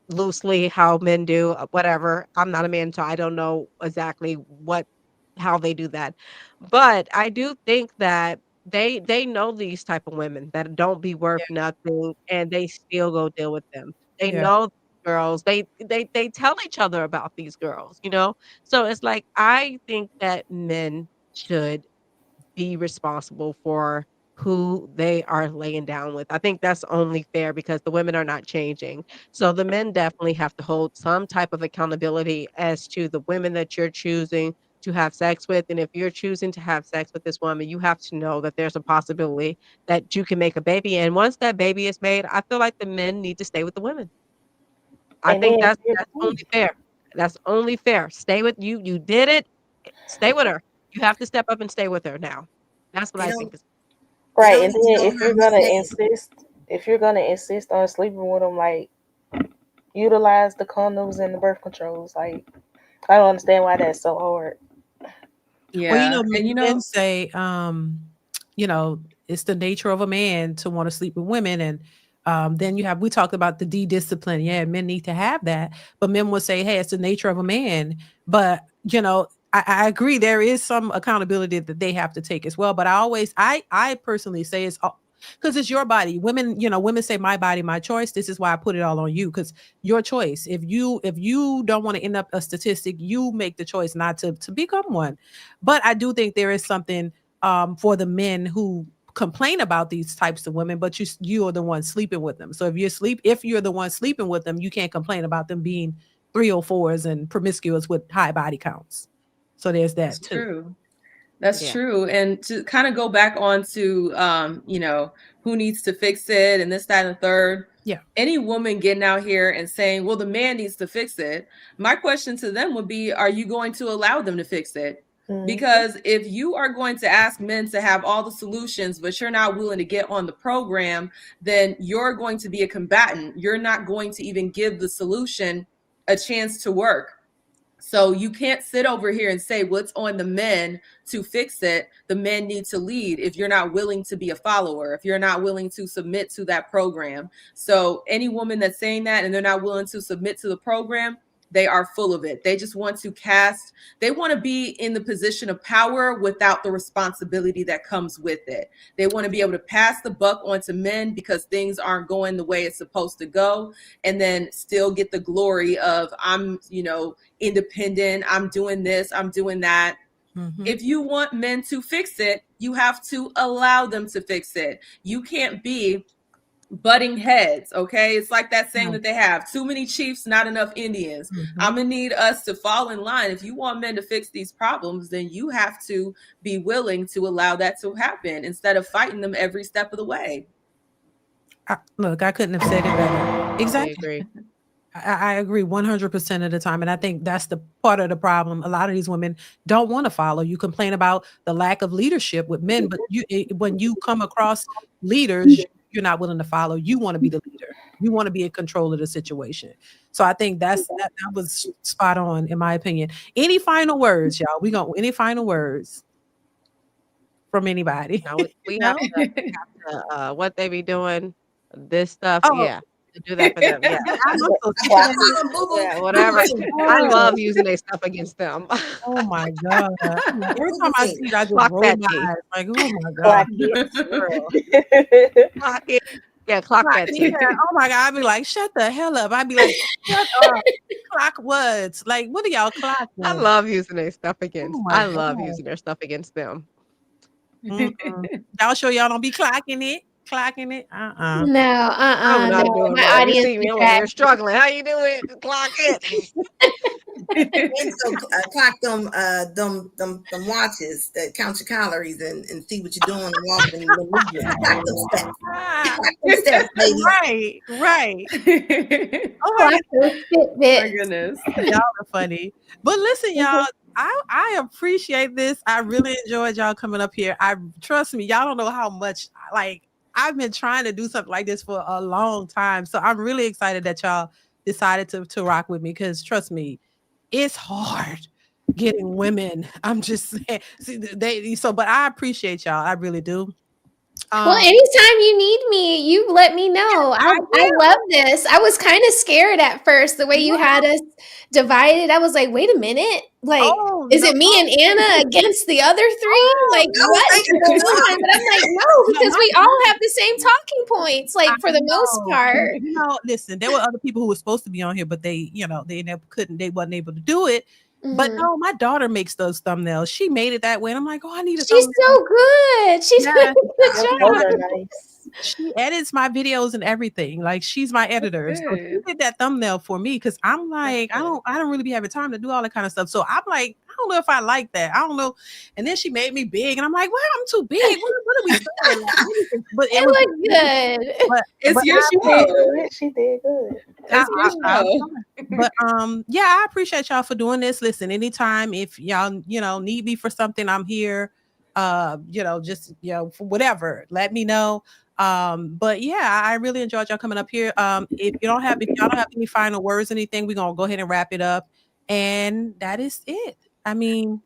loosely, how men do, whatever. I'm not a man, so I don't know exactly how they do that. But I do think that they know these type of women that don't be worth Yeah. nothing and they still go deal with them. They Yeah. know girls. They tell each other about these girls. So it's like I think that men should be responsible for who they are laying down with. I think that's only fair because the women are not changing. So the men definitely have to hold some type of accountability as to the women that you're choosing to have sex with. And if you're choosing to have sex with this woman, you have to know that there's a possibility that you can make a baby. And once that baby is made, I feel like the men need to stay with the women. I And then think that's here's that's the only thing. fair. That's only fair. Stay with you. You did it. Stay with her. You have to step up and stay with her now. That's what They I don't think is they Right, don't and even then know how to say. if you're gonna insist on sleeping with them, like utilize the condoms and the birth controls. Like I don't understand why that's so hard. Well, Yeah. And men say, it's the nature of a man to want to sleep with women. And then we talked about the discipline. Yeah, men need to have that. But men will say, hey, it's the nature of a man. But, I agree. There is some accountability that they have to take as well. But I personally say it's because it's your body. Women say my body, my choice. This is why I put it all on you because your choice. If you don't want to end up a statistic, you make the choice not to become one. But I do think there is something for the men who complain about these types of women, but you are the one sleeping with them. So if you're the one sleeping with them, you can't complain about them being 304s and promiscuous with high body counts. So there's that's that too. true. That's yeah. true. And to kind of go back on to, who needs to fix it and this, that, and the third. Yeah. Any woman getting out here and saying, well, the man needs to fix it. My question to them would be, are you going to allow them to fix it? Because if you are going to ask men to have all the solutions, but you're not willing to get on the program, then you're going to be a combatant. You're not going to even give the solution a chance to work. So you can't sit over here and say what's on the men to fix it. The men need to lead if you're not willing to be a follower, if you're not willing to submit to that program. So any woman that's saying that and they're not willing to submit to the program, they are full of it. They just want to they want to be in the position of power without the responsibility that comes with it. They want to be able to pass the buck on to men because things aren't going the way it's supposed to go, and then still get the glory of I'm, independent, I'm doing this, I'm doing that. Mm-hmm. If you want men to fix it, you have to allow them to fix it. You can't be butting heads. Okay, it's like that saying that they have, too many chiefs, not enough Indians. Mm-hmm. I'm gonna need us to fall in line. If you want men to fix these problems, then you have to be willing to allow that to happen instead of fighting them every step of the way. Look, I couldn't have said it better. I Exactly. agree. I agree 100% of the time. And I think that's the part of the problem. A lot of these women don't want to follow. You complain about the lack of leadership with men, but when you come across leaders, you're not willing to follow. You want to be the leader. You want to be in control of the situation. So I think that was spot on, in my opinion. Any final words, y'all? Any final words from anybody? Now we have to what they be doing, this stuff, Oh, yeah, to do that for them, yeah. I'm so Wow. Yeah, whatever. I love using their stuff against them. Oh my God. Every time I see it, I just Clock roll that my T. eyes. Like, oh my Clock God. it. Girl. Clock it. Yeah, clock that T. Yeah, oh my God. I'd be like, shut the hell up. I'd be like, shut up. Clock words. Like, what are y'all I clocking? love using their stuff Oh against my I love God. using their stuff against them. Y'all sure y'all don't be clocking it? Clocking it? I'm No. not doing My right. You audience see me, is I'm over back. here struggling. How you doing? Clock it. And so clock them watches that count your calories and see what you're doing and walking and moving. Clock those steps. Clock those steps, ladies. Right. Oh my Clock those My Fitbits. goodness. Y'all are funny. But listen, y'all, I appreciate this. I really enjoyed y'all coming up here. Trust me, y'all don't know how much I've been trying to do something like this for a long time. So I'm really excited that y'all decided to rock with me because trust me, it's hard getting women. I'm just saying but I appreciate y'all. I really do. Well, anytime you need me, you let me know. I love this. I was kind of scared at first, the way you had us divided. I was like, wait a minute. Like, is it me and Anna against the other three? Like, what is going on? But I'm like, no, because we all have the same talking points, like for the most part. Listen, there were other people who were supposed to be on here, but they wasn't able to do it. But Mhm. no, my daughter makes those thumbnails. She made it that way. And I'm like, oh, I need a She's thumbnail. so good. She's doing Yeah. a good Yep, those job. are nice. She edits my videos and everything. Like she's my editor. So she good. did that thumbnail for me because I'm like, I don't really be having time to do all that kind of stuff. So I'm like, I don't know if I like that. I don't know. And then she made me big, and I'm like, well, I'm too big. What are we saying? Like, but it It was, looks good. but It's but your She did show. good. She did good. It's your I'm show. sorry. But yeah, I appreciate y'all for doing this. Listen, anytime if y'all need me for something, I'm here. Just for whatever, let me know. But yeah, I really enjoyed y'all coming up here. If y'all don't have any final words, anything, we're gonna go ahead and wrap it up. And that is it. I mean,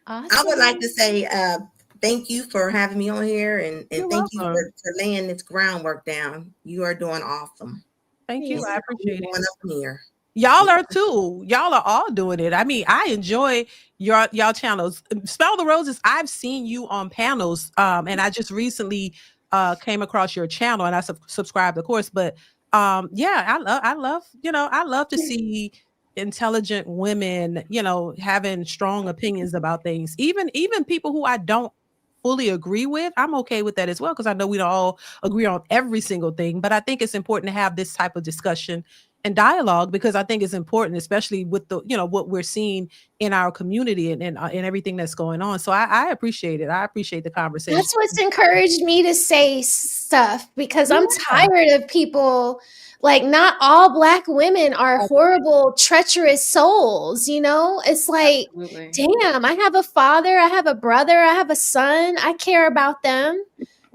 I would like to Awesome. say thank you for having me on here, and you're thank you welcome. for laying this groundwork down. You are doing awesome. Thank you. Thanks. And I you're appreciate it. going up from here. Y'all are too. Y'all are all doing it. I mean, I enjoy y'all channels. Spell the Roses. I've seen you on panels, and I just recently came across your channel, and I subscribed, of course. But yeah, I love to see intelligent women, having strong opinions about things. Even people who I don't fully agree with, I'm okay with that as well because I know we don't all agree on every single thing. But I think it's important to have this type of discussion and dialogue because I think it's important, especially with the what we're seeing in our community and everything that's going on. So I appreciate it. I appreciate the conversation. That's what's encouraged me to say stuff because I'm Yeah, tired of people like not all black women are horrible, treacherous souls, you know? It's like, Absolutely. damn, I have a father, I have a brother, I have a son, I care about them,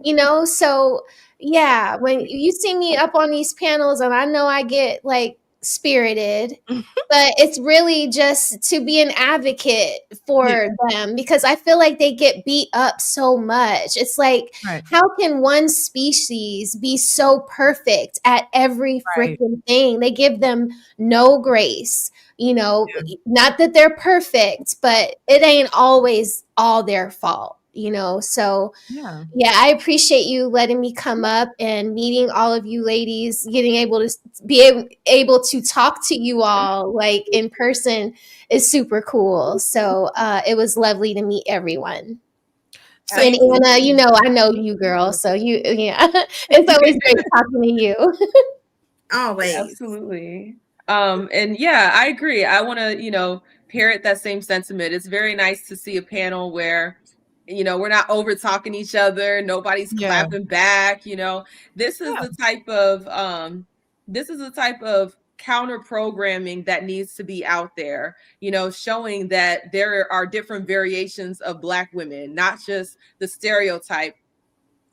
you know? So, yeah, when you see me up on these panels and I know I get like spirited, but it's really just to be an advocate yeah, for them because I feel like they get beat up so much. It's like, right, how can one species be so perfect at every right, freaking thing? They give them no grace. You know, not that they're perfect, but it ain't always all their fault, you know? So, yeah, yeah, I appreciate you letting me come up and meeting all of you ladies, getting able to able to talk to you all like in person is super cool. So it was lovely to meet everyone. And Same. Anna, you Absolutely. know, I know you, girl. So yeah, it's always great talking to you. Always. Absolutely. And yeah, I agree. I want to, parrot that same sentiment. It's very nice to see a panel where, we're not over talking each other, nobody's Yeah, clapping back, This is yeah, the type of counter programming that needs to be out there, showing that there are different variations of black women, not just the stereotype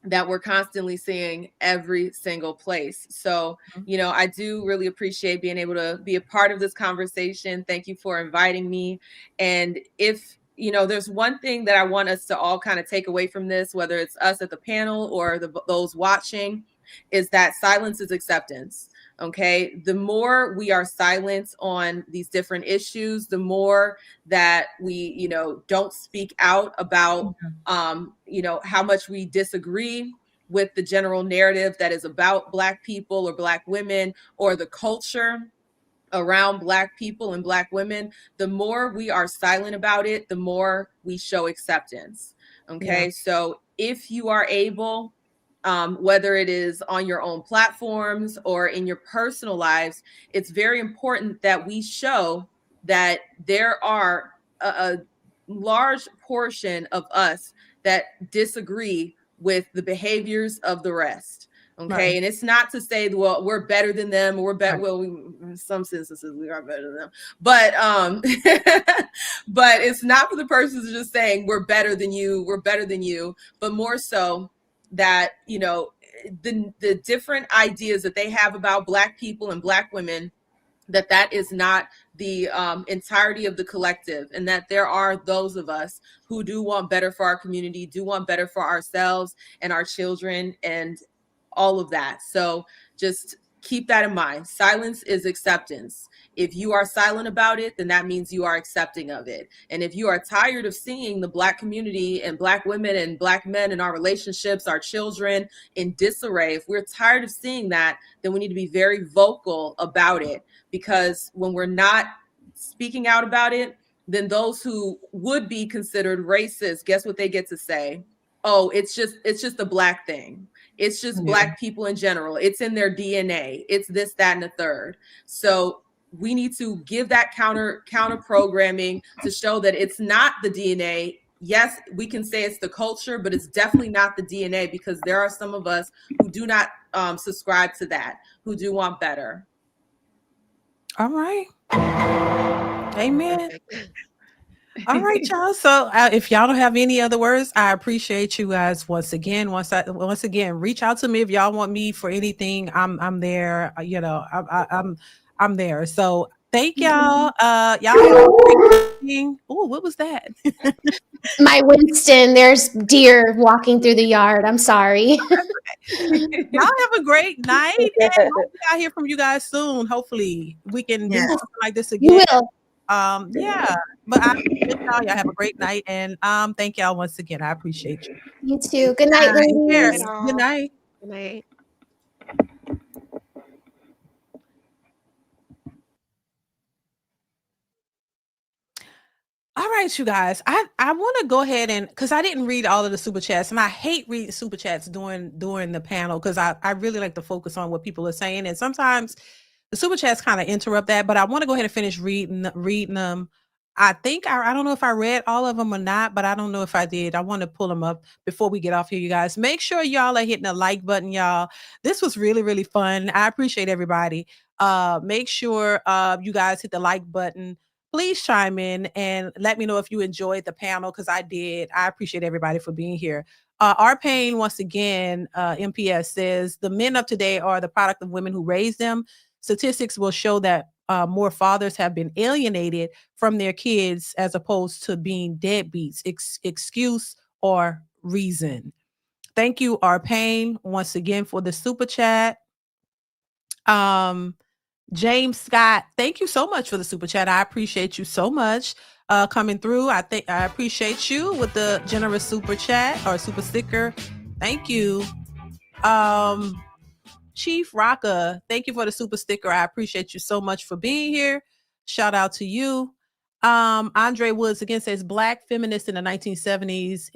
that we're constantly seeing every single place. So, I do really appreciate being able to be a part of this conversation. Thank you for inviting me. And if, there's one thing that I want us to all kind of take away from this, whether it's us at the panel or those watching, is that silence is acceptance. Okay. The more we are silent on these different issues, the more that we, don't speak out about how much we disagree with the general narrative that is about Black people or Black women or the culture around Black people and Black women, the more we are silent about it, the more we show acceptance. yeah, Okay. So if you are able, whether it is on your own platforms or in your personal lives, it's very important that we show that there are a large portion of us that disagree with the behaviors of the rest. right, Okay. And it's not to say, well, we're better than them, or we're better. right, Well, in some senses, we are better than them. But but it's not for the person to just saying we're better than you, but more so that, the different ideas that they have about Black people and Black women, that is not the entirety of the collective, and that there are those of us who do want better for our community, do want better for ourselves and our children and all of that. So just keep that in mind. Silence is acceptance. If you are silent about it, then that means you are accepting of it. And if you are tired of seeing the Black community and Black women and Black men in our relationships, our children in disarray, if we're tired of seeing that, then we need to be very vocal about it. Because when we're not speaking out about it, then those who would be considered racist, guess what they get to say? Oh, it's just a black thing. It's just black people in general. It's in their DNA. It's this, that, and the third. So we need to give that counter programming to show that it's not the DNA. Yes, we can say it's the culture, but it's definitely not the DNA, because there are some of us who do not subscribe to that, who do want better. All right. Amen. All right, y'all. So if y'all don't have any other words, I appreciate you guys once again. Once again, reach out to me if y'all want me for anything. I'm there. You know, I'm there. So thank y'all. Y'all have a great evening. Oh, what was that? My Winston, there's deer walking through the yard. I'm sorry. Y'all have a great night, and hope I hear from you guys soon. Hopefully, we can do something like this again. You will. Yeah, but I appreciate y'all have a great night, and thank y'all once again. I appreciate you. You too. Good night, ladies. Good night. Good night. All right, you guys. I want to go ahead and, because I didn't read all of the super chats, and I hate reading super chats during the panel, because I really like to focus on what people are saying, and sometimes the super chats kind of interrupt that. But I want to go ahead and finish reading them. I think I don't know if I read all of them or not, but I don't know if I did. I want to pull them up before we get off here, you guys. Make sure y'all are hitting the like button, y'all. This was really, really fun. I appreciate everybody. Make sure you guys hit the like button. Please chime in and let me know if you enjoyed the panel, because I did. I appreciate everybody for being here. Our Pain, once again, MPS says, the men of today are the product of women who raised them. Statistics will show that more fathers have been alienated from their kids as opposed to being deadbeats. Excuse or reason. Thank you, Our Pain, once again for the super chat. James Scott, thank you so much for the super chat. I appreciate you so much coming through. I appreciate you with the generous super chat or super sticker. Thank you. Chief Rocka, thank you for the super sticker. I appreciate you so much for being here. Shout out to you. Andre Woods again says, Black feminists in the 1970s,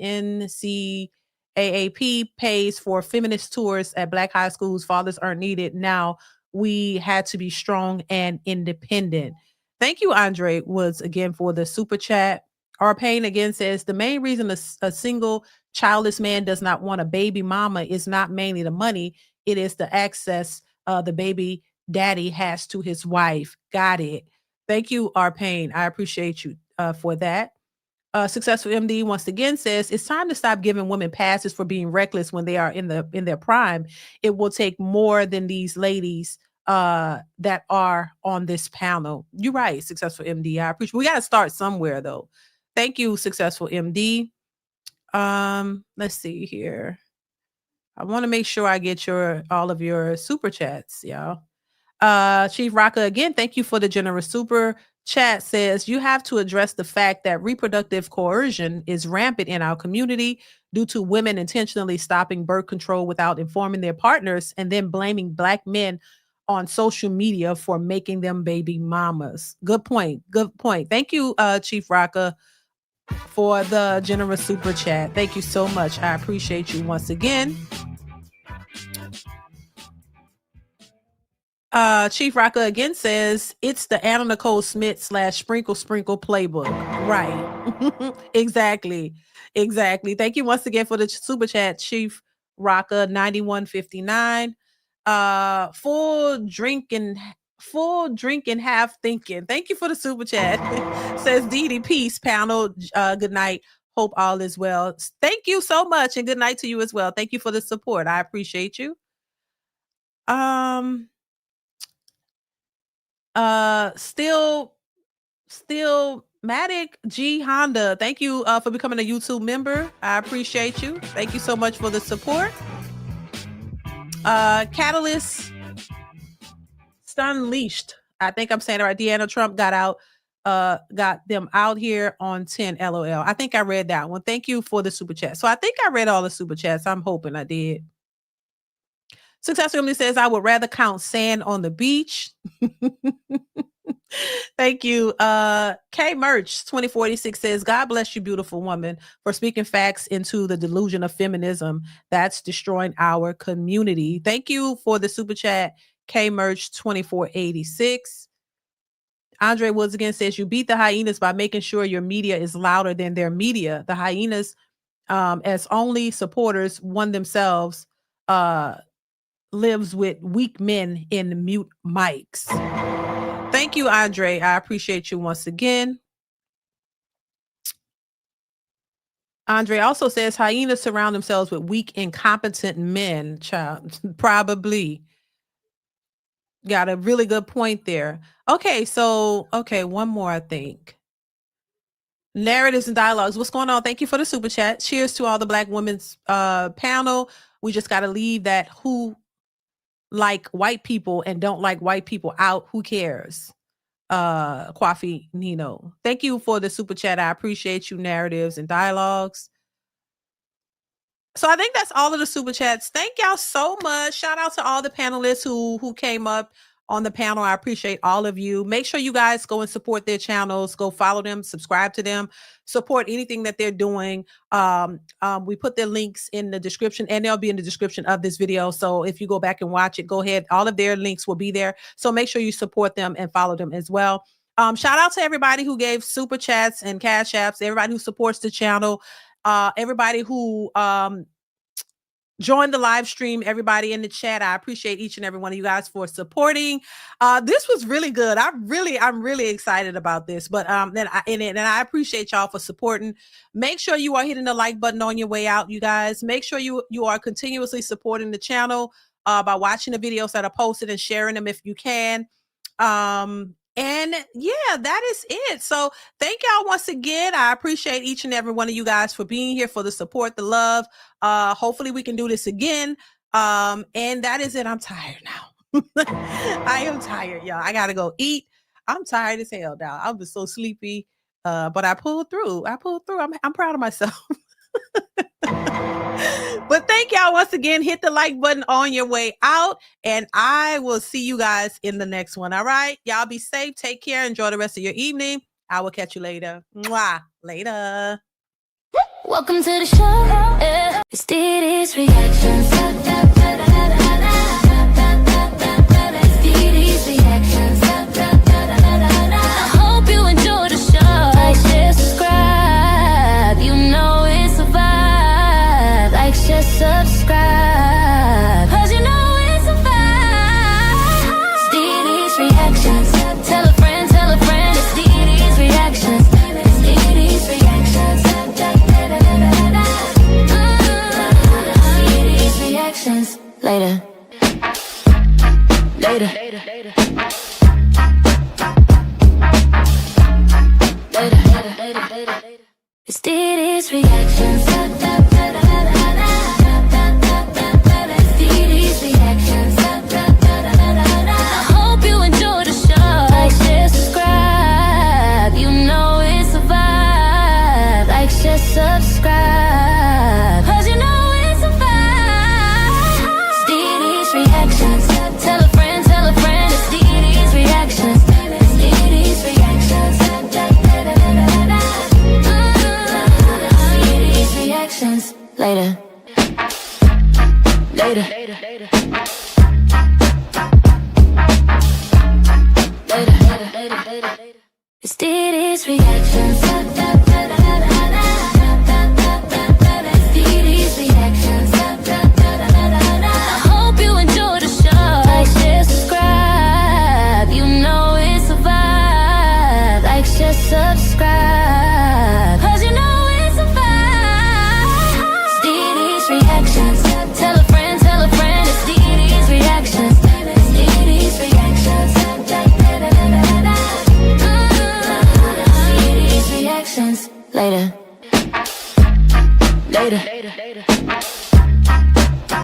NCAAP pays for feminist tours at Black high schools. Fathers aren't needed. Now we had to be strong and independent. Thank you, Andre Woods, again for the super chat. Our Pain again says, the main reason a single childless man does not want a baby mama is not mainly the money. It is the access the baby daddy has to his wife. Got it. Thank you, Our Pain. I appreciate you for that. Successful MD once again says, it's time to stop giving women passes for being reckless when they are in their prime. It will take more than these ladies that are on this panel. You're right, Successful MD. I appreciate. We got to start somewhere, though. Thank you, Successful MD. Let's see here. I want to make sure I get all of your super chats, y'all. Chief Rocka, again, thank you for the generous super chat. Says, you have to address the fact that reproductive coercion is rampant in our community due to women intentionally stopping birth control without informing their partners and then blaming Black men on social media for making them baby mamas. Good point. Good point. Thank you, Chief Rocka, for the generous super chat. Thank you so much. I appreciate you once again. Chief Rocka again says, it's the Anna Nicole Smith / sprinkle playbook. Right. Exactly. Thank you once again for the super chat, Chief Rocka 9159. Full drinking, half thinking. Thank you for the super chat. Says DD, peace panel. Good night. Hope all is well. Thank you so much, and good night to you as well. Thank you for the support. I appreciate you. Still Matic G Honda, thank you for becoming a YouTube member. I appreciate you. Thank you so much for the support. Catalyst Unleashed, I think I'm saying it right. Deanna Trump got them out here on 10 LOL. I think I read that one. Thank you for the super chat. So I think I read all the super chats. I'm hoping I did. Successful Emily says, I would rather count sand on the beach. Thank you. K Merch 2046 says, God bless you, beautiful woman, for speaking facts into the delusion of feminism that's destroying our community. Thank you for the super chat, K Merch 2486. Andre Woods again says, you beat the hyenas by making sure your media is louder than their media. The hyenas, as only supporters, one themselves, lives with weak men in mute mics. Thank you, Andre. I appreciate you once again. Andre also says hyenas surround themselves with weak, incompetent men. Child, probably. Got a really good point there. Okay, so, one more, I think. Narratives and dialogues. What's going on? Thank you for the super chat. Cheers to all the Black women's panel. We just got to leave that who like white people and don't like white people out. Who cares? Kwafi Nino. Thank you for the super chat. I appreciate you, narratives and dialogues. So I think that's all of the super chats. Thank y'all so much. Shout out to all the panelists who came up on the panel. I appreciate all of you. Make sure you guys go and support their channels. Go follow them, subscribe to them, support anything that they're doing. We put their links in the description, and they'll be in the description of this video. So if you go back and watch it, go ahead. All of their links will be there. So make sure you support them and follow them as well. Shout out to everybody who gave super chats and cash apps, everybody who supports the channel, everybody who join the live stream, everybody in the chat. I appreciate each and every one of you guys for supporting. This was really good. I'm really excited about this. But then I appreciate y'all for supporting. Make sure you are hitting the like button on your way out, you guys. Make sure you are continuously supporting the channel by watching the videos that are posted and sharing them if you can. And yeah, that is it. So thank y'all once again. I appreciate each and every one of you guys for being here, for the support, the love. Hopefully we can do this again. And that is it. I'm tired now. I am tired, y'all. I gotta go eat. I'm tired as hell now. I was so sleepy. But I pulled through. I'm proud of myself. But thank y'all once again. Hit the like button on your way out, and I will see you guys in the next one. All right, y'all be safe, take care, enjoy the rest of your evening. I will catch you later. Mwah. Later. Welcome to the show. Yeah. It's DeeDee's Reactions. It's DeeDee's Reactions. I hope you enjoy the show. Like, share, subscribe. You know it's a vibe. Like, share, subscribe. 'Cause you know it's a vibe. It's DeeDee's Reactions. Tell a friend, it's DeeDee's Reactions. It's DeeDee's Reactions. DeeDee's Reactions. Later. It's DeeDee's Reactions. It's DeeDee's Reactions. I hope you enjoy the show. Like, share, subscribe. You know it's a vibe. Like, share, subscribe. 'Cause you know it's a vibe. It's DeeDee's Reactions. Tell a friend, it's DeeDee's Reactions. It's DeeDee's Reactions. DeeDee's Reactions. Later. It's DeeDee's Reactions.